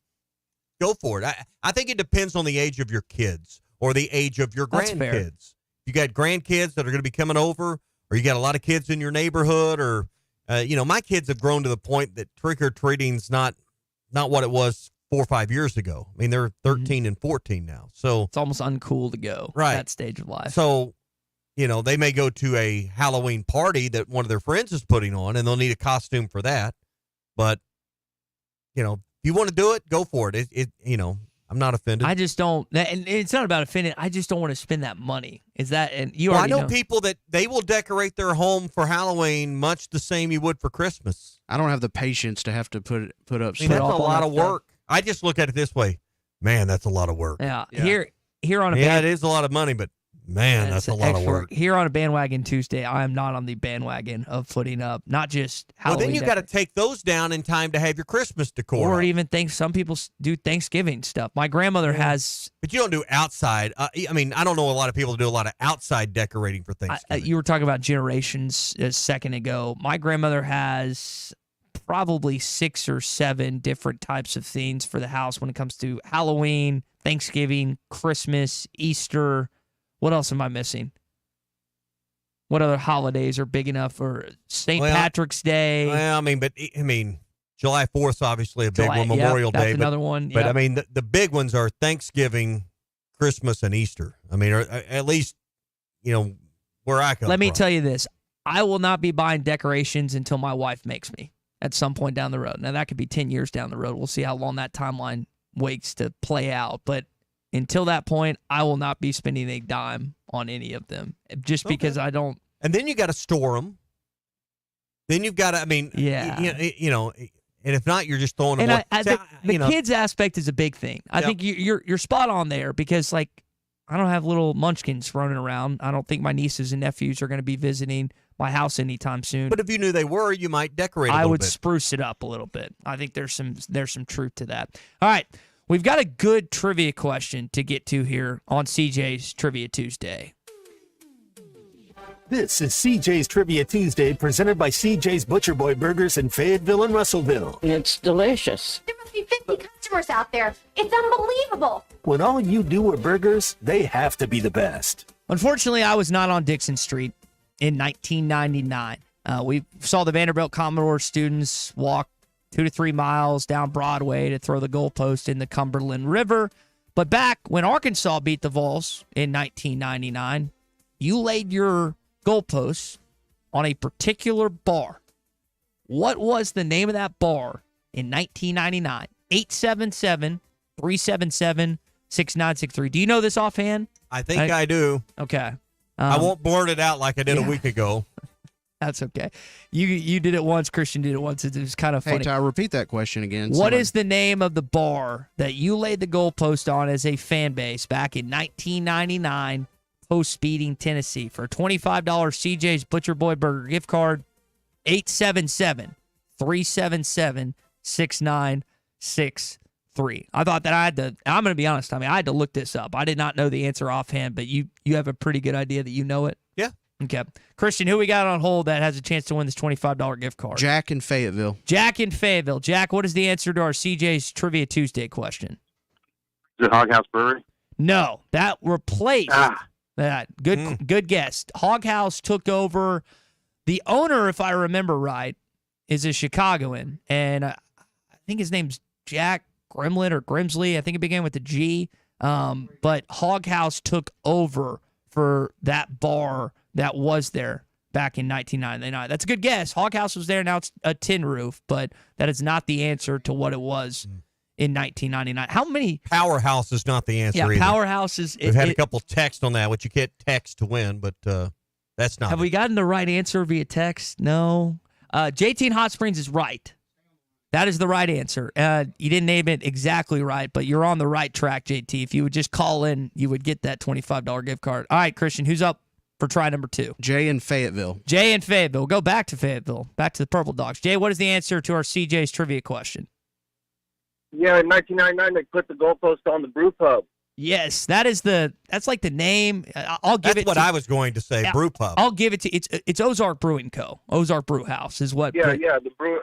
go for it. I think it depends on the age of your kids or the age of your That's fair. grandkids. You got grandkids that are going to be coming over, or you got a lot of kids in your neighborhood, or my kids have grown to the point that trick or treating's not what it was 4 or 5 years ago. I mean, they're 13 and 14 now, so it's almost uncool to go right that stage of life. So, they may go to a Halloween party that one of their friends is putting on, and they'll need a costume for that. But if you want to do it, go for it. I'm not offended. I just don't, and it's not about offending. I just don't want to spend that money. Is that, and you Well, I already know people that they will decorate their home for Halloween much the same you would for Christmas. I don't have the patience to have to put up. I mean, that's a lot of work. I just look at it this way, man. That's a lot of work. Yeah. Here on a it is a lot of money, but man, that's a lot of work. Here on a Bandwagon Tuesday, I am not on the bandwagon of putting up not just Halloween. Well, then you got to take those down in time to have your Christmas decor. Or even some people do Thanksgiving stuff. My grandmother has. But you don't do outside. I don't know a lot of people who do a lot of outside decorating for Thanksgiving. You were talking about generations a second ago. My grandmother has probably 6 or 7 different types of things for the house when it comes to Halloween, Thanksgiving, Christmas, Easter. What else am I missing? What other holidays are big enough for St. Patrick's Day? Well, July 4th is obviously a big one, Memorial Day. That's another one. But, the big ones are Thanksgiving, Christmas, and Easter. Or at least, where I come from. Let me tell you this. I will not be buying decorations until my wife makes me at some point down the road. Now, that could be 10 years down the road. We'll see how long that timeline waits to play out. But until that point, I will not be spending a dime on any of them just because I don't. And then you got to store them. Then you've got to, and if not, you're just throwing them away. The kids aspect is a big thing. I think you're spot on there because, I don't have little munchkins running around. I don't think my nieces and nephews are going to be visiting my house anytime soon. But if you knew they were, you might decorate a little bit. I would spruce it up a little bit. I think there's some truth to that. All right. We've got a good trivia question to get to here on CJ's Trivia Tuesday. This is CJ's Trivia Tuesday, presented by CJ's Butcher Boy Burgers in Fayetteville and Russellville. It's delicious. There must be 50 customers out there. It's unbelievable. When all you do are burgers, they have to be the best. Unfortunately, I was not on Dixon Street in 1999. We saw the Vanderbilt Commodore students walk 2 to 3 miles down Broadway to throw the goalpost in the Cumberland River. But back when Arkansas beat the Vols in 1999, you laid your goalposts on a particular bar. What was the name of that bar in 1999? 877-377-6963. Do you know this offhand? I think I do. Okay. I won't blurt it out like I did a week ago. That's okay. You did it once. Christian did it once. It was kind of funny. Hey, Ty, repeat that question again. What is the name of the bar that you laid the goalpost on as a fan base back in 1999, post-beating Tennessee? For a $25 CJ's Butcher Boy Burger gift card, 877-377-6963. I thought that I had to, I'm going to be honest, I had to look this up. I did not know the answer offhand, but you have a pretty good idea that you know it? Yeah. Okay. Christian, who we got on hold that has a chance to win this $25 gift card? Jack in Fayetteville. Jack in Fayetteville. Jack, what is the answer to our CJ's Trivia Tuesday question? Is it Hog House Brewery? No, that replaced that. Good guess. Hog House took over. The owner, if I remember right, is a Chicagoan, and I think his name's Jack Grimlett or Grimsley. I think it began with a G. But Hog House took over for that bar that was there back in 1999. That's a good guess. Hog House was there. Now it's a tin roof, but that is not the answer to what it was in 1999. How many? Powerhouse is not the answer either. Powerhouse is. We've had a couple text on that, which you can't text to win, but that's not. Have we gotten the right answer via text? No. JT in Hot Springs is right. That is the right answer. You didn't name it exactly right, but you're on the right track, JT. If you would just call in, you would get that $25 gift card. All right, Christian, who's up for try number 2? Jay in Fayetteville. Jay in Fayetteville. We'll go back to Fayetteville, back to the Purple Dogs. Jay, what is the answer to our CJ's trivia question? Yeah, in 1999, they put the goalpost on the brew pub. Yes, that's like the name. I'll give That's it. what I was going to say. Brew pub. I'll give it to it's Ozark Brewing Co. Ozark Brew House is what. Yeah, the brew.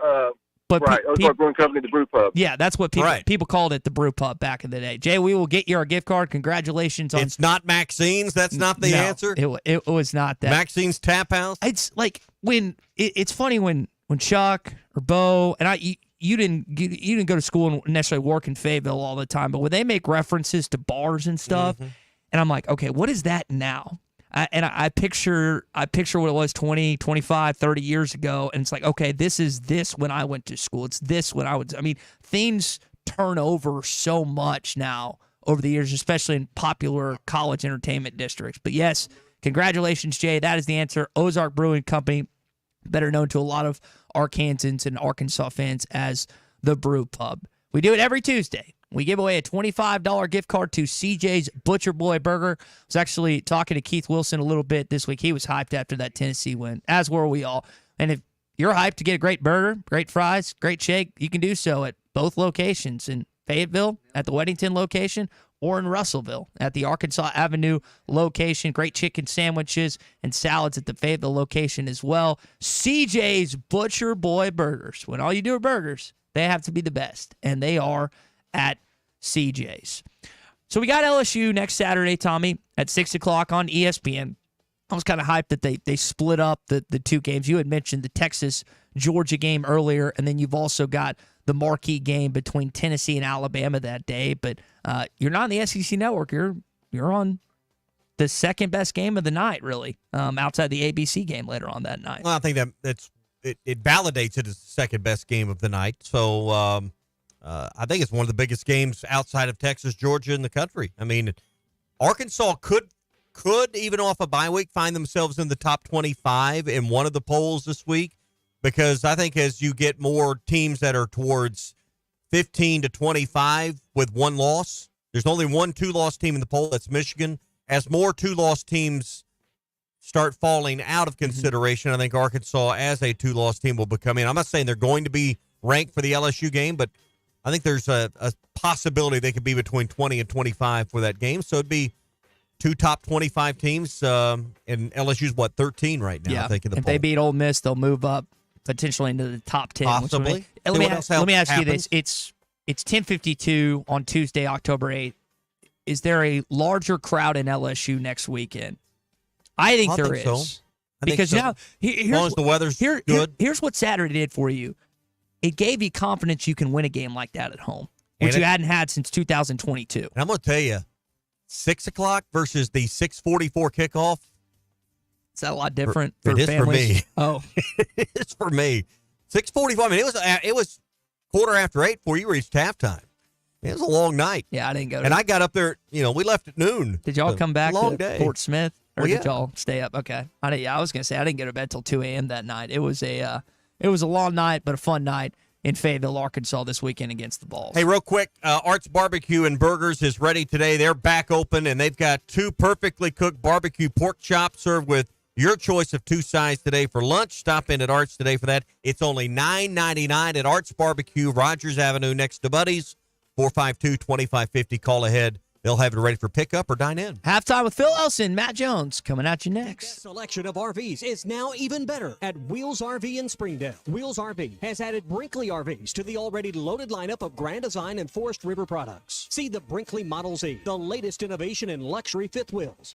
But right, Ozark Brewing Company, the brew pub. Yeah, that's what people called it, the brew pub back in the day. Jay, we will get you our gift card. Congratulations on. It's not Maxine's. That's not the answer. It was not that. Maxine's Tap House. It's like when it's funny when Chuck or Bo and you didn't go to school and necessarily work in Fayetteville all the time, but when they make references to bars and stuff, and I'm like, okay, what is that now? I picture what it was 20, 25, 30 years ago, and it's like, okay, this is this when I went to school. It's this when things turn over so much now over the years, especially in popular college entertainment districts. But yes, congratulations, Jay. That is the answer. Ozark Brewing Company, better known to a lot of Arkansans and Arkansas fans as the Brew Pub. We do it every Tuesday. We give away a $25 gift card to CJ's Butcher Boy Burger. I was actually talking to Keith Wilson a little bit this week. He was hyped after that Tennessee win, as were we all. And if you're hyped to get a great burger, great fries, great shake, you can do so at both locations, in Fayetteville at the Weddington location or in Russellville at the Arkansas Avenue location. Great chicken sandwiches and salads at the Fayetteville location as well. CJ's Butcher Boy Burgers. When all you do are burgers, they have to be the best, and they are at CJ's. So we got LSU next Saturday, Tommy, at 6 o'clock on ESPN. I was kind of hyped that they split up the two games. You had mentioned the Texas-Georgia game earlier, and then you've also got the marquee game between Tennessee and Alabama that day. But you're not on the SEC Network. You're on the second-best game of the night, really, outside the ABC game later on that night. Well, I think it validates it as the second-best game of the night. So, I think it's one of the biggest games outside of Texas, Georgia in the country. I mean, Arkansas could even off a bye week find themselves in the top 25 in one of the polls this week, because I think as you get more teams that are towards 15 to 25 with one loss, there's only one 2-loss team in the poll. That's Michigan. As more 2-loss teams start falling out of consideration, I think Arkansas as a 2-loss team will become in. I'm not saying they're going to be ranked for the LSU game, but I think there's a possibility they could be between 20 and 25 for that game. So it'd be 2 top 25 teams, and LSU's, 13 right now, yeah. I think, in the If poll. they beat Ole Miss, they'll move up potentially into the top 10. Possibly. Let me ask you this. It's 10:52 on Tuesday, October 8th. Is there a larger crowd in LSU next weekend? I think there is. So. Because now, as long as the weather's good. Here's what Saturday did for you. It gave you confidence you can win a game like that at home, which you hadn't had since 2022. And I'm going to tell you, 6 o'clock versus the 6:44 kickoff. Is that a lot different for families? For me. Oh, it's for me. 6:45. I mean, it was 8:15 before you reached halftime. It was a long night. Yeah, I didn't go. And I got up there. We left at noon. Did y'all come back to day. Fort Smith? Or did y'all stay up? Okay. I was going to say, I didn't go to bed till 2 a.m. that night. It was a long night, but a fun night in Fayetteville, Arkansas this weekend against the Vols. Hey, real quick, Art's Barbecue and Burgers is ready today. They're back open, and they've got 2 perfectly cooked barbecue pork chops served with your choice of 2 sides today for lunch. Stop in at Art's today for that. It's only $9.99 at Art's Barbecue, Rogers Avenue next to Buddy's, 452-2550. Call ahead. They'll have it ready for pickup or dine in. Halftime with Phil Elson, Matt Jones coming at you next. The selection of RVs is now even better at Wheels RV in Springdale. Wheels RV has added Brinkley RVs to the already loaded lineup of Grand Design and Forest River products. See the Brinkley Model Z, the latest innovation in luxury fifth wheels.